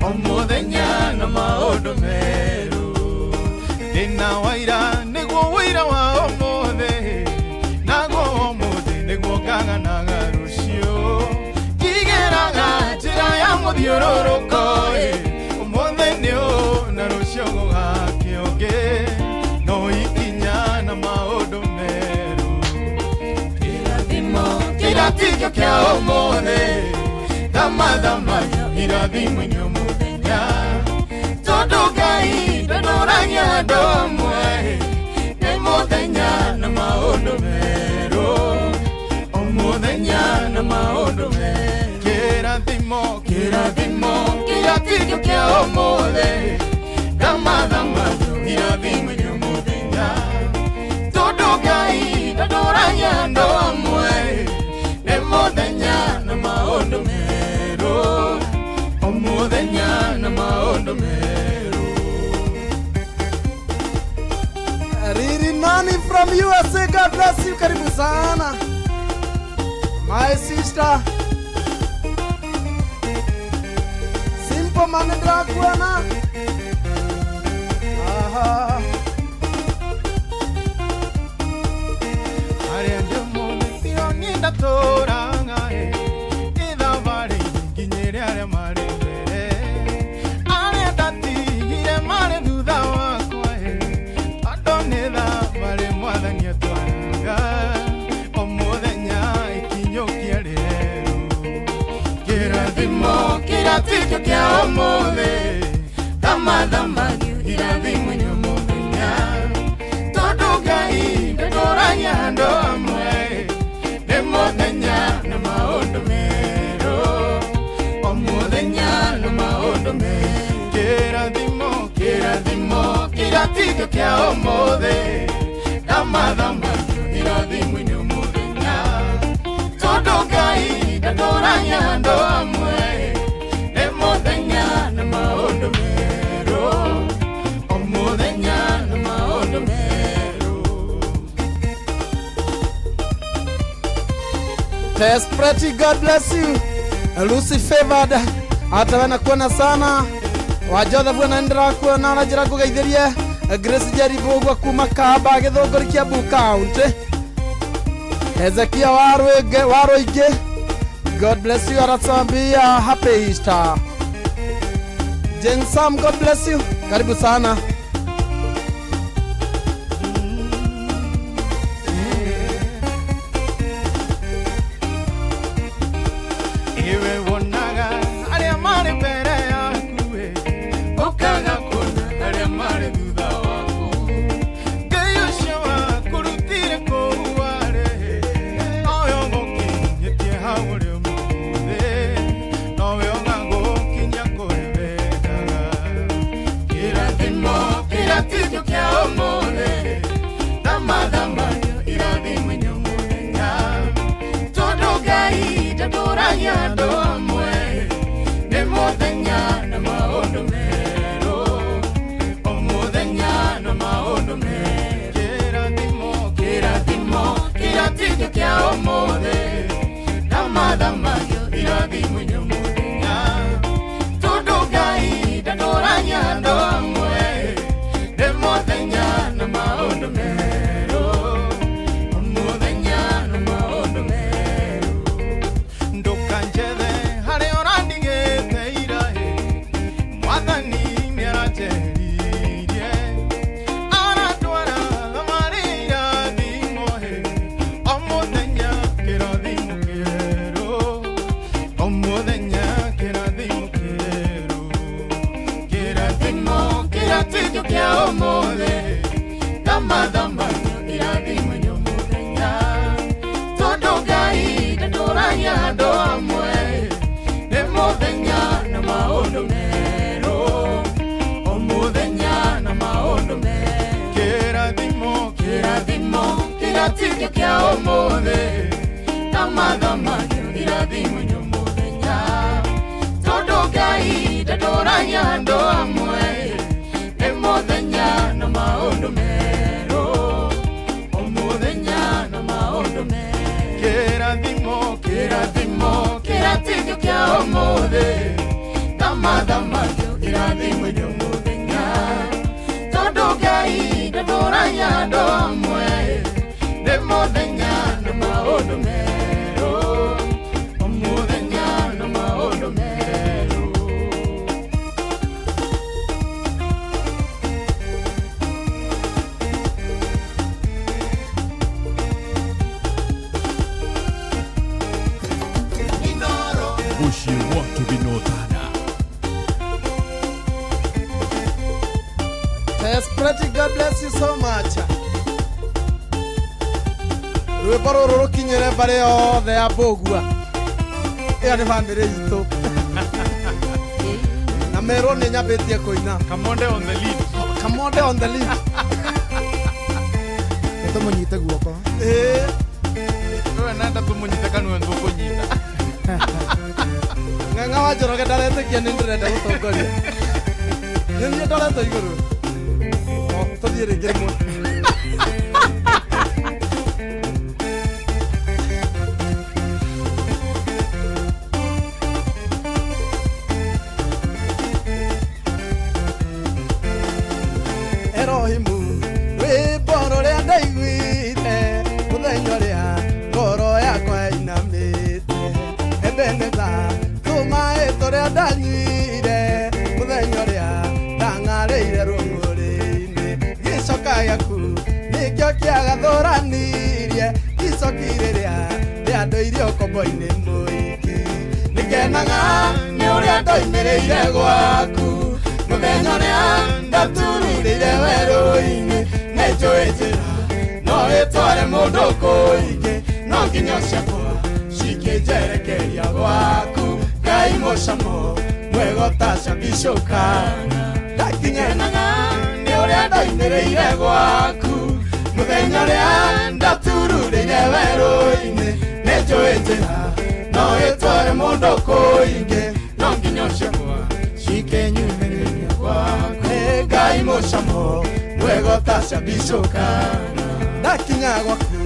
Omodenya na maodomero Dina waira niguo waira wa omode Nago omode niguo gaga naga rucio Kigeraga njĩra ya mũthiũrũrũko Omode nĩo na rũcio kia omothe thama irathimwe nĩ mũthenya tondũ Ngai ndanoragia andũ amwe nĩ mũthenya na maũndũ merũ o mũthenya na maũndũ merũ kĩrathimo kĩrathimo kia ũmũthĩ thama irathimwe nĩ mũthenya tondũ Ngai ndanoragia andũ amwe nĩ mũthenya na maũndũ merũ o mũthenya na maũndũ merũ. Riri Nani from USA, God bless you, karibu sana my sister Simple Man Drakuana. Aha Ariende mone tiro ninda toranga ida vale ginyere ale mare arienda tigire mare duda wakwa adoneda vale mwathani atwanga o muthenya ikinyo kiarero kirathimo kirathimo kia omothe thama irathimwe nĩ mũthenya tondũ Ngai ndanoragia andũ amwe nĩ mũthenya na maũndũ merũ o mũthenya na maũndũ merũ kĩrathimo kĩrathimo kia ũmũthĩ thama irathimwe nĩ mũthenya tondũ Ngai ndanoragia andũ amwe nĩ mũthenya na maũndũ merũ o mũthenya na maũndũ merũ. Desperate, God bless you. Lucy Favored, hata wana kuona sana. Wajotha bwana ndra kuona na jira kugeithirie. Grace Jaribo gwa kuma Kaba Githunguri Kiambu County. Hezekia Waroige. God bless you, Aratsambia. Happy Easter. Jen Sam, God bless you. Karibu sana. Iwe wonaga aria mari mbere yaku ukaga kuona aria mari thutha waku Ngai ũcio wakũrutire kũu warĩ nowe ũgũkinyĩtie hau ũrĩ ũmũthĩ nowe ũgagũkinya kũrĩ wendaga kĩrathimo kia ũmũthĩ thama irathimwe nĩ mũthenya tondũ Ngai ndanoragia andũ amwe nĩ mũthenya na maũndũ merũ o mũthenya na maũndũ merũ kĩrathimo kia ũmũthĩ thama irathimwe nĩ mũthenya tondũ Ngai ndanoragia andũ amwe nĩ mũthenya na maũndũ merũ o mũthenya na maũndũ merũ ndukanjethe harĩa ũrandigĩte ira mwathani nĩaranjeririe aratwara thamarĩ irathimo o mũthenya kĩrathimo kĩerũ o mũthenya kĩrathimo kĩerũ kĩrathimo kia ũmũthĩ thama irathimwe nĩ mũthenya tondũ Ngai ndanoragia andũ amwe nĩ mũthenya na maũndũ merũ o mũthenya na maũndũ merũ kĩrathimo kia ũmũthĩ thama irathimwe nĩ mũthenya tondũ Ngai ndanoragia andũ amwe nĩ mũthenya na maũndũ merũ o mũthenya na maũndũ merũ kĩrathimo kia ũmũthĩ thama irathimwe nĩ mũthenya tondũ Ngai ndanoragia andũ amwe nĩ mũthenya na maũndũ merũ o mũthenya mũciĩ gwake Binotana. Desperate, God bless you so much. Rwĩmbo rũrũ rũkinyĩre mbarĩ yothe ya Mbũgua. Ĩyo nĩ bamĩrĩ itũ. Na merwo nĩ nyambĩtie kũina. Kamonde on the lead. Kamonde on the lead. Tũmũnyite guoko. Wewe nenda tũmũnyite kanua ndũkũnyita. Ng'ang'a wa Njoroge ndaretĩkia nĩ ndĩrenda gũtongoria. Nĩ niĩ ndoretwo igũrũ. Tũthiĩ rĩngĩ rĩmwe. Erohimu rwĩmbo rũrĩa ndaiguire mũthenya ũrĩa ngoro yakwa yainamĩte. Ebeneza tũmaĩ tũrĩa ndanyuire mũthenya ũrĩa ndang'arĩire rũng'ũrĩ-inĩ. Gĩcoka gĩaku nĩkĩo kĩagathũranirie icoki rĩrĩa rĩandũire ũkombo-inĩ mũingĩ. Nĩngenaga nĩ ũrĩa ndoimĩrĩire gwaku mũthenya ũrĩa ndatururĩire werũ-inĩ. Nĩnjũĩ njĩra no ĩtware mũndũ kũingĩ, no nginya ciakwa cikĩnjerekeria gwaku. Ngai mũcamo mwega ũtacambicũkana. Ndakinyenaga nĩ ũrĩa ndoimĩrĩire gwaku mũthenya ũrĩa ndatururĩire werũ-inĩ. Nĩnjũĩ njĩra no ĩtware mũndũ kũingĩ, no nginya ciakwa cikĩnyumĩrĩria gwaku. Ngai mũcamo mwega ũtacambicũkana. Ndakinya gwaku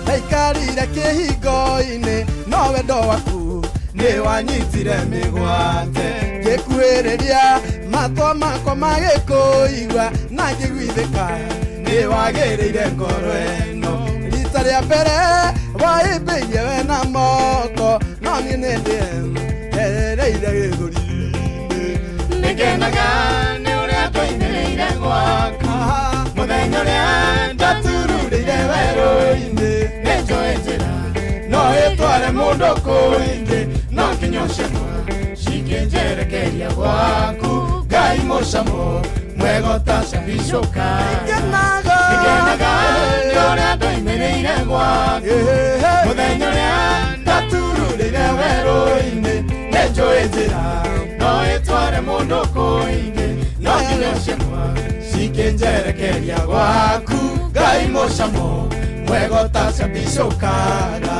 ndaikarire kĩhingo-inĩ, no wendo waku nĩ wanyitire mĩgwate. Ngĩkuhĩrĩria matwa makwa magĩkũigua na ngĩguithĩka nĩ wagĩrĩire ngoro ĩno. Rita rĩa mbere wahĩmbĩirie we na moko, no niĩ nĩ ndĩerereire gĩthũri-inĩ. Nĩngenaga nĩ ũrĩa ndoimĩrĩire gwaku mũthenya ũrĩa ndatururĩire werũ-inĩ. Nĩnjũĩ njĩra no ĩtware mũndũ kũingĩ, no nginya ciakwa cikĩnjerekeria gwaku. Ngai mũcamo mwega ũtacambicũkana. Nĩngenaga nĩ ũrĩa ndoimĩrĩire gwaku mũthenya ũrĩa ndatururĩire werũ-inĩ. Nĩnjũĩ njĩra no ĩtware mũndũ kũingĩ, no nginya ciakwa cikĩnjerekeria gwaku. Ngai mũcamo mwega ũtacambicũkana.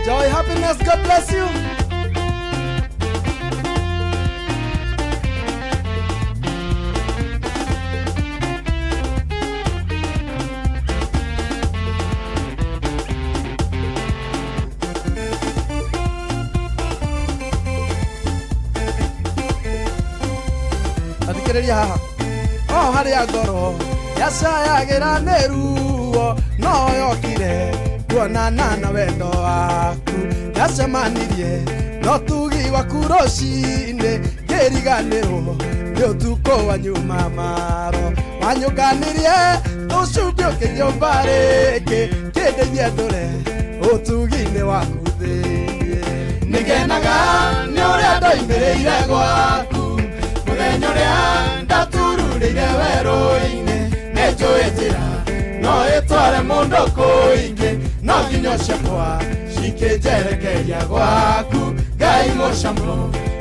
Joy, happiness, God bless you. Athikĩrĩria haha o harĩa ngoro yacayagĩra nĩ ruo, no yokire kuonana na wendo waku. Yacemanirie no tugi waku rũcinĩ, ngĩriganĩrwo nĩ ũtukũ wa nyuma maro. Wanyũnganirie tũcunjĩ ũkĩnyũmba rĩngĩ, kĩndeithie ndũre ũtugi-inĩ waku thĩinĩ. Nĩngenaga nĩ ũrĩa ndoimĩrĩire gwaku mũthenya ũrĩa ndatururĩire werũ-inĩ. Nĩnjũĩ njĩra no ĩtware mũndũ kũingĩ, no nginya ciakwa cikĩnjerekeria gwaku. Ngai mũcamo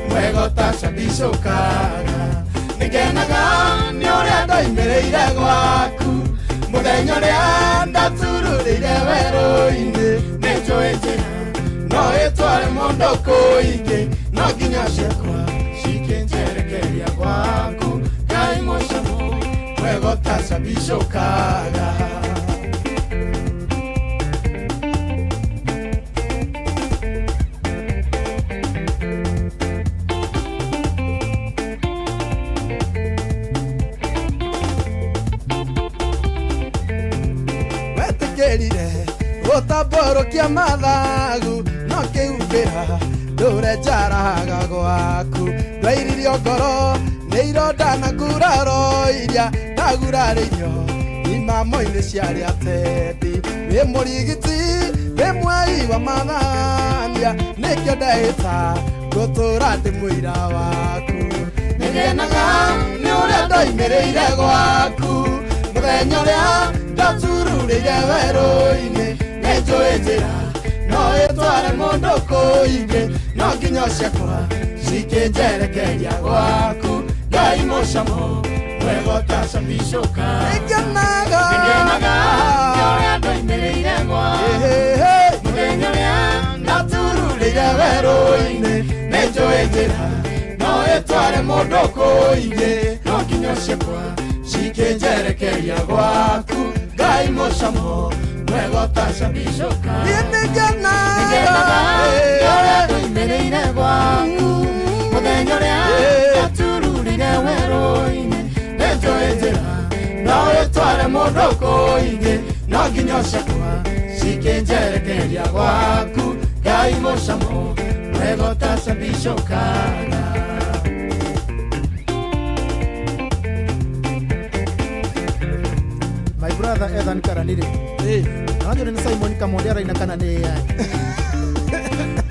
mwega ũtacambicũkana. Nĩngenaga nĩ ũrĩa ndoimĩrĩire gwaku mũthenya ũrĩa ndatururĩire werũ-inĩ. Nĩnjũĩ njĩra no ĩtware mũndũ kũingĩ, no nginya ciakwa cikĩnjerekeria gwaku. Ngai mũcamo mwega ũtacambicũkana. Wetĩkĩrire gũtambũrũkia mathagu, no kĩhumbĩra ndũre njaraga gwaku. Ndwairirio ngoro nĩ ironda na nguraro iria ndagurarĩirio imamo-inĩ ciarĩ atendi. Wĩ mũrigiti kamathania nikio ndehita gutura ndi muira waku nigenaga ni uria ndoimĩrĩire gwaku muthenya uria ndatururĩire werũ-inĩ nĩnjũĩ njĩra no ĩtware mũndũ kũingĩ no nginya ciakwa cikĩnjerekeria gwaku Ngai mũcamo mwega ũtacambicũka nĩngenaga nĩ ũrĩa ndoimĩrĩire gwaku muthenya ũrĩa ndatururĩire werũ-inĩ nĩnjũĩ njĩra no ĩtware mũndũ kũingĩ no nginya ciakwa cikĩnjerekeria gwaku Ngai mũcamo mwega ũtacambicũka nĩngenaga nĩ ũrĩa ndoimĩrĩire gwaku muthenya ũrĩa ndatururĩire werũ-inĩ nĩnjũĩ njĩra no ĩtware mũndũ kũingĩ no nginya ciakwa cikĩnjerekeria gwaku Ngai mũcamo mwega ũtacambicũkaga My brother Ethan Karanire. Anajua ni Simon Kamondera inakana ni AI.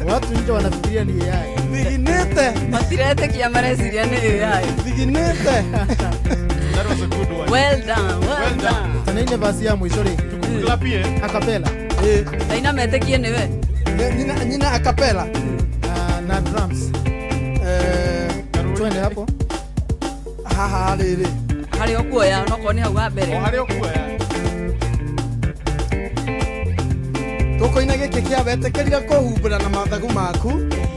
Watu nje wanafikiria ni AI. Viginete. Matirete kiamaresiria ni AI. Viginete. That was a good one. Well done. Tana ile basi ya mwisho le. Tukuklapie. Acapella. Aina metekie niwe. Nina acapella. Na drums. Twende hapo. Haha lele. Hari okuoya noko ni hau wa mbere. Hari okuoya. Tuko-inĩ gĩkĩ kĩa betĩkĩrire kũhumbĩra na mathagu maku.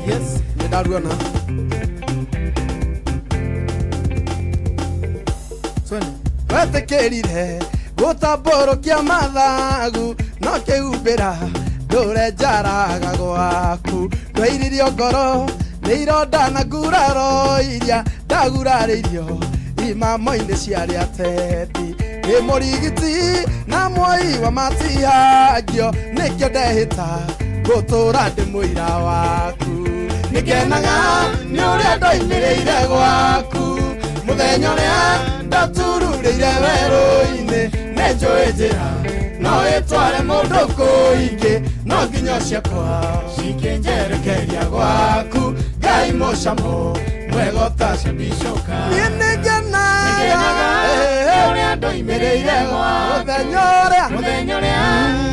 Yes. Nĩ ndaruona. Betĩkĩrire gũtambũrũkia mathagu no kĩhumbĩra ndũre njaraga gwaku ndwairirio ngoro nĩ ironda na nguraro iria ndagurarĩirio imamo-inĩ ciarĩ ateti nĩ mũrigiti na mwoi wa matihangio nĩkĩo ndehĩta gũtũra ndĩ mũira waku nĩngenaga nĩ ũrĩa ndoimĩrĩire gwaku muthenya ũrĩa ndatururĩire werũ-inĩ nĩnjũĩ njĩra no ĩtware mũndũ kũingĩ no nginya ciakwa cikĩnjerekeria gwaku Ngai mũcamo mwega ũtacambicũka niĩ nĩngenaga ũrĩa ndoimĩrĩire gwaku muthenya ũrĩa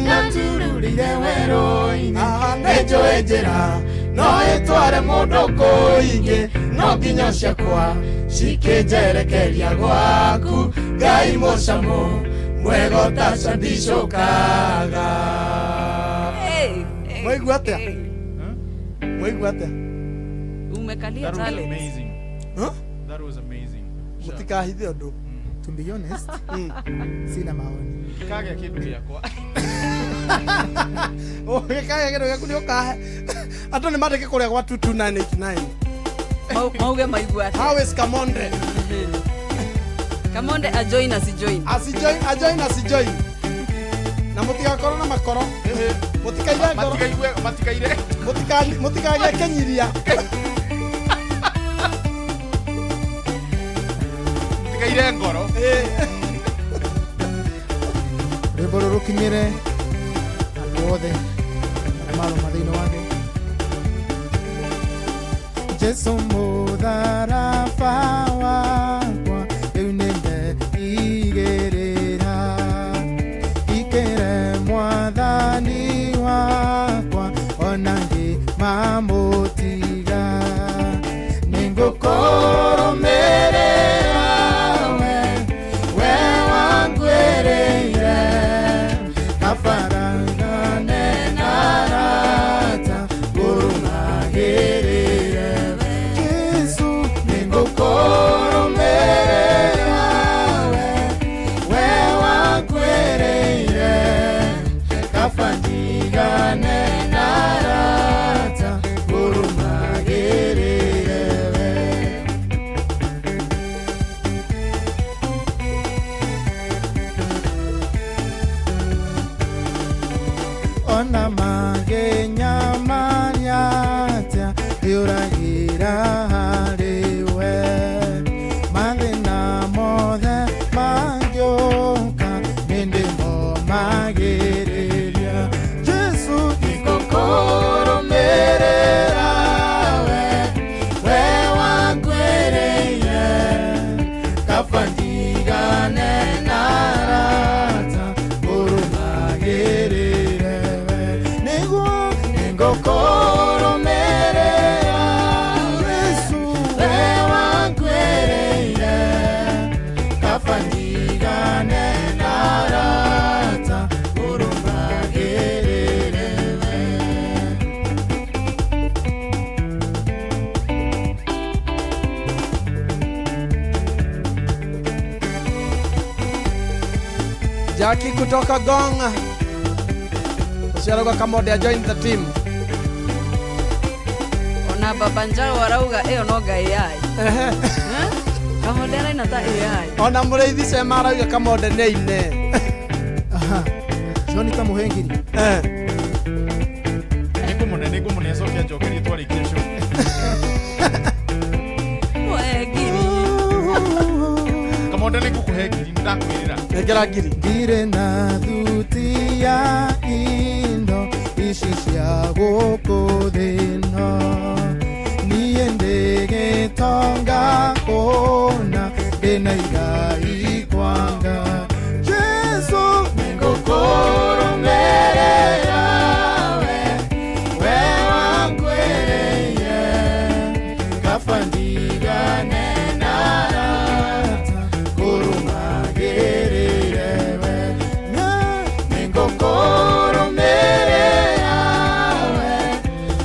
ndatururĩire werũ-inĩ nĩnjũĩ njĩra no ĩtware mũndũ kũingĩ no nginya ciakwa cikĩnjerekeria gwaku Ngai mũcamo mwega ũtacambicũkaga mwaigua atĩa mwaigua atĩa umekalia talent amazing. That was amazing. Mutikahithie ũndũ. To be honest, sina maoni. Kage kindu giakwa. Kage kindu giaku nĩ ũkahe. Andũ nĩ mandĩke kũrĩa gwa 22989. Mauge maigua atĩa. How is Kamonde? Kamonde ajoin asijoin. Asijoin. Na mutigakorwo na makoro. Mutikaire ngoro. Matikaire. Mutikage kenyiria. Mutikaire ngoro. Rwĩmbo rũrũ kinyĩre andũ othe arĩa marũma thĩinĩ wake. Jesu mũtharaba wakwa rĩu nĩndeigĩrĩra ikĩre mwathani wakwa ona ngĩmamũtiga nĩngũkũrũmĩrĩra we wangwĩrĩire kabaragane na rata ngũrũmagĩrĩre Jesu nĩngũkũrũmĩrĩra we wangwĩrĩire kabaragane na rata ngũrũmagĩrĩre ona magenya mariata yuragira hariwe mathina mothe mangĩũka nĩndĩmo magĩrĩria Jesu nĩngũkũrũmĩrĩra ningũkũrũmĩrĩra Yesu we wangwĩrĩire kaba ndigane na arata ũrũmagĩrĩre we. Jackie kutoka Gong. Usiaroga Kamode join the team. Ona baba njaro arauga ĩyo no ngai yai. Kamode araina ta AI. Ona mũrĩithi Sema arauga Kamode nĩ ine. Aha. Johnny ta muhengiri. Nĩngũmũne acoke njokerie twarĩkie show. Muhengiri. Kamode nĩngũkũhe ngiri ndakwĩrĩra. Ngera ngiri. Ngire na thuti ya indo ici cia gũkũ thĩno niĩ ndĩgĩtonga kũna ndĩna igai kwanga Jesu nĩngũkũrũmĩrĩra we wangwĩrĩire kaba ndigane na arata kũrũmagĩrĩre we nĩngũkũrũmĩrĩra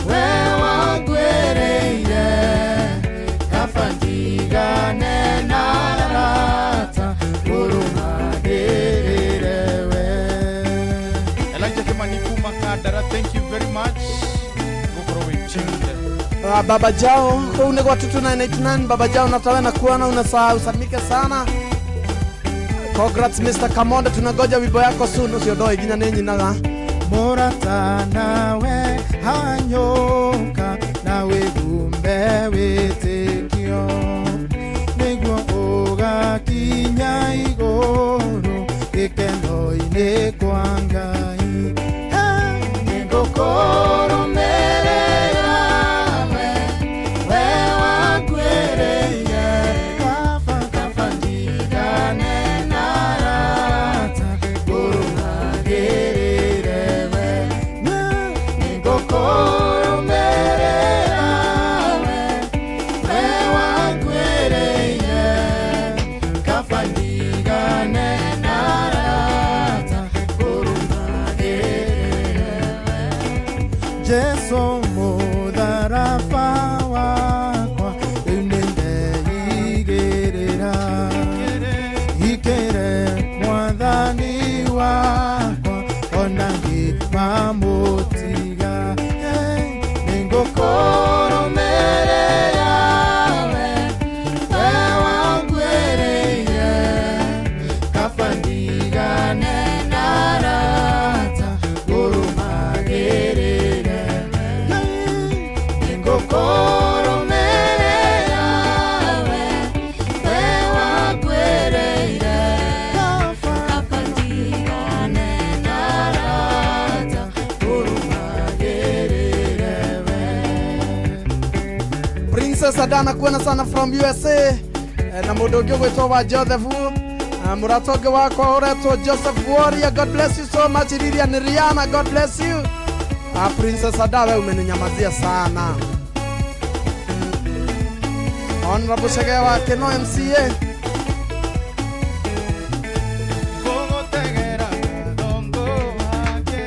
we wangwĩrĩire kaba ndigane na arata kũrũmagĩrĩre we. Elijah Kimani kuma Kandara, thank you very much. Gũkorwo wĩchingire. Baba Jao, huu ni kwa tutu 989. Baba Jao natawe na kuona unasamike sana. Congrats Mr. Kamonde, tunagoja wimbo yako soon. Usiodoe ginya nenyi naga. Morata nawe hanyoka nawe gumbe wĩtĩkio nĩguo ũgakinya igũrũ gĩkeno-inĩ kwa Ngai. Nĩngũkũrũmĩrĩra we wangwĩrĩire kaba ndigane na arata kũrũmagĩrĩre we. Nĩngũkũrũmĩrĩra we wangwĩrĩire kaba ndigane na arata kũrũmagĩrĩre we. Jesu mũtharaba wakwa rĩu nĩndeigĩrĩra ikĩre mwathani wakwa ona ngĩmamũtiga. Nĩngũkũrũmĩrĩra we wangwĩrĩire kaba ndigane na arata kũrũmagĩrĩre we. Nĩngũkũrũmĩrĩra we wangwĩrĩire kaba ndigane na arata kũrũmagĩrĩre we. Princess Adana kuona sana from USA. Na mũndũ ũngĩ gwĩtwo wa Joseph. Mũratonge wakwa ũretwo Joseph Warrior. God bless you so much. Lilian Rihanna, God bless you. Princess Adana umeninyamazia sana. Honorable Shege wa Keno MCA. Gũgũtegera thongo wake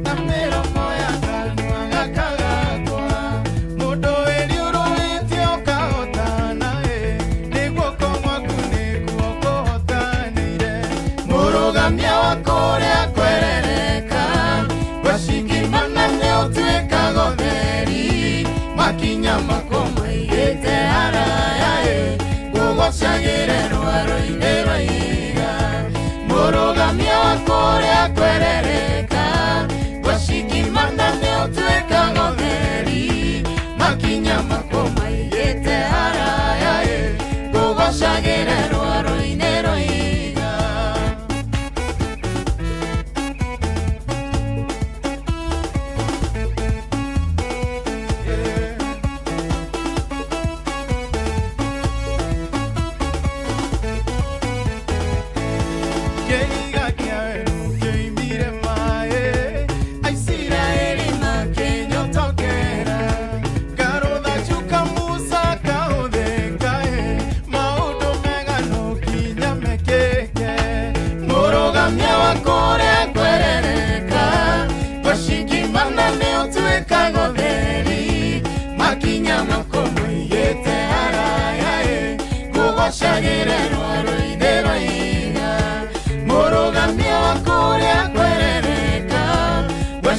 na mĩromo ya kanua gakagakwa mũndũ wĩriũrũrĩte ũkahotana nĩguo komwaku nĩguo kũhotanĩire mũrũgamia wa kũrĩa kwerereka gwacingimana nĩ ũtuĩkaga ũtheri makinya makũmaigĩte haraya ngũgũcagĩra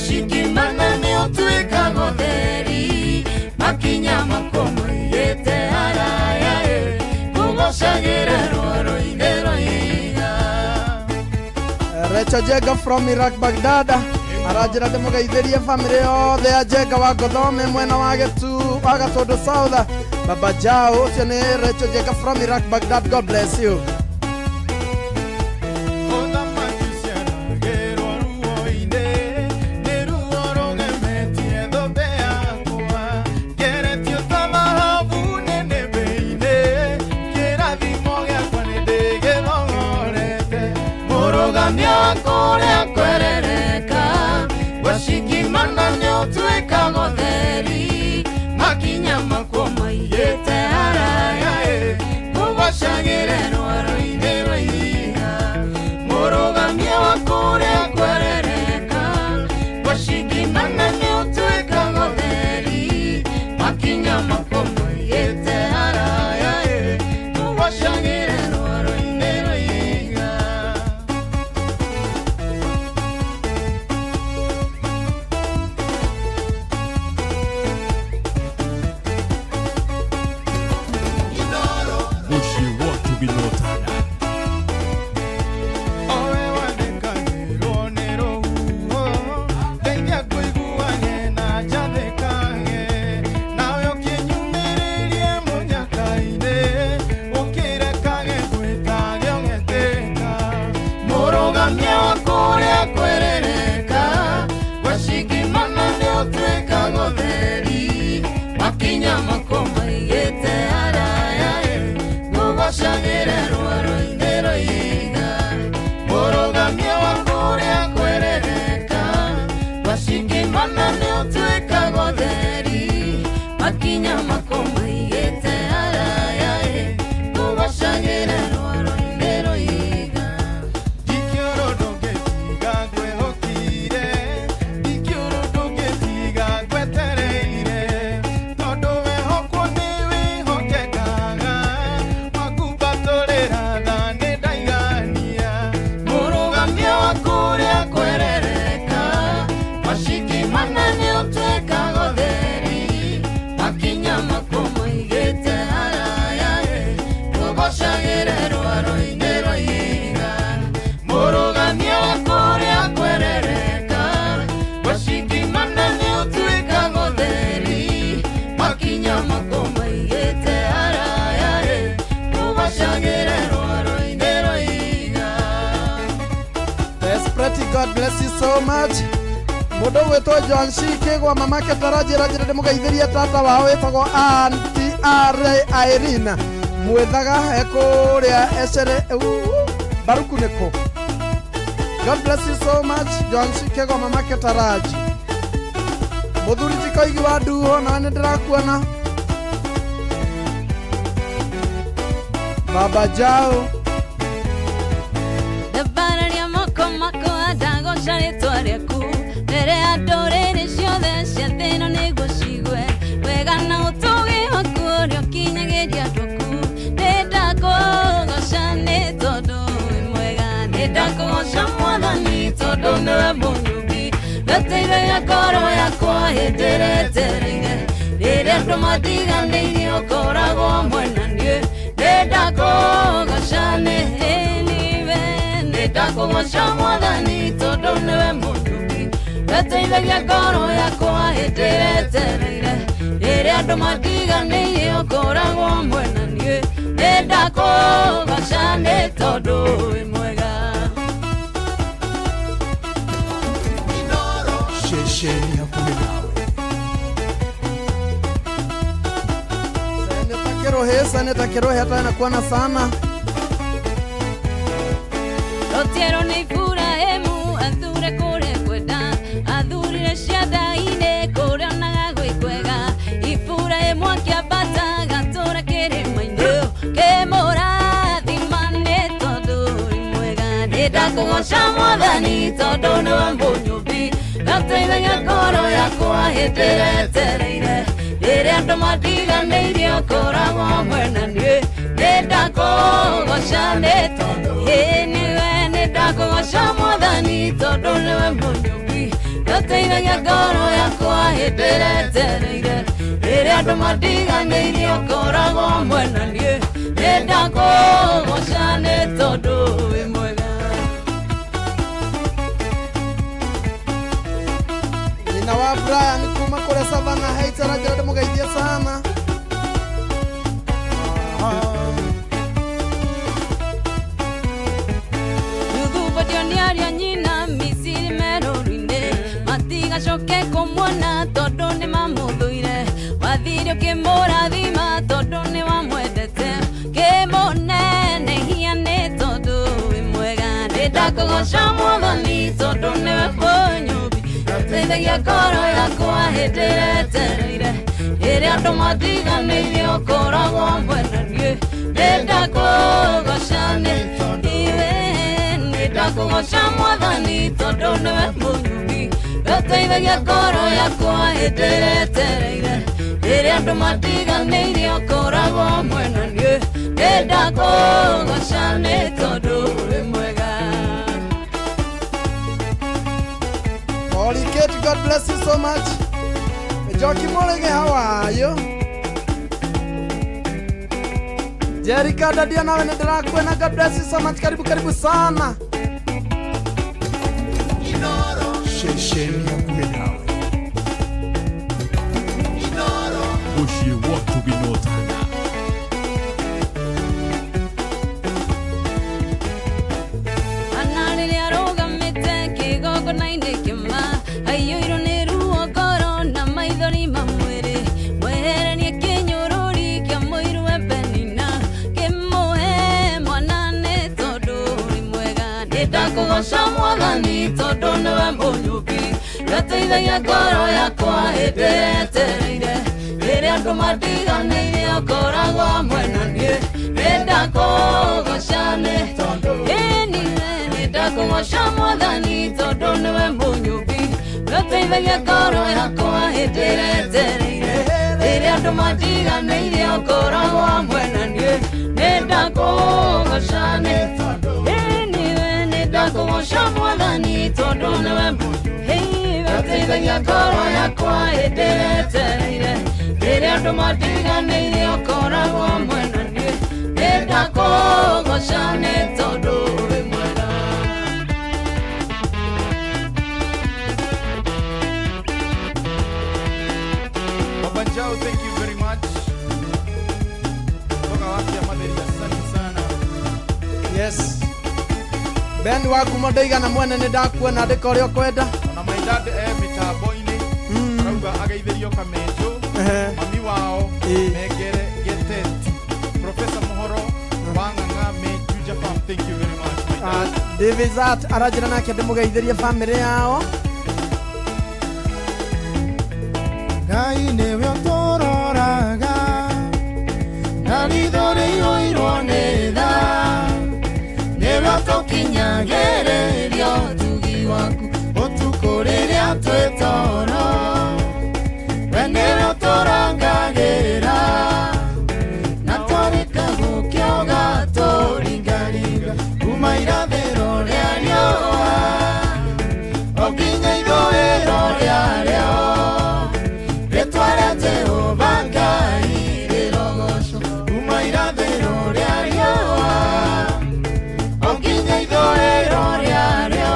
washikimana nĩ ũtuĩkaga ũtheri makinya makomoigĩte haraya kũgocagĩra rwaro-inĩ rwa ihiga. Rachel Jega from Iraq Baghdad arajira ndĩmũgeithĩrie family yothe ya Jega wa Gothome mwena wa Gatũndũ South. Baba Jao ũcio nĩ Rachel Jega from Iraq Baghdad. God bless you. Kũrĩa kwerereka washikimana nĩ ũtuĩkaga ũtheri makinya makomoigĩte haraya kũgocagĩra rwaro-inĩ rwa ihiga. Mũrũgamio wa kũrĩa kwerereka washikimana nĩ ũtuĩkaga ũtheri makinya makomoigĩte haraya kũgocagĩra rwaro-inĩ rwa ihiga. God bless you so much. Mũndũ wĩtwo John Shikegwa mamake tarajĩra njĩra ndĩmũgeithĩrie tata wao wĩtagwo Auntie Irene mwĩthaga ekũrĩa Ecere Baruku nĩkũ. God bless you so much John Shikegwa mamake taraji. Mũthuri Tikoigi wa Nduho na nĩ ndĩrakuona. Baba Jao Ndabararia moko mako ndagoca rĩtwa rĩaku mbere ya ndũrĩrĩ ciothe cia thĩ ĩno nĩguo cigwe wega na ũtugi waku ũrĩa ũkinyagĩria andũ aku. Nĩndakũgoca nĩ tondũ wĩ mwega, nĩndakũgoca Mwathani tondũ nĩwe mũnyũmbi weteithagia ngoro yakwa hĩndĩ ĩrĩa etereire. Rĩrĩa andũ matiganĩirie ũkoragwo mwena niĩ. Nĩndakũgoca ndakũgoca Mwathani tondũ nĩwe mũnyũmbi weteithagia ngoro yakwa hĩndĩ ĩrĩa etereire. Rĩrĩa andũ matiganĩirie ũkoragwo mwena niĩ. Nĩndakũgoca nĩ tondũ wĩ mwega. Shesheni hakuhĩ nawe. Seneta Kirohe hata anakuona sana. Otiero nĩ Iburahĩmu athure kũrĩa kwenda athurire cianda-inĩ kũrĩa onaga gwĩ kwega. Iburahĩmu akĩambata gatũũra kĩrĩma-inĩ kĩmũrathima nĩ tondũ wĩ mwega. Nĩndakũgoca Mwathani tondũ nĩwe mũnyũmbi weteithagia ngoro yakwa hĩndĩ ĩrĩa etereire. Rĩrĩa andũ matiganĩirie ũkoragwo mwena niĩ. Nĩndakũgoca nĩ tondũ nĩwe. Nĩndakũgoca Mwathani tondũ nĩwe mũnyũmbi gateithagia ngoro yakwa hĩndĩ ĩrĩa njereire rĩrĩa andũ matiganĩirie ũkoragwo mwena niĩ nĩndakũgoca nĩ tondũ wĩ mwega. Nyina wa Brian kuma kule Savannah Heights anajua ndimugaidia sana. Ndiaria nyina Misiri merũru-inĩ matigacoke kũmuona tondũ nĩ mamũthũire wathire ũkĩmũrathima tondũ nĩ wamwendete kĩmũnenehia nĩ tondũ wĩ mwega nĩndakũgoca Mwathani tondũ nĩwe mũnyũmbi gateithagia ngoro yakwa hĩndĩ ĩrĩa njereire rĩrĩa andũ matiganĩirie ũkoragwo mwena niĩ nĩndakũgoca nĩ tondũ ndakũgoca Mwathani tondũ nĩwe mũnyũmbi gateithagia ngoro yakwa hĩndĩ ĩrĩa njereire rĩrĩa andũ matiganĩirie ũkoragwo mwena niĩ nĩndakũgoca nĩ tondũ wĩ mwega. Holy Kate, God bless you so much. Joki Morege, how are you? Jerica Dadia nawe nidirakwena, God bless you so much. Karibu karibu sana. Shesheni ya kwenawe Ushie watu binotana Anarĩrĩa arũgamĩte kĩgongona-inĩ kĩma aiyũirwo nĩ ruo ngoro na maithori ma mwĩrĩ mwehererie kĩnyũrũri kĩa mũiru we Penina kĩmũhe mwana nĩ tondũ wĩ mwega nĩndakũgoca Mwathani tondũ nĩwe mũnyũmbi gateithagia ngoro yakwa hĩndĩ ĩrĩa njereire rĩrĩa andũ matiganĩirie ũkoragwo mwena niĩ nĩndakũgoca nĩ tondũ nĩndakũgoca Mwathani tondũ nĩwe mũnyũmbi gateithagia ngoro yakwa hĩndĩ ĩrĩa njereire rĩrĩa andũ matiganĩirie ũkoragwo mwena niĩ nĩndakũgoca nĩ tondũ nĩndakũgoca Mwathani tondũ nĩwe mũnyũmbi gateithagia ngoro yakwa hĩndĩ ĩrĩa njereire rĩrĩa andũ matiganĩirie ũkoragwo mwena niĩ nĩndakũgoca nĩ tondũ wĩ mwega. Baba Njau, thank you very much. Kutoka wapi ya Madheri, asante sana. Yes. Ben waku modoiga na mwene nĩndakuona ndĩka ũrĩa ũkwenda. Ona my dad mitambo-inĩ arauga ageithĩrio Kamenjo mami wao Megere Geteti Professor Mohoro Wang'ang'a Mejuja Farm. Thank you very much my dad. David Zat arajĩra nake ndĩmũgeithĩrie family yao. Ngai nĩwe ũtũroraga na ritho rĩihũirwo nĩ tha nĩwe ũtũkinyagĩrĩria ũtugi waku ũtukũ rĩrĩa twĩ toro we nĩwe ũtũrangagĩra na twarĩka gũkĩoga tũringaringa kuma irathĩro rĩa riũa o nginya ithũĩro rĩarĩo rĩtwa rĩa Jehova Ngai rĩrogocwo kuma irathĩro rĩa riũa o nginya ithũĩro rĩarĩo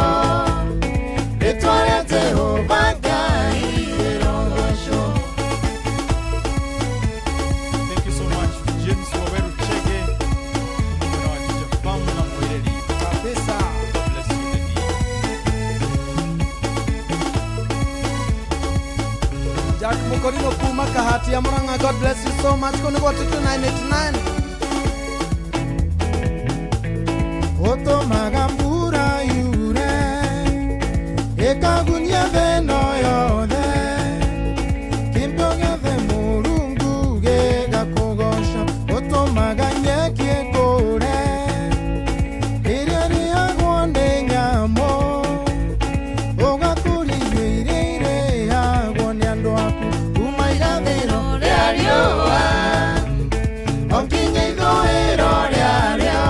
rĩtwa rĩa Jehova Ngai rĩrogocwo. Thank you so much James Waweru Chege mwana wa Juja Farm na Mwireri kabisa. God bless you Lady. Jack Mukorino kuma Kahati ya Murang'a, God bless you so much. Kuni kwa 2989. Ũtũmaga mbura yure ĩkagunyia thĩ ĩno yothe kĩmbio gĩothe Mũrungu gĩgakũgoca ũtũmaga nyeki ĩkũre ĩrĩa ĩrĩagwo nĩ nyamũ ũgakũria irio iria irĩagwo nĩ andũ aku kuma irathĩro rĩa riũa o nginya ithũĩro rĩarĩo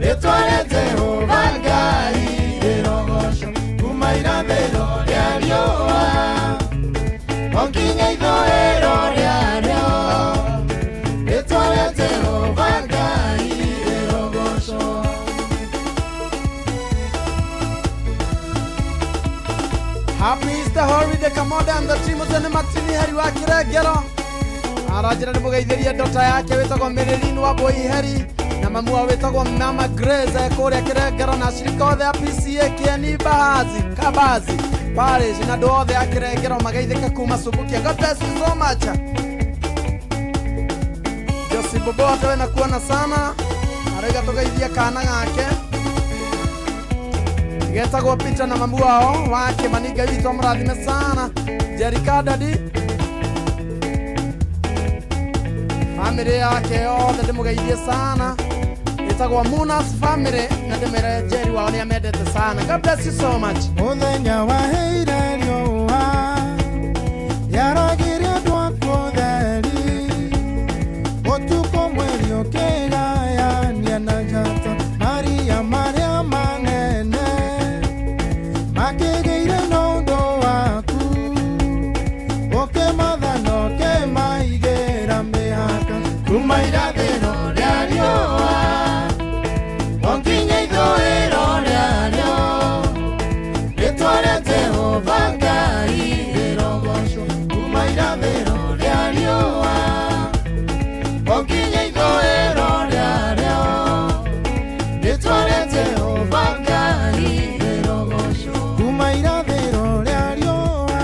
rĩtwa rĩa Jehova Ngai rĩrogocwo kuma irathĩro Florida Kamoda and the team was in the Martini Harry Wakiragero. Arajira ni mugeithirie ndota yake wetagwo Merilin wa Boy Harry na mamua wetagwo Mama Grace kore Kirengero na shirika othe ya PCA Kieni Bahazi Kabazi pale na ndo othe ya Kirengero magaithika kuma Subukia. God bless you so much. Josi Bobo atawe na kuona sana arega tugeithia kana gake getagwo Peter na mamu wao wake Maniga wito mrathime sana Jerika Dadi family yake yote ndimugeithie sana getagwo Munas family na ndemere Jerry wao ni amendete sana. God bless you so much. Muthenya wa heire riũa yaragire ndwako theri ũtukũ mweri ũkĩgayania na njata maria marĩa manene makĩgĩire n'ũndũ waku ũkĩmathana ũkĩmaigĩra mĩhaka kuma irathĩro rĩa riũa onginya ithũĩro rĩarĩo rĩtwa rĩa Jehova Ngai rĩrogocwo kuma irathĩro rĩa riũa onginya ithũĩro rĩarĩo rĩtwa rĩa Jehova Ngai rĩrogocwo kuma irathĩro rĩa riũa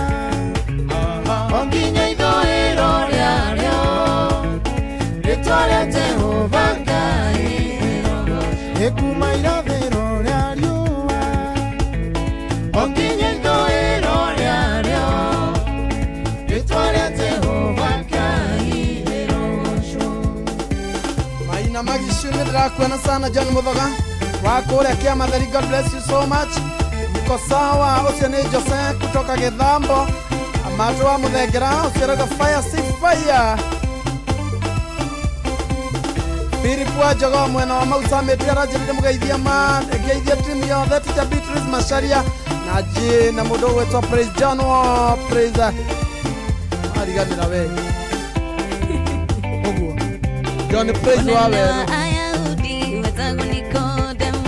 onginya ithũĩro rĩarĩo rĩtwa rĩa Jehova Ngai rĩrogocwo kuma irathĩro rĩa riũa onginya ithũĩro rĩarĩo rĩtwa rĩa Jehova Ngai rĩrogocwo. Maina Magishu nĩndĩrakuona sana John Muthoga wa kũrĩa Kĩamathari. God bless you so much. Mko sawa. Ũcio nĩ Jose kutoka Gĩthambo Amatu wa Mũthengera ũcio rega fire six fire Philip wa Jogo mwena wa Mausa Media rajirire mugeithia geithia timu yothe Tita Beatrice Masharia na je na mũndũ wetwa Praise John wa Praise ariganĩra we ũguo John Praise wa we Ayahudi wetagwo Nikodemu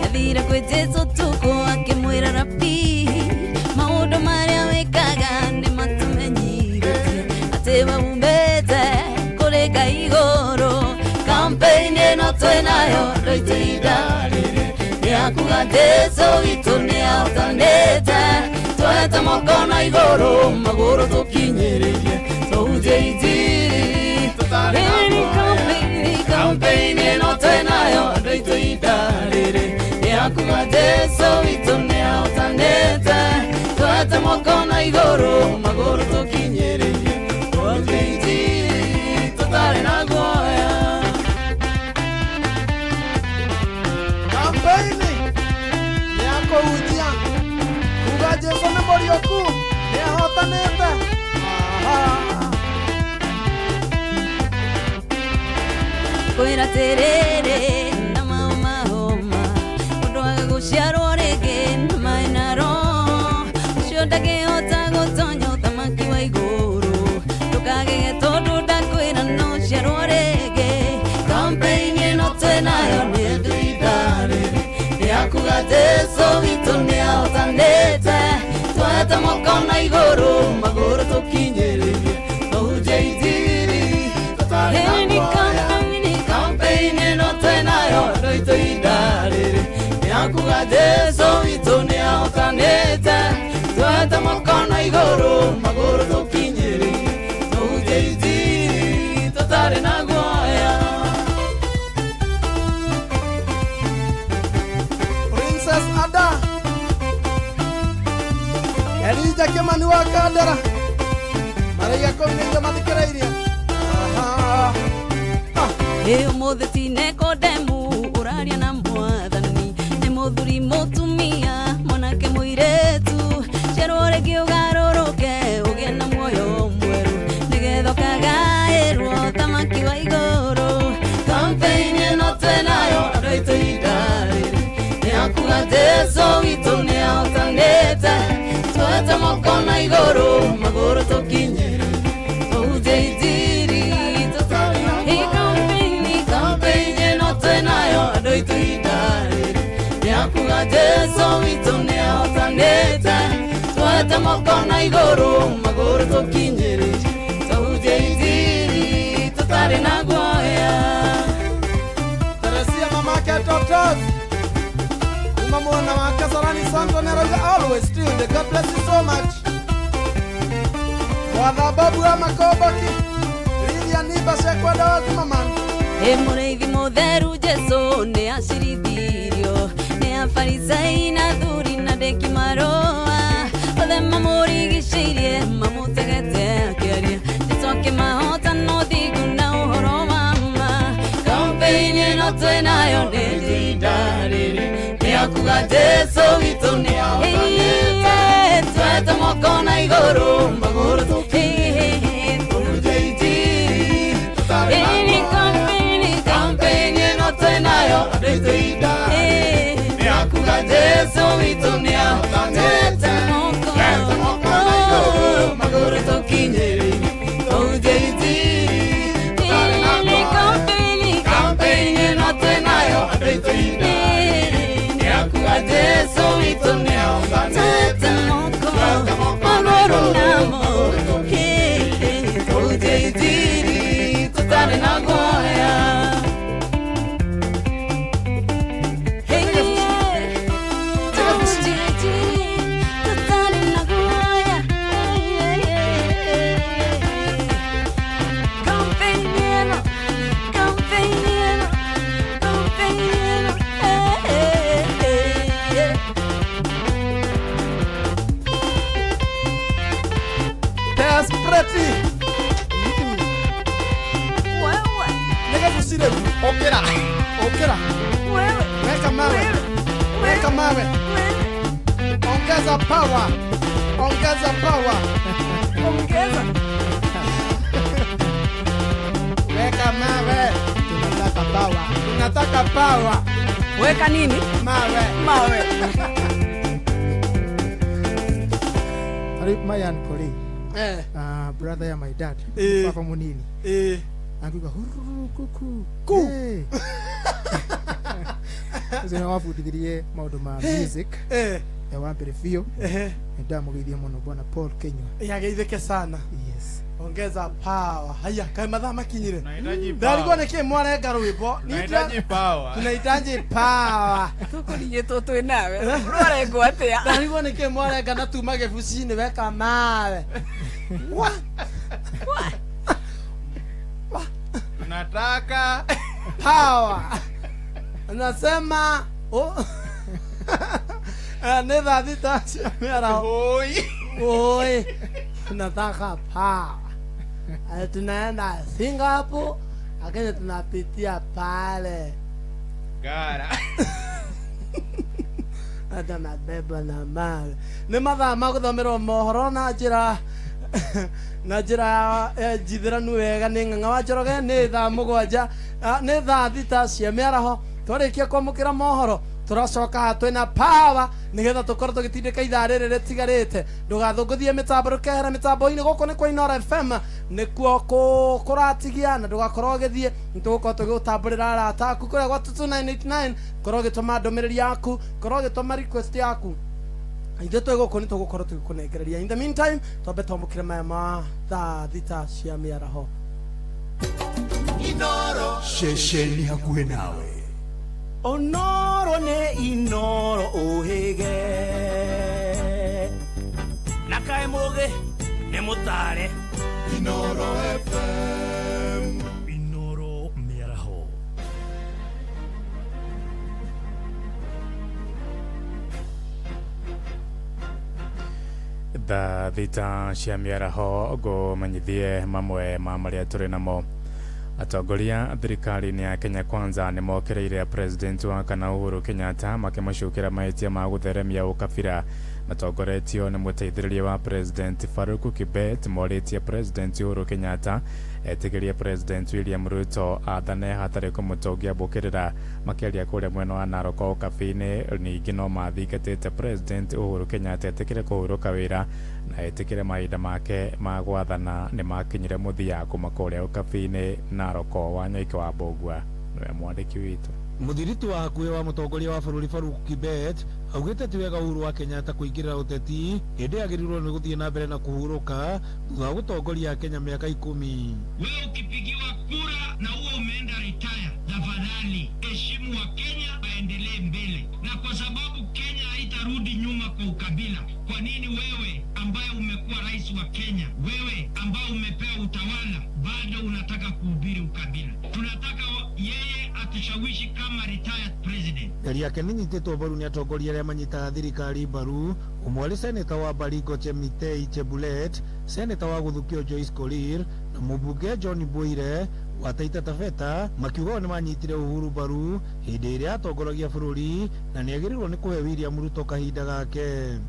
athire kwĩ Jesũ tuko akĩmwĩra rabi maũndũ marĩa wĩkaga nĩ matũmenyithĩtie atĩ we umĩte kũrĩ Ngai igũrũ. Campaign ĩno twĩnayo ndũitũ ihinda rĩrĩ rĩa kuga Jesũ witũ nĩahotanĩte twete moko na igũrũ magũrũ tũkinyĩrĩrie tũhunjie injiri tũtarĩ na campaign ĩno twĩnayo ndũitũ ihinda rĩrĩ rĩa kuga Jesũ witũ nĩahotanĩte twete moko na igũrũ magũrũ tũkinyĩrĩrie tũhunjie injiri tũtarĩ na guoya. Kũhunjia kuga Jesũ nĩ mũriũku nĩahotanĩte. Kwĩra atĩrĩrĩ na mahoma mũndũ aga gũciarwo rĩngĩ na maĩ na roho ũcio ndangĩhota gũtonya ũthamaki wa igũrũ ndũkagege tondũ ndakwĩra no ciarwo rĩngĩ. Campaign ĩno twĩnayo nĩ andũ ihinda rĩrĩ rĩa kuga Jesũ witũ nĩahotanĩte twete moko na igũrũ magũrũ tũkinyĩrĩrie tũhunjie injiri tũtarĩ na guoya. Campaign ĩno twĩnayo ndũitũ ihinda rĩrĩ rĩa kuga Jesũ witũ nĩahotanĩte twete moko na igũrũ magũrũ tũkinyĩrĩrie tũhunjie injiri tũtarĩ na guoya. Princess Ada Elija Kimani wa Kandara Maria Komnija mathikĩrĩirie ũmũthĩ ti Nikodemu ũraria na Mwathani nĩ mũthuri mũtumia mwanake mũirĩtu ciarwo rĩngĩ ũgarũrũke ũgĩe na muoyo mwerũ nĩgetha ũkagaĩrwo ũthamaki wa igũrũ. Campaign ĩno twĩnayo andũ aitũ ihinda rĩrĩ rĩa kuga Jesũ witũ nĩahotanĩte twete moko na igũrũ magũrũ tũkinyĩrĩrie tũhunjie injiri tũtarĩ na guoya. Campaign ĩno twĩnayo andũ aitũ ihinda rĩrĩ rĩa kuga Jesũ witũ nĩahotanĩte twete moko na iguru maguru tukinyiri tuje itiri tutari na goya Teresia mama ketotos Mwana wa Kasarani Santo Neroga always tuned. God bless you so much. Mwana babu wa Makoboki Lilia niba shekwa dawazi maman Mureithi mutheru Jesu ne acirithirio ne afarisai na thuri na ndeki maroa othe mamurigicĩirie mamutegete akĩaria ndicoke mahota no thigu na ũhoro wa ma kampeni ĩno twĩnayo nĩ ihinda rĩrĩ nĩakuga Jesu witũ nĩahothanĩte twete moko na igũrũ magũrũ tũkĩhĩhĩ nayo aditoida niakuga Jesu witũ nĩahothanĩte twete moko na igũrũ magũrũ tũkinyĩrĩ tũnje itiri tũtarĩ na guoya kampeni ĩno twĩnayo aditoida niakuga Jesu witũ nĩahothanĩte twete moko na igũrũ tũnje itiri tũtarĩ na guoya Ongeza power. Ongeza power. Ongeza. Weka mawe. Tunataka power. Tunataka power. Weka nini? Mawe. Mawe. Mayan Kori. Brother ya my dad. Papa Munini. Anguka huru kuku. Ku. Zina wafundithirie maundu ma music. Ya wambere fio. Ndamugeithia muno bwana Paul Kenywa. Yageithike sana. Yes. Ongeza power. Haya, kai madhaa makinyire. Tunahitaji power. Ndarigwa niki mwana ngaro wimbo. Tunahitaji power. Tunahitaji power. Tukurinye tutwe nawe. Rore gwatia. Ndarigwa niki mwana ngana tumage bucini weka mawe. Wa. Tunataka power. Anasema neva dita mera hoi hoi tunataka power. Tunaenda Singapore lakini tunapitia pale gara hata mabeba na mawe ni mathaa ma gũthomerwo mohoro na njĩra njithĩranu wega nĩ Ng'ang'a wa Njoroge nĩ thaa 7 nĩ thaa 6 cia mĩaraho twarĩkia kwamũkĩra mohoro turacoka twina power nigetha tukorwo tugitindika ithaa rĩrĩ rĩtigarĩte ndũgathũngũthie mĩtambo rũkehera mĩtambo-inĩ gũkũ nĩ kwa Inoro FM nĩkuo kũratigia na ndũgakorwo ũgĩthiĩ nĩtũgũkorwo tũgĩgũtambũrĩra arata aku kũrĩa gwa 2989 korwo ũgĩtũma ndũmĩrĩri yaku korwo ũgĩtũma request yaku ithuĩ twĩ gũkũ nĩ tũgũkorwo tũgĩkũnengereria. In the meantime twambe twamũkĩre maya ma thaa 6 cia mĩaraho. Inoro ceceni hakuhĩ nawe. Onoro ne Inoro ohege Nakae moge ne mutare Inoro FM Inoro mĩaraho. Thaa 6 cia mĩaraho ngũmenyithie mamwe ma marĩa tũrĩ namo. Atongoria thirikari-inĩ ya Kenya Kwanza nĩ mokereire president wa kana Uhuru Kenyatta makĩmacukĩra mahĩtia ma gũtheremia ũkabira matongoretio nĩ mũteithĩrĩria wa president Farouk Kibet morĩtie president Uhuru Kenyatta etĩkĩrie president William Ruto athane hatarĩ kũmũtongia mbũkĩrĩra makĩaria kũrĩa mwena wa Narok ũkabi-inĩ. Ningĩ no mathingatĩte president Uhuru Kenyatta etĩkĩre kũhurũka wĩra na etĩkĩre mahinda make ma gwathana nĩ makinyire mũthia kuma kũrĩa ũkabi-inĩ Narok wa Nyoike wa Mbũgua nĩwe mwandĩki witũ. Muthiriti wa hakuhĩ wa mũtongoria wa bũrũri Farouk Kibet augite ti wega Uhuru wa Kenyatta kuingirira uteti hindi agirirwo ni guthie na mbere na kuhuruka thutha wa gutongoria Kenya miaka 10. Wewe ukipigiwa kura na uwe umeenda retire, tafadhali heshimu wa Kenya waendelee mbele, na kwa sababu Kenya haitarudi nyuma kwa ukabila. Kwa nini wewe ambaye umekuwa rais wa Kenya, wewe ambaye umepewa utawala, bado unataka kuhubiri ukabila? Tunataka yeye atushawishi kama retired president. Gari yake ninyititwo mbaru ni atongoria aria manyitaga thirikari mbaru, umwe ni seneta wa Baringo Chemitei Chebulet, seneta wa Guthukio Joyce Korir na mũmbunge John Bwire wa Taita Taveta, makiuga ni manyitire Uhuru mbaru hindi iria atongoragia bururi na ni agirirwo ni kuhe William Ruto kahinda gake.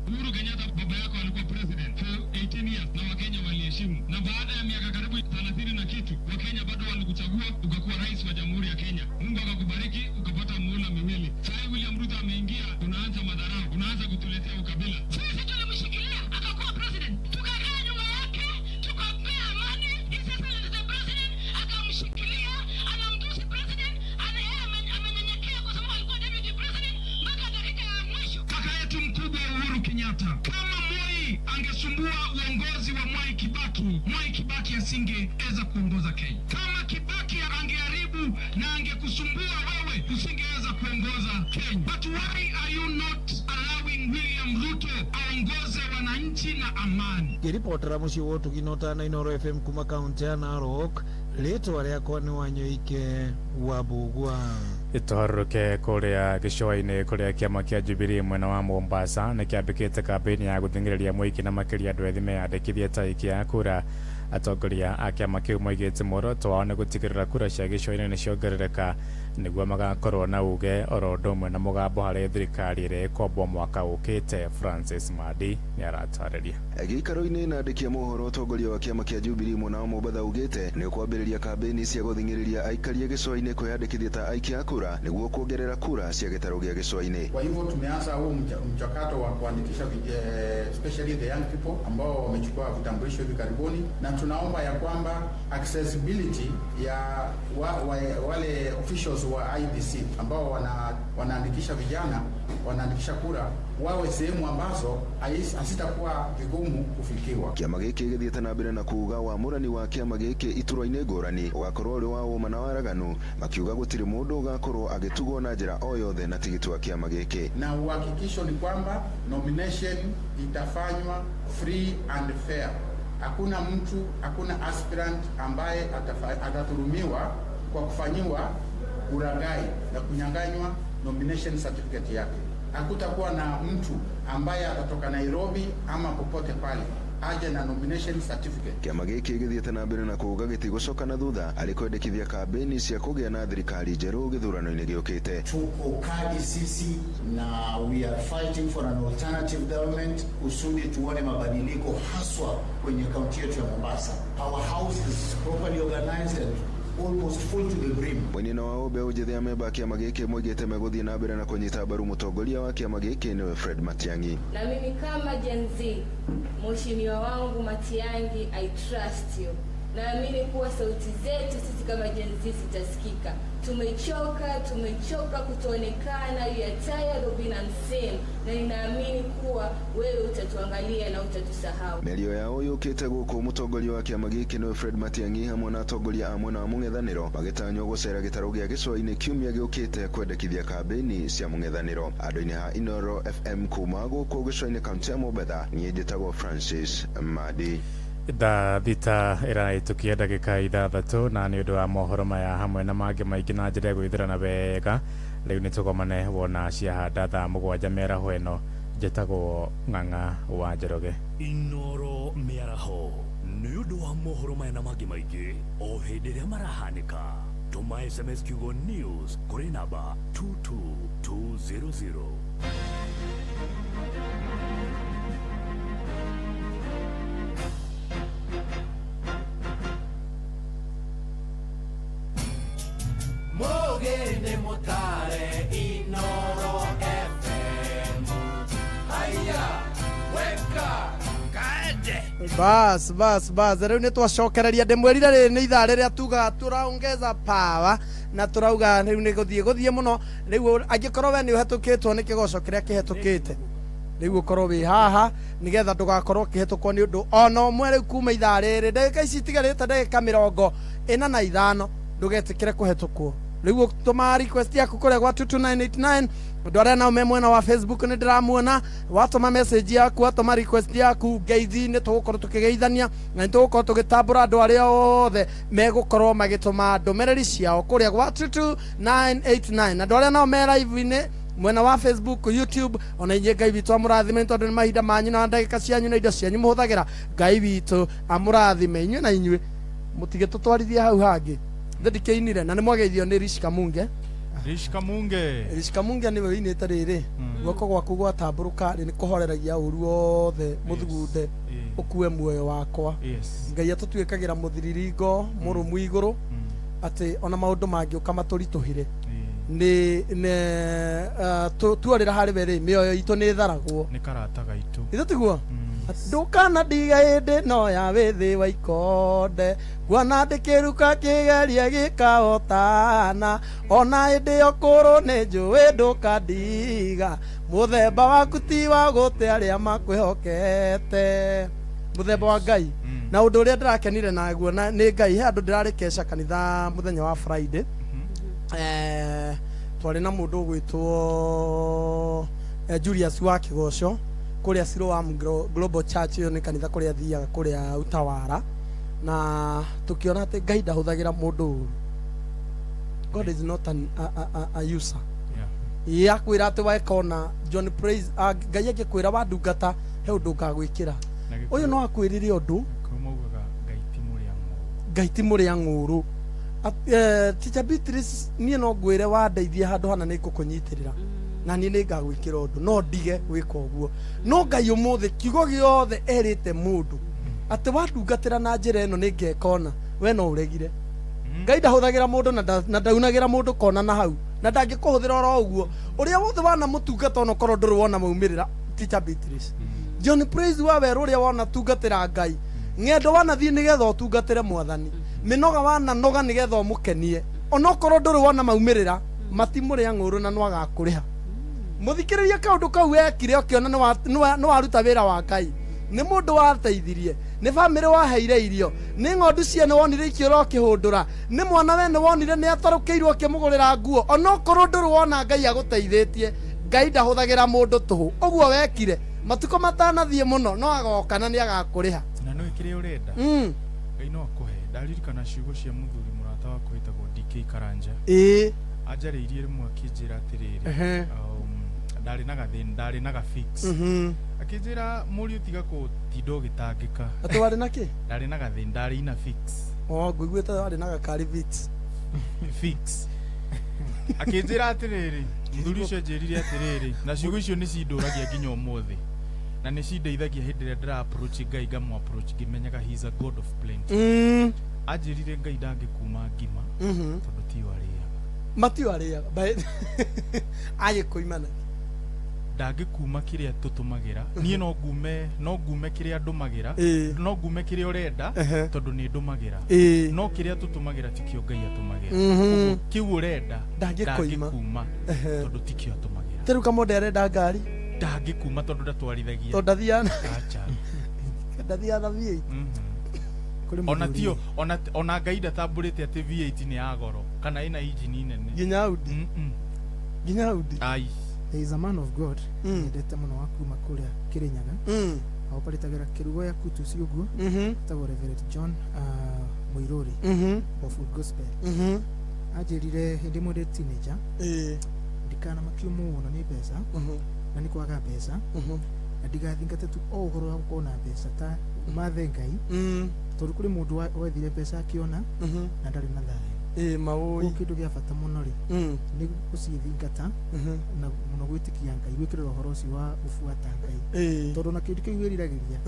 Uhuru Kenyatta baba yako alikuwa president for 18 years na Wakenya waliheshimu, na baada ya miaka karibu 30 na kitu Wakenya bado walikuchagua ukakuwa rais wa Jamhuri ya Kenya. Mungu akakubariki ukapata muhula miwili. Sasa William Ruto ameingia, unaanza madharau, unaanza kutuletea ukabila. Sisi tulimshikilia akakuwa president, tukakaa nyuma yake, tukampea amani. Sasa the president akamshikilia, anamtusi president, amenyenyekea kwa sababu alikuwa deputy president mpaka dakika ya mwisho. Kaka yetu mkubwa Uhuru Kenyatta, kama Moi angesumbua uongozi wa Mwai Kibaki asingeweza kuongoza Kenya. Kama Kibaki angeharibu na angekusumbua wewe, usingeweza kuongoza Kenya. But why are you not allowing William Ruto aongoze wananchi na amani? Kiripotera muci wotu kinota na Inoro FM kuma kaunti ya Narok, ritwa riakwa ni Wanyoike wa Bugwa. Itoharuke kuria gicua-ini kuria kiama kia Jubilee mwena wa Mombasa ni kiambikite kampeni ya guthingiriria Mwiki na makiria andu ethi meyandikithie taiki ya kura. Atongoria a kiama kiu moigite muoroto wao ni gutigirira kura cia gicua-ini niciongerereka niguo magakorwo na uge oro undu umwe na mugambo hari thirikari iria ikombwo mwaka ukite. Francis Madi ni aratariria gikaro-ini na andikia mohoro. Utongoria wa kiama kia Jubilee mwena wa Mombasa ugite ni kwambiriria kampeni cia guthingiriria aikari gicua-ini kwiyandikithia ta aiki a kura niguo kuongerera kura cia gitaro gia gicua-ini. Kwa hivyo tumeanza huu mchakato wa kuandikisha especially the young people ambao wamechukua vitambulisho hivi karibuni, na tunaomba ya kwamba accessibility ya wale officials wa IBC ambao wanaandikisha vijana, wanaandikisha kura, wawe sehemu ambazo hasitakuwa vigumu kufikiwa. Kiama giki githiete na mbere na kuuga wamurani wa kiama giki itura-ini ngurani ugakorwo uri wa uma na waraganu, makiuga gutiri mundu ugakorwo agitugwo na njira o yothe na tigiti wa kiama giki. Na uhakikisho ni kwamba nomination itafanywa free and fair. Hakuna aspirant ambaye ataturumiwa kwa kufanyiwa uragai na kunyanganywa nomination certificate yake. Hakutakuwa na mtu ambaye atatoka Nairobi ama popote pale aje na nomination certificate. Kiama giki githiete na mbere na kuuga gitigucoka na thutha alikwendekithia kampeni cia kugia na thirikari njeru githurano-ini giukite. Tuko kadi sisi na we are fighting for an alternative government kusudi tuone mabadiliko haswa kwenye kaunti yetu ya Mombasa. Our house is properly organized and almost full to the brim. Mwenina wa obe ujithi ameba kiama giki moigite meguthie na mbere na kunyita mbaru mutongoria wa kiama giki niwe Fred Matiang'i. Na mimi kama Gen Z, mheshimiwa wangu Matiang'i, I trust you. Naamini kuwa sauti zetu sisi kama Gen Z zitasikika. Tumechoka kutoonekana, we are tired of being unseen. Na ninaamini kuwa wewe utatuangalia na utatusahau. Melio yao yukite guku mutongoria wa kiama giki niwe Fred Matiang'i hamwe na atongoria amwe na mung'ethaniro bagitanywo gucera gitaro gia gicua-ini kiumia giukite kwendekithia kampeni cia mung'ethaniro. Andu-ini ha Inoro FM kuma guku gicua-ini kaunti ya Mombasa, nie njitagwo Francis Madi. Thaa thita iraitukia ndagika 6 na ni undu wa mohoro maya hamwe na mangi maingi na njira gwithirana wega. Riu ni tukomane wona ciahanda thaa 7 mĩaraho ĩno. Njĩtagwo Ng'ang'a wa Njoroge. Inoro mĩaraho ni undu wa mohoro maya na mangi maingi o hindi ria marahanika. Tuma SMS kiugo news kuri namba 22200. Mogende motare Inoro FM. Haya, weka kaende. Bas riu ni twacokereria ndimwirire riri ni ithaa riria tuga turaongeza power na turauga riu ni guthie muno riu angikorwo we ni uhetukitwo ni kigoco kiria kihetukite riu ukorwo wi haha nigetha ndugakorwo kihetukwo ni undu ona umwe riu kuma ithaa riri ndagika ici tigarite ndagika 45 ndugetikire kuhetukwo riu tuma request yaku kuria gwa 22989 ndwara na mwena wa Facebook ni ndiramuona watuma message yaku watuma request yaku ngeithi ni tugukorwo tukigeithania na ni tugukorwo tugitambura andu aria othe megukorwo magituma ndumereri ciao kuria gwa 22989 na ndwara na me live ni mwena wa Facebook, YouTube, ona inye Ngai witu amurathime tondu ni mahinda manyu na ndagika cianyu na indo cianyu muhuthagira Ngai witu amurathime inywe na inywe mutige tutwarithie hau hangi ndikeinire na ni mwageithio ni Rishka Munge Rishka Munge ni we inite riri guoko gwaku gwatamburuka ni kuhoreragia uru othe muthugunde ukue muoyo wakwa Ngai atutuikagira muthiriringo murumu iguru ati ona maundu mangi ukamaturituhire ni tuorira hari bere mioyo itu ni tharagwo ni karata gaitu ithatiguo ndukana ndiga hindi no ya withi wa ikonde kuona ndikiruka kigeria gikahotana ona hindi okuru ni njui ndukandiga muthemba waku ti wa gute aria makwihokete muthemba wa Ngai na undu uria ndirakenire naguo ni Ngai he andu ndirarikesha kanitha muthenya wa Friday twari na mundu gwitwo Julius wa Kigoco kuria Siloam Global Church yo ni kanitha kuria thiaga kuria Utawara na tukiona ati Ngai ndahuthagira mundu God is not a user yakwira ati waikona John Praise Ngai agikwira wandungata he undu ngagwikira uyu no akwirire undu Ngai ti muria nguru Teacher Beatrice nie no ngwire wandeithie handu hana ni ngukunyitirira na ni ngagwikira undu no ndige gwika uguo no Ngai umuthi kiugo giothe erite mundu ati wandungatira na njira eno ni ngekona we no uregire Ngai ndahuthagira mundu na ndaunagira mundu kona na hau na ndangikuhuthira oro uguo uria wothe wana mutungata ono korwo nduru wona maumirira Teacher Beatrice John Praise wa weru uria wona tungatira Ngai ngendo wana thie nigetha utungatire mwathani minoga wana noga nigetha umukenie onokorwo nduru wona maumirira matimuria nguru na nwaga kuriha muthikiriria kaundu kau ekire okiona no waruta wira wa Ngai ni mundu wateithirie ni family waheire irio ni ngondu ciene wonire ikioro kihundura ni mwana we ni wonire ni atarukiirwo kimugurira nguo onokorwo nduru wona Ngai aguteithitie Ngai ndahuthagira mundu tuhu uguo wekire matuko matanathie muno no agokana ni agakuriha na no ikire urenda Ngai no akuhe ndaririkana ciugo cia muthuri murata wa kwitagwo DK Karanja ajariirie rimwe akinjira atiriri ndari na fix akinjira muri utiga ko tindo gitangika ati wari na ki ndari na gathini ndari na fix ngwiguite wari na gakari fix akinjira atiriri muthuri ucio njirire atiriri na ciugo icio ni cinduragia nginya umuthi na ni cindeithagia hindi ria ndira approach Ngai ngamu approach ngimenyaga he is a God of plenty ajirire Ngai ndangikuma ngima tondu ti waria mati waria aye kuimana ndangikuma kiria tutumagira nie no ngume kiria ndumagira no ngume kiria urenda tondu ni ndumagira no kiria tutumagira tikio Ngai atumagira kiu urenda ndangikuma tondu tikio atumagira teru kama nderenda ngari ndangikuma tondu ndatwarithagia tondu ndathiana ndathiana V8 ona tio ona Ngai ndatamburite ati V8 ni ya goro kana ina engine nene nginya Audi ai there is a man of God ndete muno wakuma kuria Kirinyaga aoparitagira kirugo ya kutu ciuguo tago Reverend John Muiruri of Full Gospel ajirire hindi mwende teenager ndikana makio muno ni pesa na ni kwaga pesa na ndigathingate tu ohoro wa kuona pesa ta mathe Ngai tondu kuri mundu wethire pesa akiona na ndari na thayo maui kindu gia bata muno ri ni gucithingata na muno gwitikia Ngai gwikirira uhoro ucio wa ufuata Ngai tondu na kindu kiu wiriragiria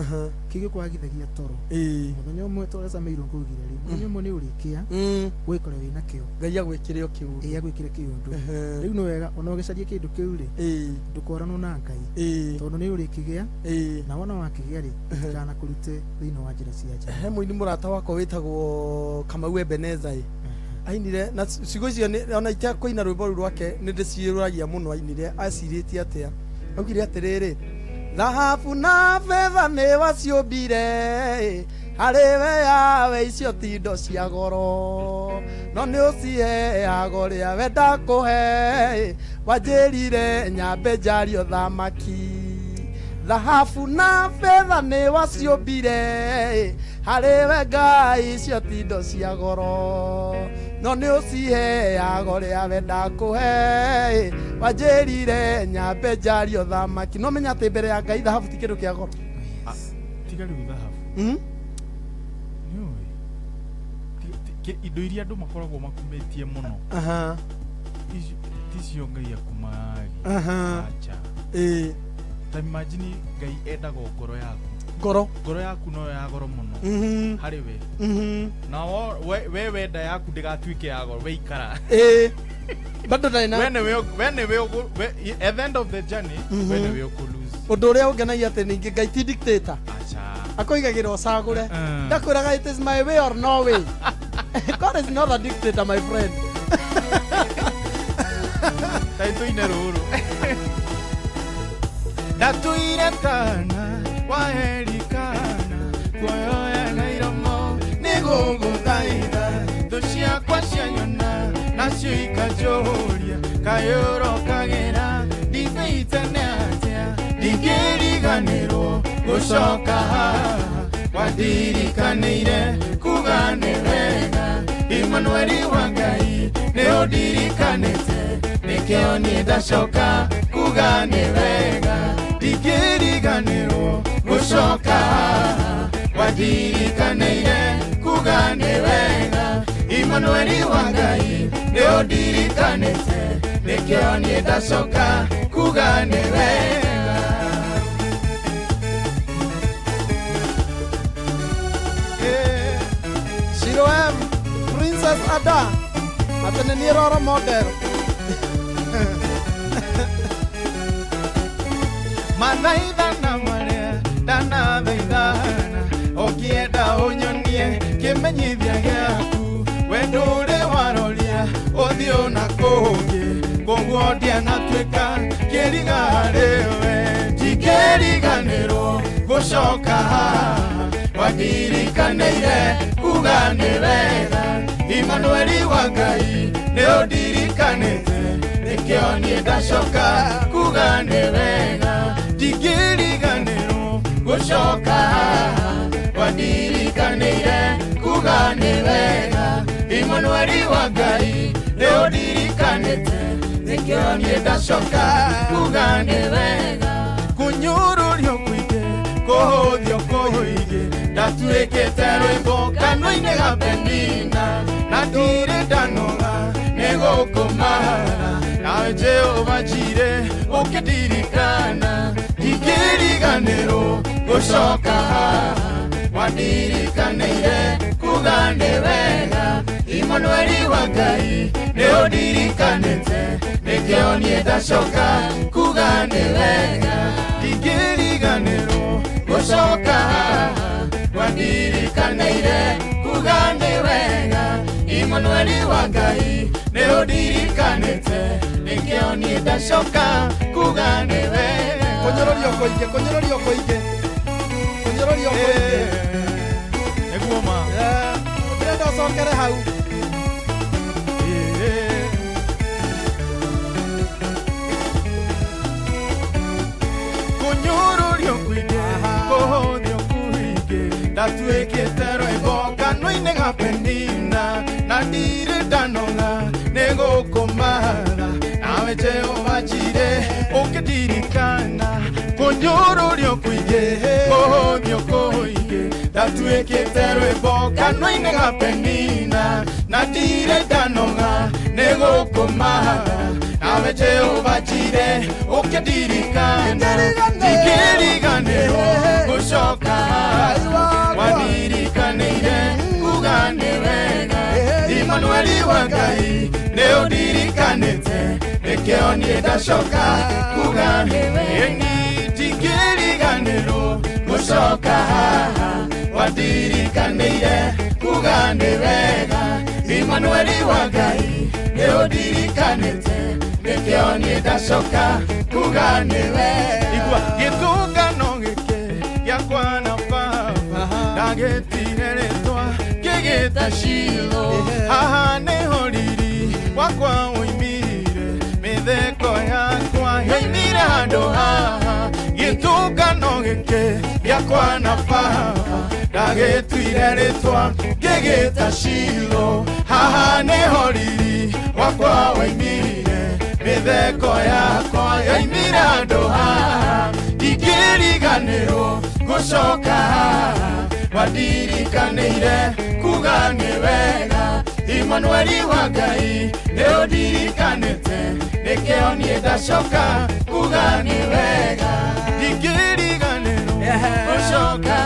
kigikwagithagia toro muthenya umwe toresa meiro ngugire ri muthenya umwe ni urikia gwikore wina kio Ngai agwikire kiundu agwikire kiundu riu no wega ona ugicaria kindu kiu ri ndukorano na Ngai tondu ni urikigia na wona wakigia ri kana kurute thino wa njira cia njaa he muini murata wako witagwo Kamau Ebeneza ainire na cigo icio ona itakoina rwimbo rwake nĩ ndĩciũragia mũno ainire acirĩtie atĩa augire atĩrĩrĩ thahabu na betha nĩ waciũmbire harĩ we yawe icio ti indo cia goro no nĩ ũciheaga ũrĩa wenda kũhe wanjĩrire nyambe njario thamaki thahabu na betha nĩ waciũmbire harĩ we Ngai icio ti indo cia goro no nĩ ũciheaga ũrĩa wenda kũhe wanjĩrire nyambe njario thamaki no menya atĩ mbere ya Ngai thahabu ti kĩndũ kĩa goro tiga rĩu thahabu indo iria andũ makoragwo makumĩtie mũno ticio Ngai akumagi acha ta imagine Ngai endaga ngoro yaku no ya goro mũno harĩ we na we wenda yaku ndĩgatuĩke ya goro we ikara bado ndaina when we at the end of the journey when we lose ũndũ ũrĩa ũngenagia atĩ ningĩ Ngai ti dictator akoigagĩra ũcagũre ndakwĩraga it is my way or no way God is not a dictator my friend taituine rũrũ ndatuire kana waherikana kuoyoya na iromo nĩgũgũthaitha thũ ciakwa cianyona nacio ikajũria kayũrokagĩra ndithĩitane atĩa ndingĩriganĩrwo gũcoka haha wandirikanĩire kuga nĩ wega Emmanueli wa Ngai nĩũndirikanĩte nĩkĩo niĩ ndacoka kuga nĩ wega ndingĩriganĩrwo gũcoka haha wandirikanĩire kuga nĩ wega Emmanueli wa Ngai nĩũndirikanĩte nĩkĩo niĩ ndacoka kuga nĩ wega Siroem Princess Ada atene ni roro model Manaithana maria dana thaithana okienda unyonie kimenyithia gĩaku wendũre waroria ũthiũ na kũngĩ koguo ndianatuĩka kĩriga harĩwe ndingĩriganĩrwo gũcoka haha wandirikanĩire kuga nĩ wega Emmanueli wa Ngai nĩũndirikanĩte nĩkĩo niĩ ndacoka kuga nĩ wega ndingĩriganĩrwo gũcoka haha wandirikanĩire kuga nĩ wega Emmanueli wa Ngai nĩũndirikanĩte nĩkĩo niĩ ndacoka kuga nĩ wega kũnyũrũrio kũingĩ kũhũthio kũhũingĩ ndatuĩkĩte rwĩmbo kanua-inĩ ga Penina na ndirĩ ndanoga nĩ gũkũmara nawe Jehova njire ũkĩndirikana ndingĩriganĩrwo gũcoka haha wandirikanĩire kuga nĩ wega Emmanueli wa Ngai nĩũndirikanĩte nĩkĩo niĩ ndacoka kuga nĩ wega ndingĩriganĩrwo gũcoka haha wandirikanĩire kuga nĩ wega Emmanueli wa Ngai nĩũndirikanĩte nĩkĩo niĩ ndacoka kuga nĩ wega kũnyũrũrio kũingĩ kũnyũrũrio kũingĩ kũnyũrũrio kũingĩ nĩguo ma ndĩrenda ũcokere hau kũnyũrũrio kũingĩ kũhũthio kũingĩ ndatuĩkĩte rwĩmbo kanua-inĩ ga Penina na ndirĩ ndanoga nĩ gũkũmara nawe Jehova njire ũkĩndirikana kũnyũrũrio kũingĩ kũhũthio kũingĩ ndatuĩkĩte rwĩmbo kanua-inĩ ga Penina na ndirĩ ndanoga nĩ gũkũmara nawe Jehova njire ũkĩndirikana ndingĩriganĩrwo gũcoka wandirikanĩire kuga nĩ wega Emmanueli wa Ngai nĩũndirikanĩte nĩkĩo niĩ ndacoka kuga nĩ wega ndingĩriganĩrwo gũcoka haha wandirikanĩire kuga nĩ wega Emmanueli wa Ngai neodirikanete nikio nidacoka kuga niwe igua gitungano gike giakwa na baba ndagitire ritwa gigita Shilo haha niho riri wakwa uimire mitheko yakwa yoimire handu haha gitungano gike giakwa na baba ndagitire ritwa gigita Shilo haha niho riri wakwa uimire mitheko yakwa yoimire handu haha ndigiriganirwo gucoka wadirikanire kuga ni wega Emmanueli wa Ngai neodirikanete nikio nidacoka kuga ni wega ndigiriganirwo gucoka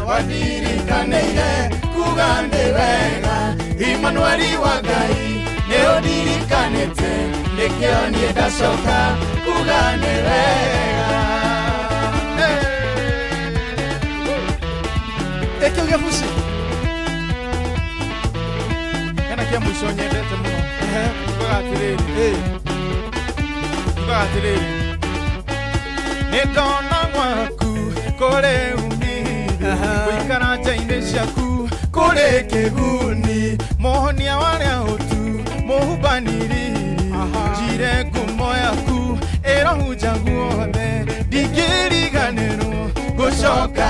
wadirikanire kuga ni wega Emmanueli wa Ngai neodirikanete nikio nidacoka kuga ni wega Ekyo gefusi kana kia mwisho nyendete muno tukatiriri nitona gwaku kore umire kuikara nja-inĩ ciaku kore kiguni mohonia waria utu muhubaniriri njire ngumo yaku irohunja guothe ndigiriganirwo gucoka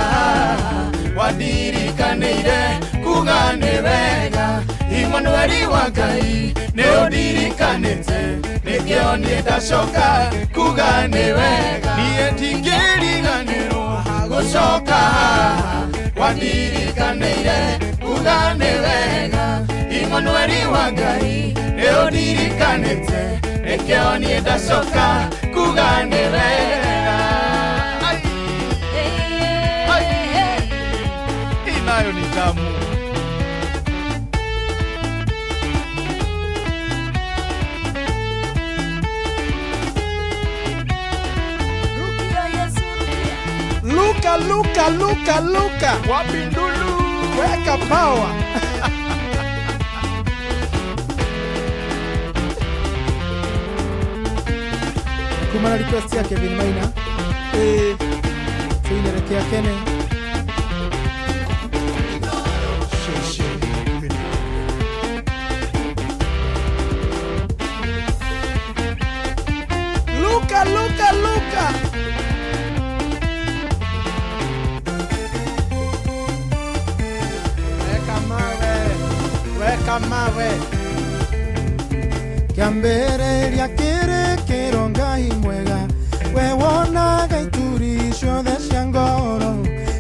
wadirikanire kuga ni wega Emmanueli wa Ngai neodirikanete nikio nidacoka kuga ni wega niĩ ndigiriganirwo gucoka wadirikanire kuga ni wega Emmanueli wa Ngai neodirikanete nikio nidacoka kuga ni wega nayo ni tamu Luka wapi ndulu weka power kumana request ya Kevin Maina tunaelekea Kene Luka weka mawe Kiambereria kiri kirongai mwega we wonaga ituri ciothe cia ngoro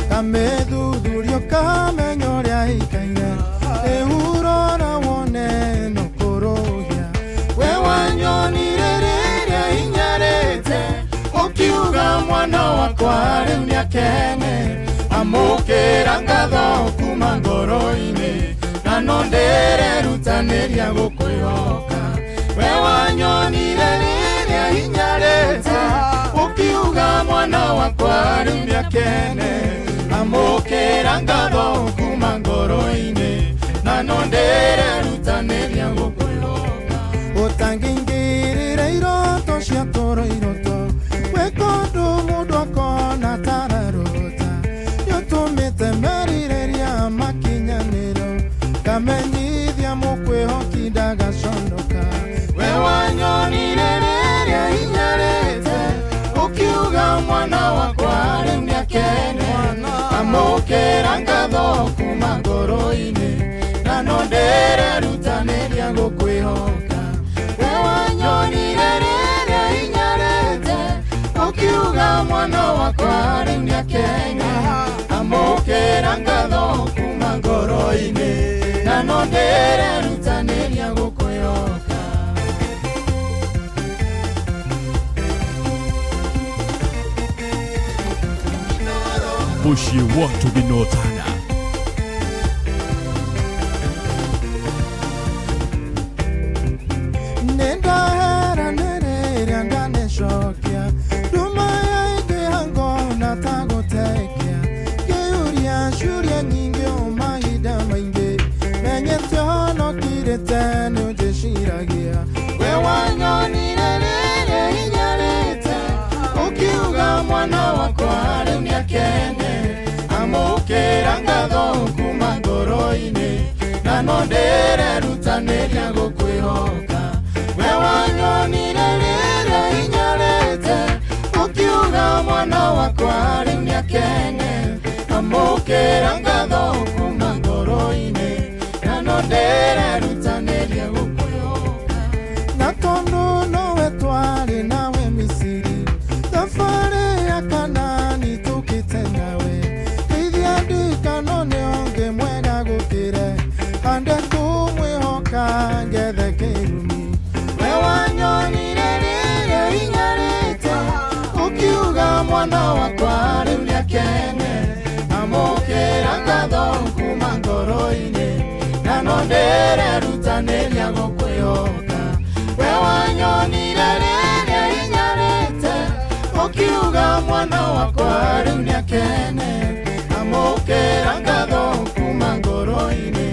kamethuthurio kamenyo ria ikaire ihurora wone no kuruhia we wanyonire riria inyarite ukiuga mwana wakwa riu niakene amukira ngatho kuma ngoro-ini na no ndererutanĩria gũkwĩhoka we wanyonire rĩrĩa hinyarĩte ũkiuga mwana wakwa rĩu nĩakene amũkĩra ngatho kuma ngoro-inĩ na no ndererutanĩria gũkwĩhoka ũtangĩingĩrĩra iroto cia toro iroto we kũndũ mũndũ akona tararota nĩũtũmĩte merirĩria makinyanĩro kamenyithia mũkwĩhoki ndagaconoka we wanyonire rĩrĩa hinyarĩte ũkiuga mwana wakwa rĩu nĩakene amũkĩra ngatho kuma ngoro-inĩ na no ndĩrerutanĩria gũkwĩhoka we wanyonire rĩrĩa hinyarĩte ũkiuga mwana wakwa rĩu nĩakene amũkĩra ngatho kuma ngoro-inĩ na no ndererutanĩria gũkwĩhoka Muciĩ watu binotana nĩndaheranĩrĩria ndanecokia nduma yaingĩ hangona ta gũtekia ngĩyũria ciũria nyingĩ o mahinda maingĩ menyete honokia akene amukira ngatho kuma ngoro-ini na no ndirerutanĩria gũkwĩhoka we wanyonire rĩrĩa hinyarĩte ũkiuga mwana wakwa rĩu nĩakene amukĩra ngatho kuma ngoro-ini na no ndirerutanĩria gũkwĩhoka na tondũ nowe twarĩ nawe Misiri thabarĩ ya Kanani tũkĩte nawe geithia ndirikano nĩ onge mwega gũkĩre ande kũmwĩhoka ngethe kĩrumi we wanyonire rĩrĩa hinyarĩte ũkiuga mwana wakwa rĩu nĩakene amũkĩra ngatho kuma ngoro-inĩ na no ndĩrerutanĩria gũkwĩhoka we wanyonire rĩrĩa hinyarĩte ũkiuga mwana wakwa rĩu nĩakene amũkĩra ngatho kuma ngoro-inĩ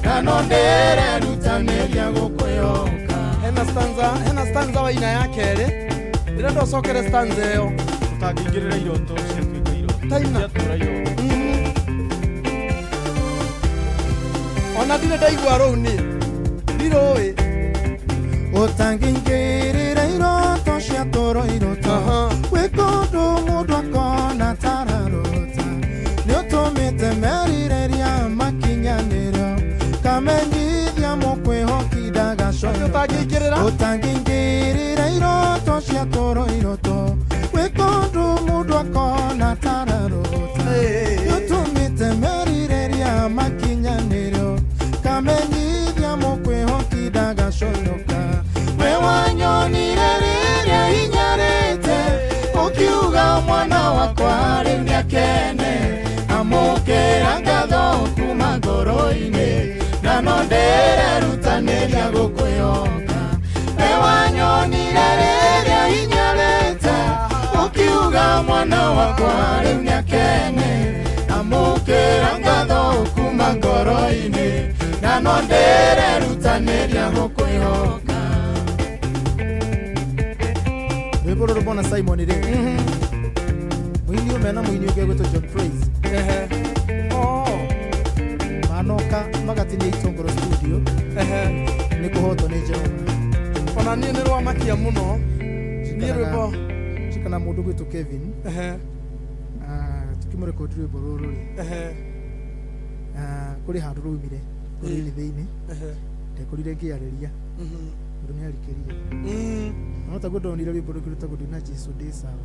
na no ndĩrerutanĩria gũkwĩhoka. Hena stanza wa ina ya kerĩ ndĩrenda ũcokere stanza ĩyo ũtangĩingĩrĩra iroto ciatuĩka iroto taina ciatũra iroto ona ndirĩ ndaigua rũu niĩ ndirũĩ ũtangĩingĩrĩra iroto ciatũra iroto gwĩ kũndũ mũndũ akona tararota nĩ ũtũmĩte merirĩria makinyanĩro kamenyithia mũkwĩhoki ndagacoka ũtangĩingĩrĩra iroto ciatũra iroto gwĩ kũndũ mũndũ akona tararota nĩ ũtũmĩte merirĩria makinyanĩro kamenyithia mũkwĩhoki ndagacoka we wanyonire rĩrĩa hinyarĩte ũkiuga mwana wakwa rĩu nĩakene amũkĩra ngatho kuma ngoro-inĩ na no ndĩrerutanĩria gũkwĩhoka we wanyonire rĩrĩa hinyarĩte ũkiuga mwana wakwa rĩu nĩakene amũkĩra ngatho kuma ngoro-inĩ na no ndĩrerutanĩria gũkwĩhoka. rwĩmbo rũrũ mbona Simon rĩu mũini ũmwe na mũini ũngĩ gwĩtwo John Praise manoka magatinia itũngũrũ studio nĩ kũhotwo nĩ Jehova ona niĩ nĩ rwamakia mũno niĩ rwĩmbo cikana mũndũ gwĩtwo Kevin tukĩmũrekodi rwĩmbo rũrũ kũrĩ handũ rũmire kũrĩ thĩinĩ ndekorire ngĩarĩria mũndũ nĩ arikĩrie no ta gũdonire rwĩmbo rũrũ rwĩtagwo ndĩ na Jesũ ndĩ sawa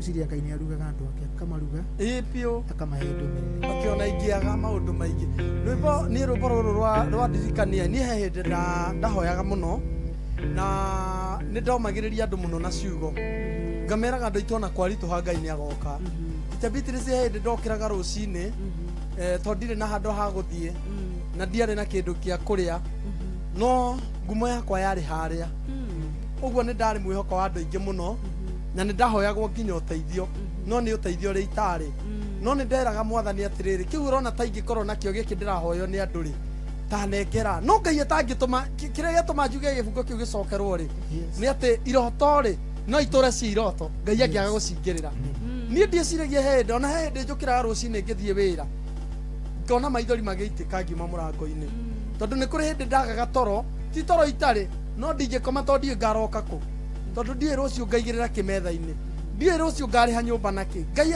ciria Ngai nĩ arugaga andũ ake akamaruga piũ akamahe ndũmĩrĩri akĩona ingĩaga maũndũ maingĩ rwĩmbo rũrũ rwandirikania niĩ he hĩndĩ ndahoyaga mũno na nĩ ndaumagĩrĩria andũ mũno na ciugo ngameraga andũ aitũ ona kwaritũha Ngai nĩ agoka itabitire cia hĩndĩ ndokĩraga rũcinĩ tondũ ndirĩ na handũ ha gũthiĩ na ndiarĩ na kĩndũ gĩa kũrĩa no ngumo yakwa yarĩ harĩa ũguo nĩ ndarĩ mwĩhoko wa andũ aingĩ mũno na nĩ ndahoyagwo nginya ũteithio no nĩ ũteithio ũrĩa itarĩ no nĩ nderaga Mwathani atĩrĩrĩ kĩu ũrona ta ingĩkorwo nakĩo gĩkĩ ndĩrahoyo nĩ andũ rĩ ta nengera no Ngai atangĩtũma kĩrĩa gĩatũma njuge gĩbungo kĩu gĩcokerwo rĩ nĩ atĩ iroto rĩ no itũre ci iroto Ngai angĩaga gũcingĩrĩra niĩ ndieciragia hĩndĩ ona hĩndĩ njũkĩraga rũcinĩ ngĩthiĩ wĩra ngona maithori magĩitĩka ngiuma mũrango-inĩ tondũ nĩ kũrĩ hĩndĩ ndagaga toro ti toro itarĩ no ndingĩkoma tondũ ndiĩ ngaroka kũ tondũ ndiĩ rũciũ ngaigĩrĩra kĩmetha-inĩ ndiĩ rũciũ ngarĩha nyũmba nakĩ Ngai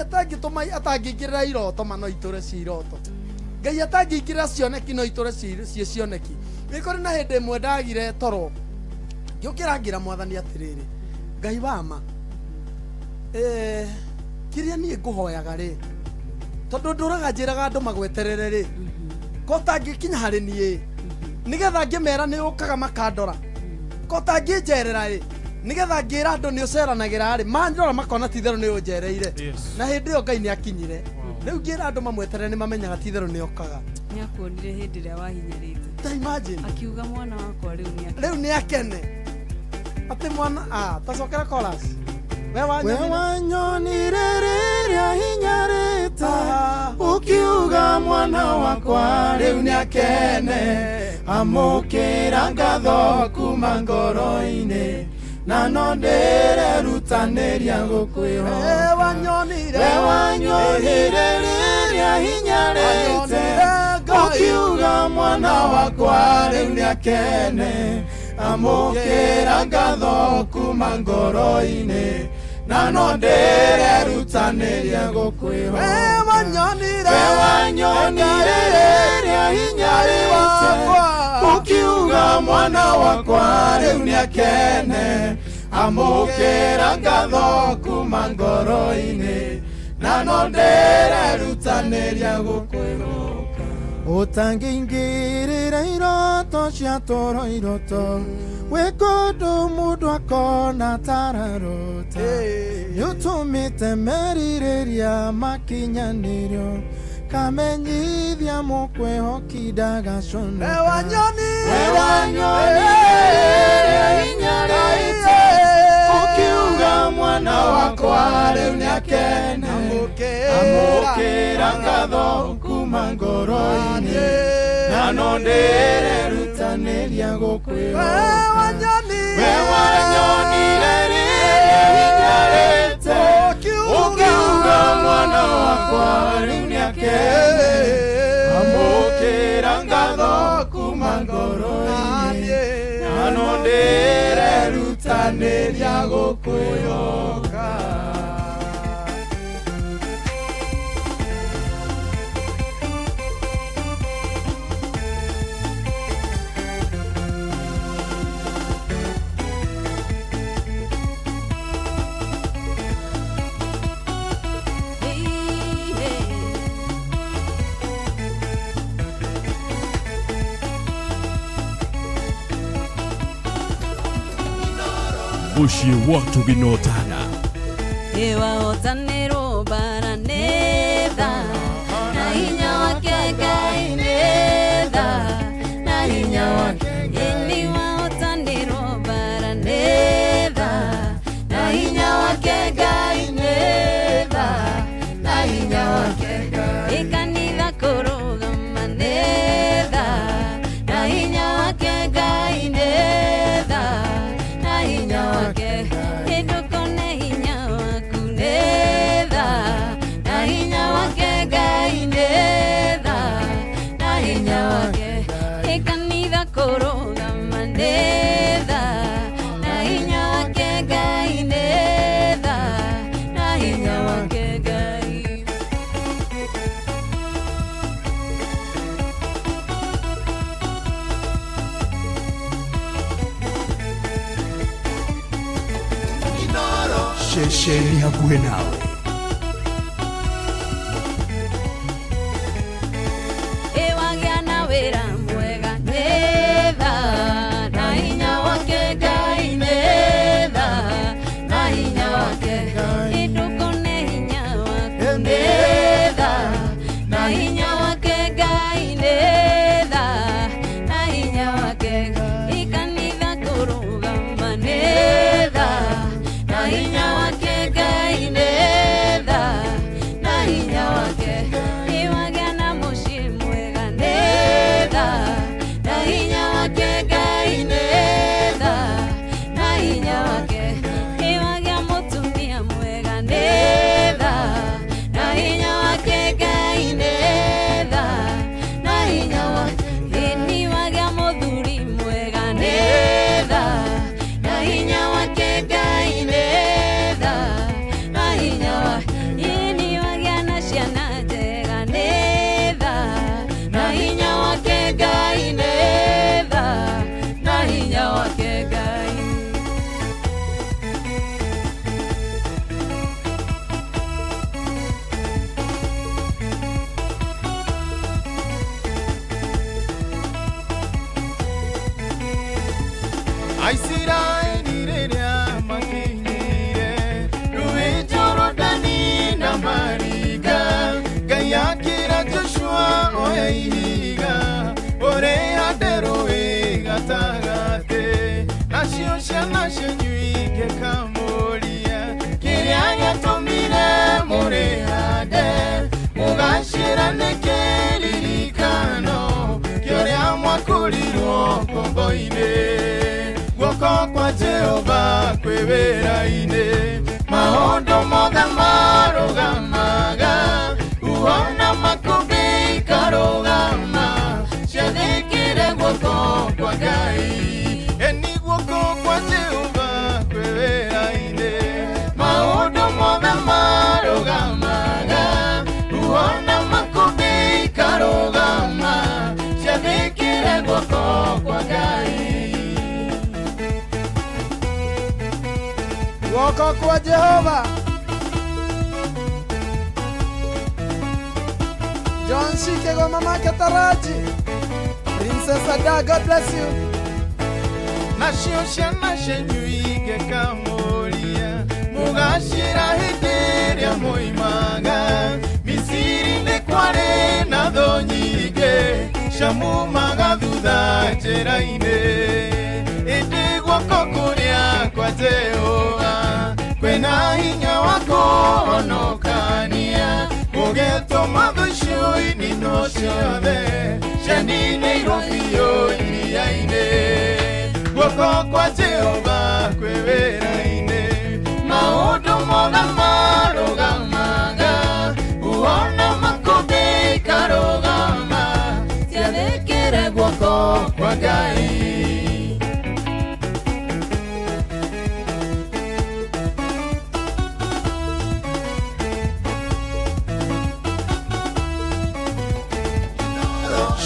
atangĩingĩrĩra iroto ma no itũre ci iroto Ngai atangĩingĩrĩra cioneki no itũre ci cioneki nĩ kũrĩ na hĩndĩ ĩmwe ndagire toro ngĩũkĩra ngĩra Mwathani atĩrĩrĩ Ngai wa ma kĩrĩa niĩ ngũhoyaga rĩ tondũ ndũraga njĩraga andũ magweterere rĩ ko tangĩkinya harĩ niĩ nĩgetha ngĩmera nĩ ũkaga makandora ko tangĩnjerera rĩ nĩgetha ngĩra andũ nĩ ũceranagĩra rĩ mandora makona titherũ nĩ ũnjereire na hĩndĩ ĩyo Ngai nĩ akinyire rĩu ngĩra andũ mamweterere nĩ mamenyaga titherũ nĩ okaga nĩ akuonire hĩndĩ ĩrĩa wahinyarĩte ta imagine akiuga mwana wakwa rĩu nĩ akene atĩ mwana tacokera chorus we wanyonire rĩrĩa hinyarĩte ũkiuga mwana wakwa rĩu nĩ akene amũkĩra ngatho kuma ngoro-inĩ na no ndirerutanĩria gũkwĩhoka wanyonire rĩrĩa hinyarĩte ũkiuga mwana wakwa rĩu nĩakene amũkĩra ngatho kuma ngoro-inĩ na no ndirerutanĩria gũkwĩhoka wanyonire rĩrĩa hinyarĩte ũkiuga mwana wakwa rĩu nĩakene amũkĩra ngatho kuma ngoro-inĩ na no ndirerutanĩria gũkwĩhoka ũtangĩingĩrĩra iroto cia toro iroto wĩ kũndũ mũndũ akona tararota nĩũtũmĩte merirĩria makinyanĩrio kamenyithia mũkwĩhoki ndagacona wanyonire hinyarĩte ũkiuga mwana wakwa rĩu nĩakene amũkĩra ngatho kuma ngoro-inĩ na no ndirerutanĩria gũkwĩhoka wanyonire rĩrĩa hinyarĩte ũkiuga mwana wakwa rĩu nĩakene amũkĩra ngatho kuma ngoro-inĩ na no ndirerutanĩria gũkwĩhoka Bushi watu binotana Ewa otanero baraneda na hinya wake gaineda na hinya wake Ewa otanero baraneda na hinya wake gaineda na hinya wake Ekanida koroga maneda na hinya wake gaineda na hinya wake Edokone hinya wakuneda na hinya wake gaineda na hinya wake Ekanida koroga maneda na hinya wake gaineda na hinya wake gai Shesheni hakuwe nawe Ewagĩa na wĩra mwega nĩtha na hinya wake Ngai nĩtha na hinya wake Ndũkone hinya waku nĩtha na hinya wake Ngai nĩtha na hinya wake Ikanitha kũrũgama nĩtha na hinya wake Ngai nĩtha na hinya wake Ewagĩa na mũciĩ mwega nĩtha na hinya wake Ngai nĩtha na hinya wake Ewagĩa mũtumia mwega nĩtha na hinya wake Ngai nĩtha na hinya wake Ewagĩa mũthuri mwega nĩtha na hinya wake Ngai nĩtha na hinya wake Ewagĩa na ciana njega nĩtha na hinya wake Ngai nĩtha na hinya wake Ngai Aisiraeli rĩrĩa makinyire rũĩ Jorodani na maringa Ngai akĩra Joshua oya ihiga ũrĩa nderũĩ gatagatĩ nacio ciana cianyu ingĩkamũria kĩrĩa gĩatũmire mũrĩhande mũgacĩrane kĩririkano kĩrĩa mwakũrirwo kombo-inĩ guoko kwa Jehova kwe wera-inĩ maũndũ mothe marũgamaga uona makũmbĩ ikarũgama ciathĩkĩre guoko kwa Ngai eni guoko kwa Jehova kwe wera-inĩ maũndũ mothe marũgamaga uona makũmbĩ ikarũgama ciathĩkĩre guoko kwa Ngai. Guoko kwa Jehova. John Shikego Mama Kataraji. Princess Ada, God bless you. Nashioshia nashenyuige kamoria mugashira hĩndĩ moimaga Misiri nĩ kwarĩ na thũ nyingĩ ciamumaga thutha njĩra-inĩ ĩndĩ guoko kũrĩa kwa Jehova kwĩna hinya wa kũhonokania gũgĩtũma thũ icio ininwo ciothe cianinĩirwo biũ iria-inĩ. Guoko kwa Jehova kwe wera-inĩ maũndũ mothe marũgamaga uona makũmbĩ ikarũgama ciathĩkĩre guoko kwa Ngai.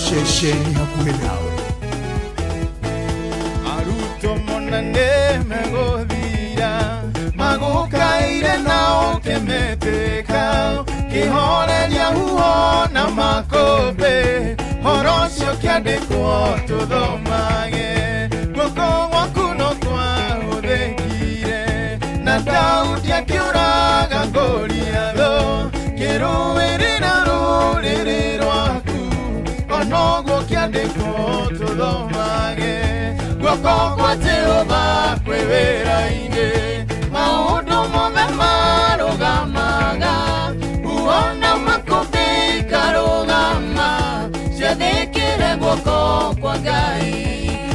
Shesheni hakuhĩ nawe Monane megũthira magũkaire na ũkĩmetĩka kĩhoreria huho na makũmbĩ horo ũcio kĩandĩkwo tũthomage guoko gwaku no kwahũthĩkire na Daudi akĩũraga Goliathũ kĩrũĩrĩra rũrĩrĩ rwaku ona ũguo kĩandĩkwo tũthomage guoko kwa Jehova kwe wera-inĩ maũndũ mothe marũgamaga uona makũmbĩ ikarũgama ciathĩkĩre guoko kwa Ngai.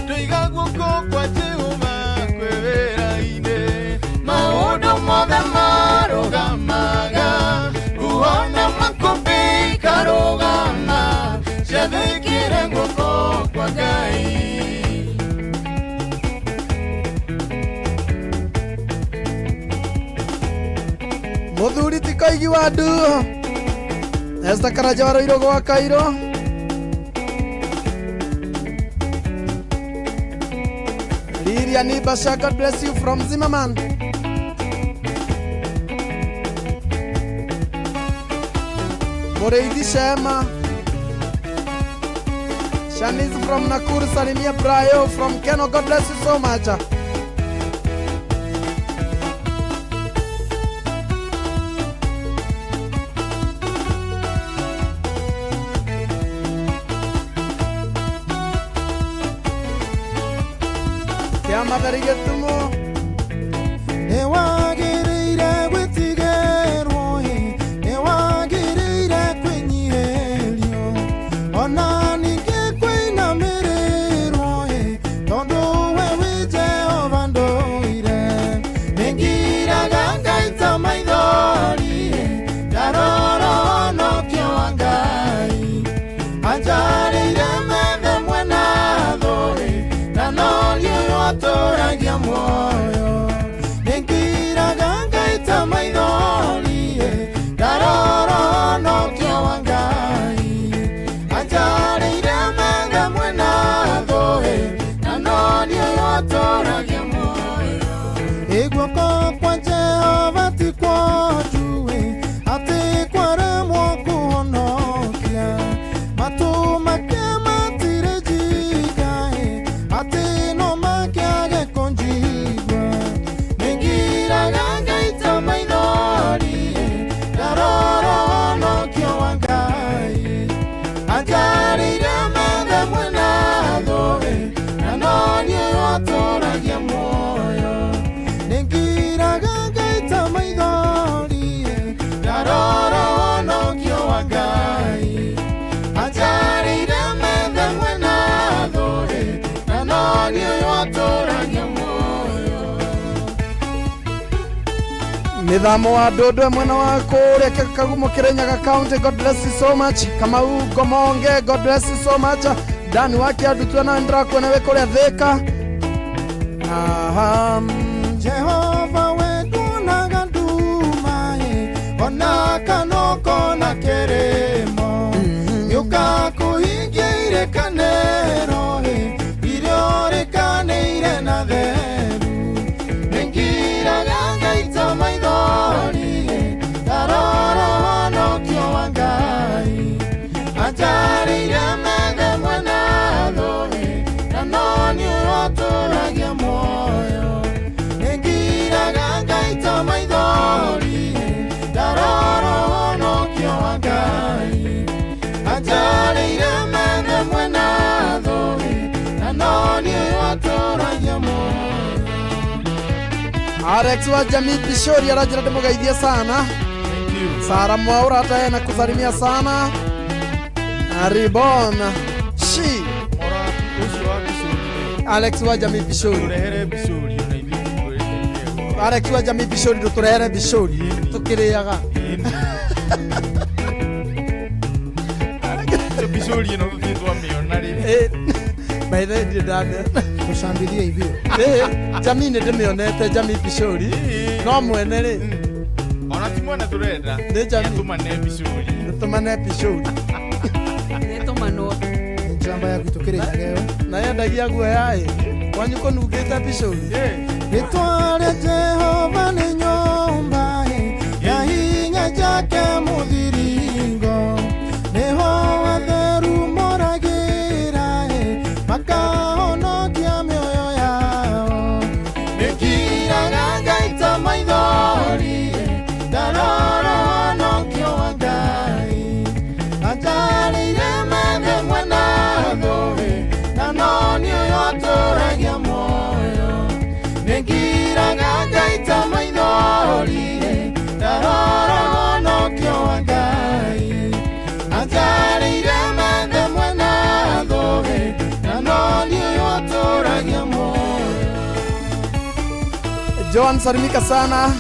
Tũiga guoko kwa Jehova kwe wera-inĩ maũndũ mothe marũgamaga uona makũmbĩ ikarũgama ciathĩkĩre guoko kwa Ngai. Muthuri ti Koigi wa ndu Esther Karaja wa Roiro gwa Kairo. Lilian Basha, God bless you from Zimmerman. Moreidi Shema. Shanice from Nakuru, Salimia Brayo from Keno, God bless you so much. Magarigetumo ewagirire gwitigerwo ewagirire kwinyiherio ona ningĩ kwĩinamĩrĩrwo tondũ we wĩ Jehova ndũire nĩngiraga Ngai ta maithori ndarora ũhonokio wa Ngai anjarĩire methe mwena thũ na norio atũragia muoyo nĩngiraga Ngai ta maithori ndarora ũhonokio wa Ngai anjarĩire methe mwena thũ na norio atũragia muoyo. Guoko kwa Jehova ti kwaju atĩ kwaremwo kũhonokia matũ make matirĩ njinga atĩ no makĩage kũnjigwo Nidhamo wa Dodo mwena wa kule Kagumo Kirinyaga County, God bless you so much. Kamau Gomonge, God bless you so much. Dani wake adutwana ndra kwa nawe kule Thika. Jehova wetu na ganduma ona kanoko na keremo yuka kuhingire kanero iriore kaneire na theru nengira ganga itama idori taroro no kyo wangai ajarire mende mwana dori nanoni urotoragia moyo nengira ganga itama idori taroro no kyo wangai ajarire mende mwana dori nanoni urotoragia moyo. Alex wa Jamii Pishori arajira demogaidhia sana. Sara Mwaura hata na kusalimia sana. Aribona shi Alex wa Jamii Pishori. Alex wa Jamii Pishori tuturehere Pishori tukiriaga. Pishori no thithwa mionari. By the way dame kushambilia hivyo. Jamii ne demionete Jamii Pishori. No mwene ri. Ona timwana turenda. Ne Jamii tumane Pishori. Tumane Pishori. Netomano. Njamba ya kutokereja leo. Na yendagia guo yae. Wanyu konugita Pishori. Nitware Jehova ni nyumba ya hinya jake muthiringo niho watheru moragira makahonokia mioyo yao nikira ganga itama idori daroro honokio wangai ajarire mende mwana dori nanoni uyotoragia moyo nikira ganga itama idori daroro honokio wangai ajarire mende mwana dori nanoni uyotoragia moyo. Joan salimika sana.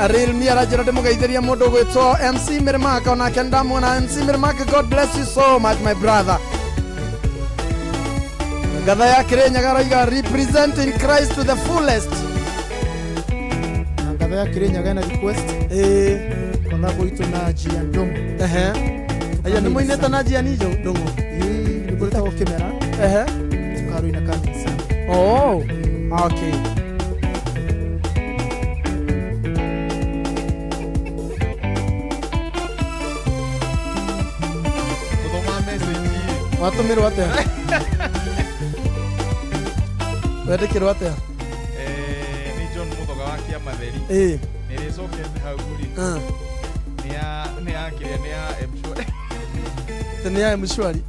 Real mi arajira demogaidhia modo gwetwo MC Mirmaka ona kenda mwana MC Mirmaka, God bless you so much my brother. Gatha ya Kirinyaga raiga representing Christ to the fullest. Gatha ya Kirinyaga na request kona boito na jia ndongo. Aya nimo ineta na jia nijo ndongo. Niboleta okemera. Tukaru ina kanisa. Oh. Okay. Watumirwo atia? Wendekirwo atia? Ni John Muthoga wa Kiamatheri. Nirecokete hau guri. Ni akiria ni ya Mshwari. Ni ya Mshwari.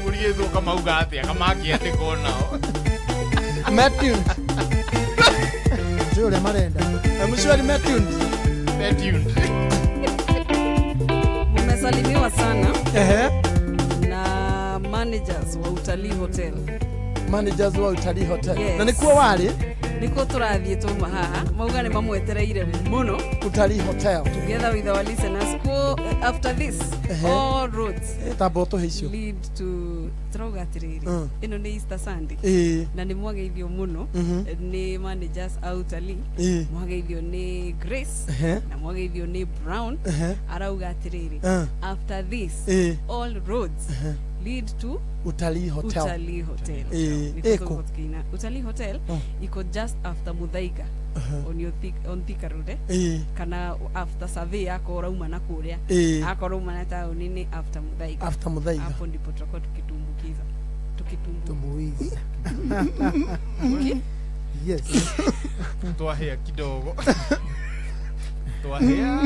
Murigetho kamauga atia kamakia ndikonao. Matthew. Jole marenda. Mshwari Matthew. Mmesalimiwa sana. Na managers wa Utalii Hotel. Managers wa Utalii Hotel. Yes. Na nikuo wali? Niko turathie tuma haha. Mauga ni mamwetereire muno. Utalii Hotel. Together with our listeners. After this, all roads taboto hicio lead to Trogatiriri. Ino ni Easter Sunday. Na ni mwageithio muno. Ni managers a Utalii. Mwageithio ni Grace. Na mwageithio ni Brown. Arauga atiriri. After this, all roads lead to Utalii Hotel. Utalii Hotel. Eko. Utalii Hotel iko just after Muthaiga. On Thika Road. Kana after survey yako rauma na kuria. Ako rauma na tauni ni after Muthaiga. After Muthaiga. Hapo ndipo tutakuwa tukitumbukiza. Tumbuiza. Yes. Tuahea kidogo. Tuahea.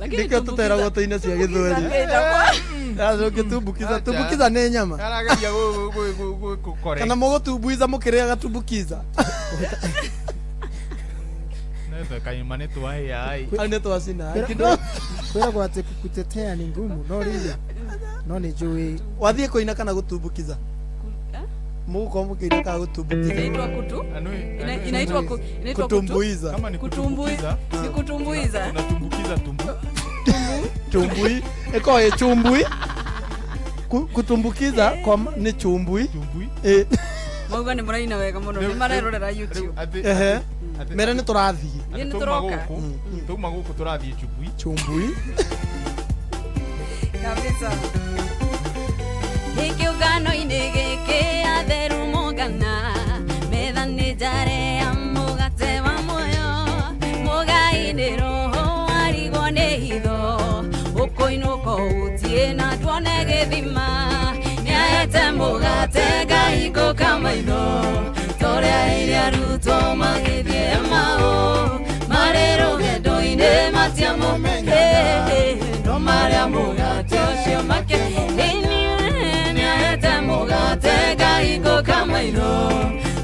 Nika tutera goto ina cia githweri. Azo kitumbukiza, tumbukiza ni nyama. Aragagia kore. Kana mugutumbuiza mukiria gatumbukiza. Ndio kaimane tuahea ai. Ane twacina. Kwera gwate kukutetea ni ngumu, no ria. No ni jui. Wathie koina kana gutumbukiza. Mungu mkira ka kutumbukiza. Inaitwa kutu? Inaitwa kutumbuiza. Kama ni kutumbuiza. Si kutumbuiza. Tunatumbukiza tumbu. Chumbui. Eko ye chumbui. Kutumbukiza kwa ni chumbui. Mauga ni muraina wega muno ni marerorera YouTube. Mera ni turathi. Ni turoka. Tuma guku turathi chumbui. Chumbui. Kabisa. Ikiugano inegeke atheru mugana methane jare ya mugate wa moyo mugaine roho arigo ne hitho ukoinuko utie na tuone githima niaete mugate gaiko kama itho toria iria ruto magithie mao marero gendo-ine matia mumenye no maria mugate ucio make mugate gaiko kama ino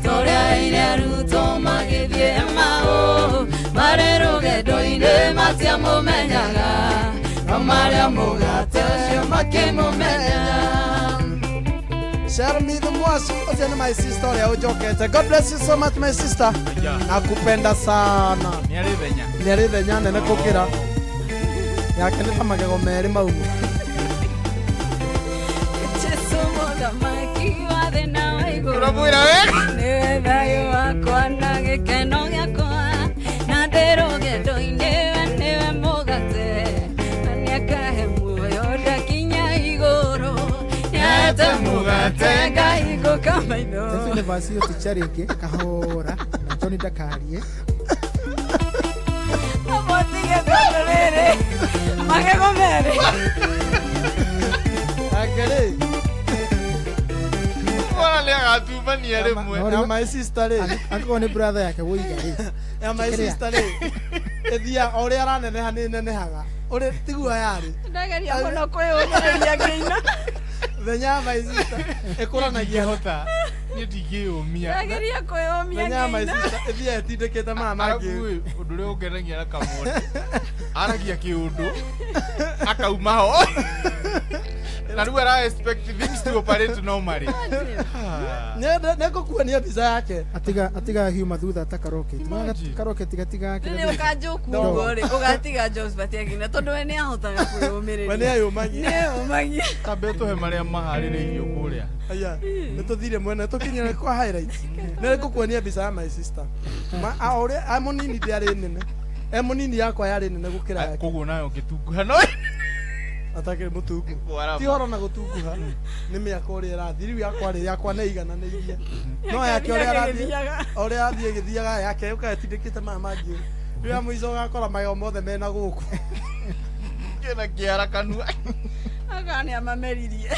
toria iria ruto magithie mao marero gendo-ine matia mumenyaga no maria mugate ucio makimumenya. Share me the most. Oziana my sister ya ujokete. God bless you so much my sister. Nakupenda sana. Niarithenya nene kukira. Yake ni kama magego meri maumu. Urabwira we ne dayo akwana gekeno yakwa na dero gendo-ine ne mugate anyaka muyo dakinya igoro yata mugate gaiko kama ino. Sasa ni basi tucharike kahora na Johnny Dakarie. Amotige golere magego mere. Agere. Wale agatuba ni ale mwe. Na my sister le. Anko ni brother yake woiga ri. Ya my sister le. Ethia ore aranene hanene haga. Ore tigua yari. Ndagaria muno kwiyumiria ngiina. Thenya my sister. Ekuranagia hota. Ni tigiyumia. Ndagaria kwiyumia ngiina. Thenya my sister. Ethia etindikite mama ngi. Undu ri ungeragia na kamundu. Aragia kiundu. Akauma ho. Na ruwa ra expect things to operate normally. Neko kuania biza yake. Atiga hiuma thutha ta karoke. Karoke tiga. Ni ukajoku ngore. Ugatiga Jones batiagina tondu we ni ahotaga kwiyumiria. We ni ayumagia. Ni umagia. Kabeto he maria mahaririirio kuria. Aya. Nituthire mwena tukinyira kwa highlights. Neko kuania biza ya my sister. Ma aore amonini ndiari nene. Emonini yakwa yari nene gukira yake. Koguo nayo gitunguha no. Atakire mutungu ti horo na gutunguha ni miaka uri irathi riu yakwa na igana na iria no yake uri athie githiaga yake ukatindikite mama mangi riu muico gakora mayo mothe mena guku kena kiara kanua agani amameririe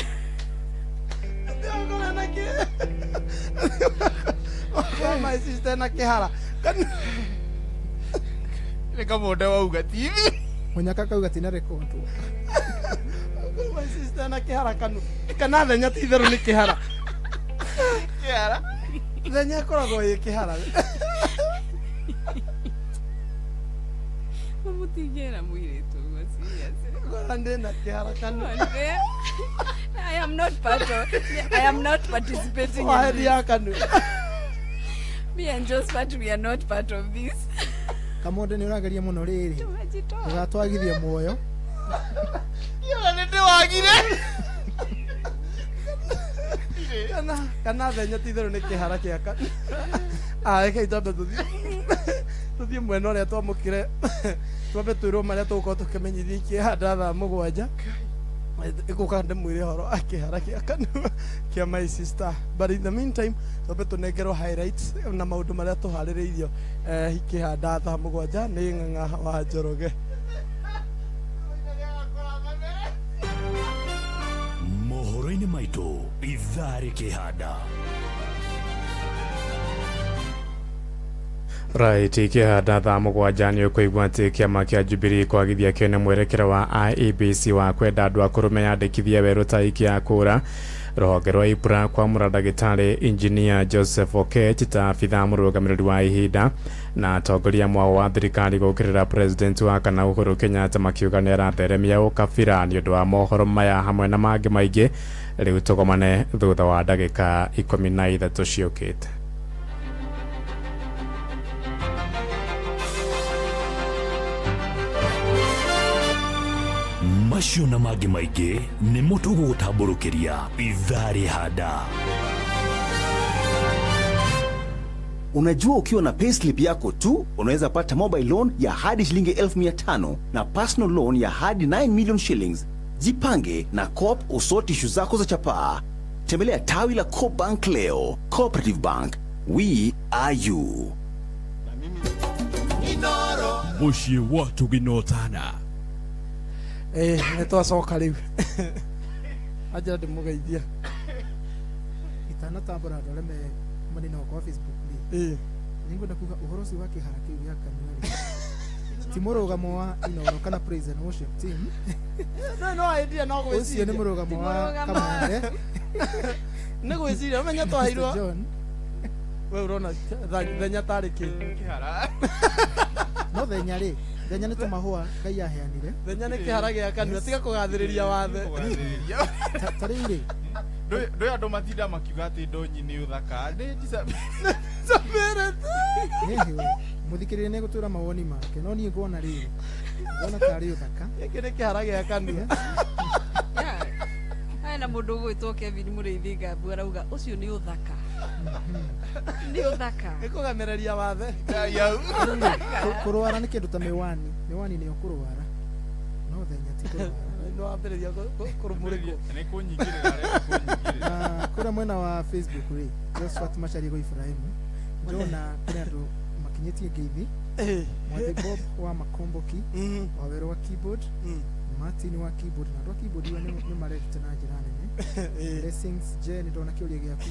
ngona na ki my sister na kihara ni kama ndo wauga TV munyaka kauga tina record. My sister na kihara kanu. Kana thenya ti theru ni kihara. Kihara. Thenya koragwo ye kihara. Mutigera muiretu serious. Gorande na kihara kanu. I am not participating in this. Me and Josephat, we are not part of this. Kamonde ni urageria muno riri. Ugatwagithia muoyo. Yona nende wagire. Kana thenya ti theru ni kihara kiaka. Eke itambe tuthie mwena uria twamukire twambe twirwo maria tugukorwo tukimenyithia ikihanda thaa 7 iguka ndimwire horo akihara kiaka kia my sister, but in the meantime twambe tunengerwo highlights na maundu maria tuhaririirio ikihanda thaa 7 ni ng'ang'a wa Njoroge. Mohoro-ini maitu idhaa kihanda. Right, ikihanda thaa 7 ni ukuigua ati kiama kia Jubilee kwagithia kione mwerekera wa IEBC wa kwenda andu akuru meyandikithia weru ta ikia kura Rũhonge rwa IPRA kwamũra ndagĩtarĩ Engineer Joseph Okech ta abithaa mũrũgamĩrĩri wa ihinda na atongoria mwao wa thirikari gũkĩrĩra president wa kana Uhuru Kenyatta makiuga nĩ aratheremia ũkabira nĩ ũndũ wa mohoro maya hamwe na mangĩ maingĩ. Rĩu tũgomane thutha wa ndagĩka 13 ciũkĩte. Macio na mangĩ maingĩ nĩ mũtugo gũtambũrũkĩria ithaa rĩhanda. Unajua ukiwa na payslip yako tu unaweza pata mobile loan ya hadi shilingi 1500 na personal loan ya hadi 9 million shillings. Jipange na Coop usort issue zako za chapaa. Tembelea tawi la Coop Bank leo. Cooperative Bank, we are you. Mushie watu ginotana. Nĩtwacoka rĩu. Aja ndĩmũgeithia. Itanatambũra andũ arĩa me manina kwa Facebook ni. Nĩngwenda kuga ũhoro ũcio wa kĩhara kĩu gĩa kanua. Ti mũrũgamo wa Inooro kana praise and worship team. No idea no gwĩciria. Ũcio nĩ mũrũgamo wa Kamande. Nĩ gwĩciria ũmenya twaheirwo. We urona thenya tarĩ kĩ? Kĩhara. No thenya rĩ. Thenya nĩ tũmahũa Ngai aheanire. Thenya nĩ kĩhara gĩa kanua tiga kũgathĩrĩria wathe. Tarĩ rĩ. Ndũĩ andũ matinda makiuga atĩ ndonyi nĩ ũthaka. Mũthikĩrĩria nĩ gũtũra mawoni make no niĩ ngona rĩrĩ. Ngona tarĩ ũthaka. Gĩkĩ nĩ kĩhara gĩa kanua. Na mũndũ ũgwĩtwo Kevin Mũrĩithi Ngambu arauga ũcio nĩ ũthaka. Nĩ ũthaka. Nĩkũgemereria wathe. Kũrwara nĩ kĩndũ ta mĩwani. Mĩwani nĩyo kũrwara. No thenya ti kũrwara. No ambĩrĩria kũrũmũrĩkwo. Nĩ kũnyingĩrĩra arĩa kũrĩa mwena wa Facebook rĩ. Josephat Macharia Ibrahim. Ndona kũrĩa andũ makinyĩtie ngeithi. Mwathi Bob wa Makomboki. Wawerũ wa keyboard. Martin wa keyboard na keyboard iwe nĩ marete na njĩra nene. Blessings je nĩ ndona kĩũria gĩaku.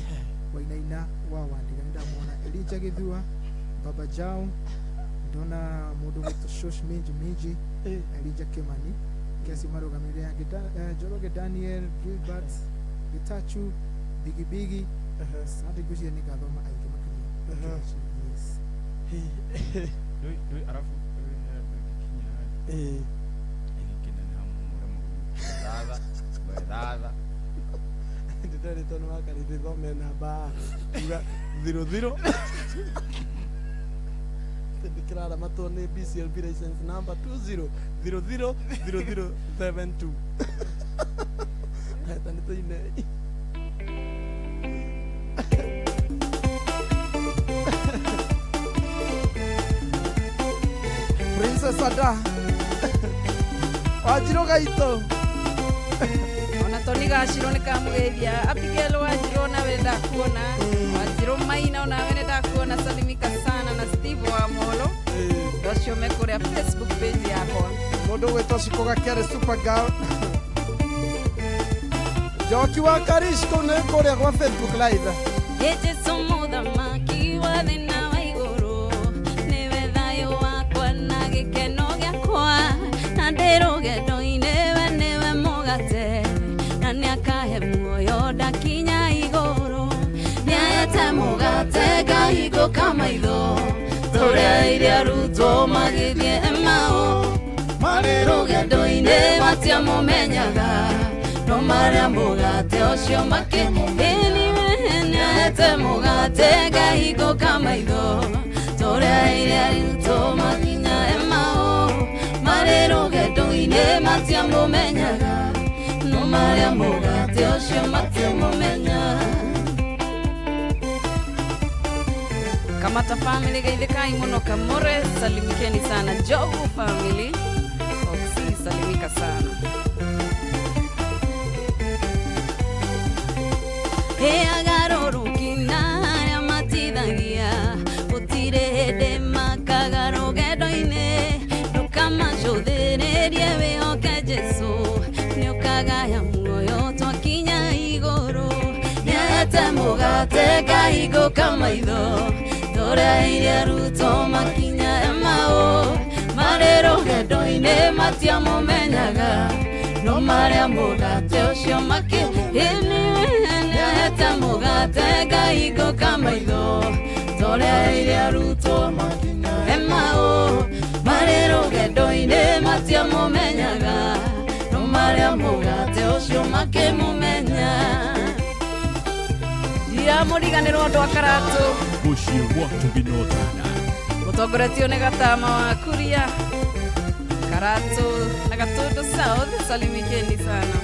Wainaina wa Wandiga nĩ ndamwona. Elijah Githua, Baba Jao, ndona mũndũ wĩtwo Shosh Minji, Elijah Kimani, Kesi marũgamĩrĩri ya Njoroge Daniel, Gilbert, Gitachu, Bigi, Sadi Gushia nĩ gathoma aingĩ makĩria. Yes. Doi arafu Dada. Nditari tono wakarite thome namba. Uga 00. Ndikirara matone BCLB license number 20000072. Hata nitoine. Princess Ada. Wajiro gaito. Ona Tony Gaciro nĩ kamũgeithia. Abigail Wanjiro nawe ndakuona. Wanjiro Maina onawe nĩ ndakuona. Salimika sana na Steve wa Molo. Ũcio me kũrĩa Facebook page yakwa. Mũndũ gwĩtwo Cikoga Kere Super Girl. Joki wa Karisco nĩ kũrĩa kwa Facebook live. Ĩjesu mũthamaki wa thĩ na wa igũrũ, nĩwe thayũ wakwa na gĩkeno gĩakwa, na ndĩ rũgendo-inĩ we nĩwe mũgate, na nĩakahe muoyo ndakinya igũrũ. Nĩahete mũgate ngahingũka maitho, tũrĩa iria arutwo magĩthiĩ Emau, marĩ rũgendo-inĩ matiamũmenyaga, no marĩa mũgate ũcio makĩmũmenyaga. Nĩahete mũgate ngahingũka maitho, tũrĩa iria arutwo makinya Emau, marĩ rũgendo-inĩ matiamũmenyaga, no marĩa mũgate ũcio makĩmũmenyaga. Kamata family geithĩkai mũno Kamore, salimikeni sana. Jogu family, Oxy salimika sana. Agarũrũkina arĩa matithagia, gũtirĩ hĩndĩ makaga rũgendo-inĩ, ndũkamacũthĩrĩrie wĩhoke Jesũ, nĩũkagaya muoyo twakinya igũrũ. Nĩahete mũgate ngahingũka maitho, tũrĩa iria arutwo makinya Emau, marĩ rũgendo-inĩ matiamũmenyaga, no marĩa mũgate ũcio makĩmũmenyaga. mugate gaigo kamaitho tore iria ruto makinya emao marero gendo-ine matia mumenyaga no maria mugate ucio makimumenya ya muriganirwo andu a Karatu Bushi watu binotana mutongoretio ni Gatama wa Kuria Karatu na Gatundu South salimikeni sana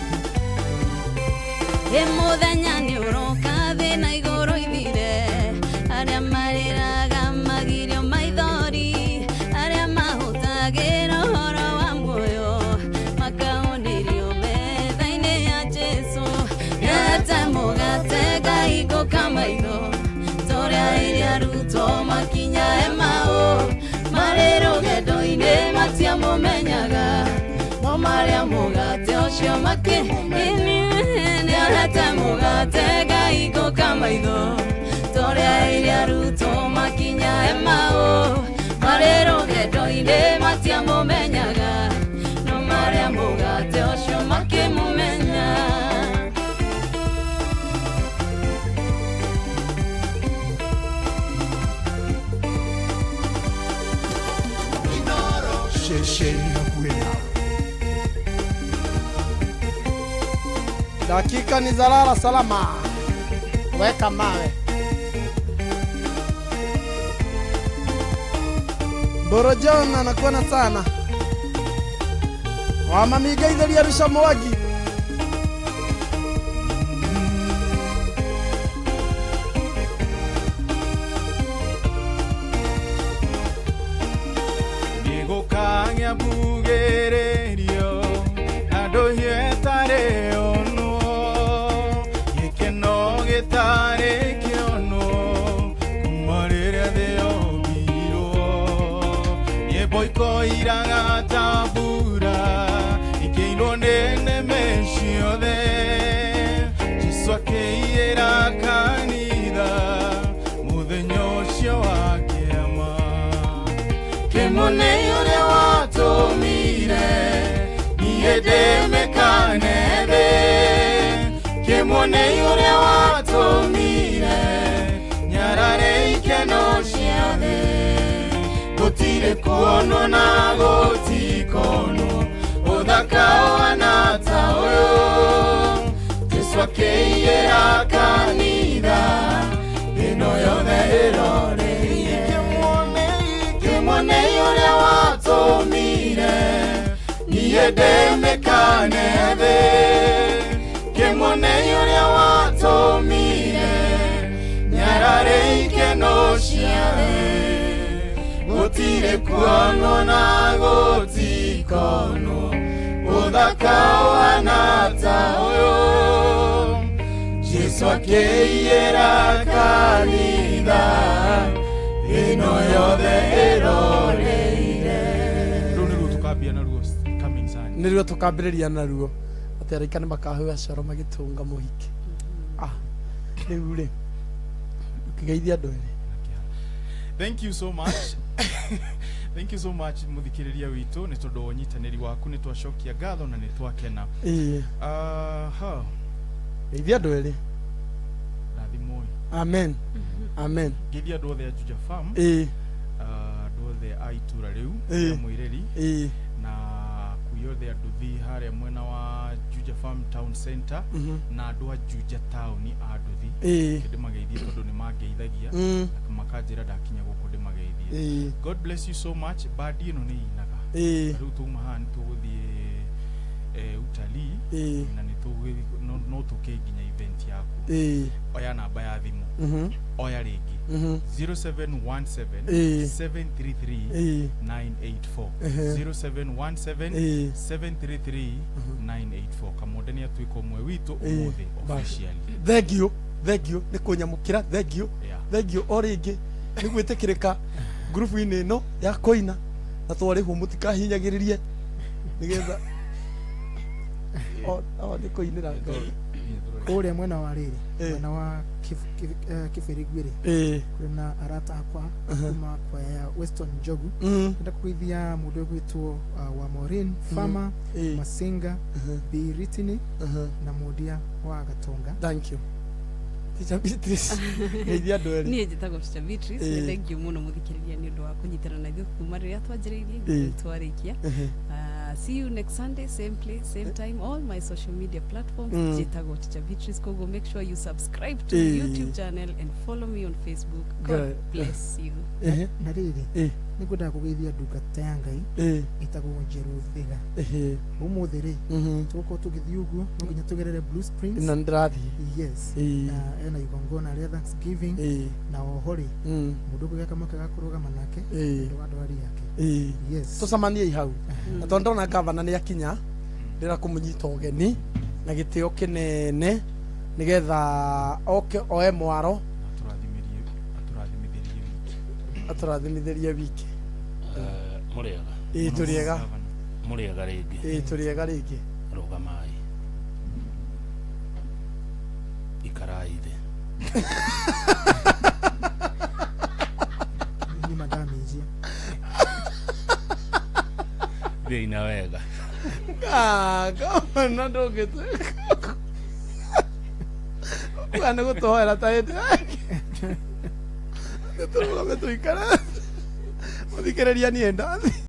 muthenya ni uroka thina iguru ithire aria mariraga magirio maithori aria mahutagira horo wa muoyo makaonirio metha-ini ya Jesu yete mugate gaigo kamaitho toria iria ruto makinya emao marero gendo-ine matia mumenyaga no maria mugate ucio makimumenya yete mugate gaigo kamaitho toria iria ruto makinya emao marero gendo-ine matia mumenyaga no maria mugate ucio makimumenya Dakika ni za lala salama. Weka mawe. Boro John anakuona sana. Wamamiga idhali ya Rusha Mwagi. Nigo kanya bugererio ado yetare ono yekeno getare kiono kumarere de obiro ye boiko iraga tabura ikeino nene meshio de Jesu akeira kanida mudenyo shio akema kemone yore watomire niede mekanebe kemone yore watomire nyarare ikeno shiade gotire kuono na gotikono odakao anata oyo Jesu akeira kanida ino yode erore kemone yore watomire niede mekanebe kemone yore watomire nyarare ikeno shiade gotire kuono na gotikono odakao anata oyo Jesu akeira kanida ino yode eroreire ruo tukambia na ruo coming sana niruo tukambiriria na ruo aterika ni makahua coro magitunga muhiki riu ri ukigeithia andu eri. Thank you so much. Thank you so much muthikiriria witu ni tondu unyitaniri waku ni twacokia ngatho na ni twakena. Geithia andu eri. Rathimoi. Amen. Amen. Geithia andu othe a Juja Farm. Andu othe a itura riu ya Mwireri na kuyothe anduthi haria mwena wa Juja Farm Town Center na andu a Juja Town anduthi ndimageithie tondu ni mangeithagia makanjira ndakinya guku ndimageithie. God bless you so much. Badi ino ni inaga riu tuma hani tuguthie utalii na ni tuguthie no tukinginya event yaku oya namba ya thimu oya ringi 0717 733 984 0717 733 984 kamonde ni atuika umwe witu umuthi officially. Thank you ni kunyamukira thank you o ringi ni gwitikirika group ini no ya koina na twari hu mutikahinyagiririe nigetha ni koinira kuria mwena wa riri mwena wa Kibirigwiri kuna arata akwa kuma kwa ya Western Jogu nda kuithia mundu gwitwo wa Maureen Farmer Masinga Biritini na Mudia wa Gatonga. Thank you Teacher Beatrice ngeithia andũ erĩ niĩ njĩtagwo Teacher Beatrice nĩ thengiũ mũno mũthikĩrĩria nĩ ũndũ wa kũnyitana na ithuĩ kuma rĩrĩa twanjĩrĩirie twarĩkia see you next Sunday same place same time all my social media platforms njĩtagwo Teacher Beatrice koguo make sure you subscribe to the YouTube channel and follow me on Facebook. God bless you. Na rĩrĩ nĩ ngwenda kũgeithia ndungata ya Ngai ĩtagwo Njerũ Thĩga ũmũthĩ rĩ tũgũkorwo tũgĩthiĩ ũguo no nginya tũgerere Blue Springs na ndĩrathiĩ yes na ena igongona rĩa Thanksgiving na oho rĩ mũndũ ũgũgĩa kamweke ga kũrũgama nake nĩ wa ndwari yake yes tũcemanie hau na tondũ ndona gavana nĩ akinya ndĩra kũmũnyita ũgeni na gĩtĩo kĩnene nĩgetha oke oe mwaro atũrathimithĩrie wiki mũrĩega tũrĩega mũrĩega rĩngĩ tũrĩega rĩngĩ rũgamai ikarai thĩ ni madamejia thĩina wega gavana ndũngĩtũ nĩ gũtũhoera ta hĩndĩ tũrũgame tũikare mũthikĩrĩria niĩ ndathi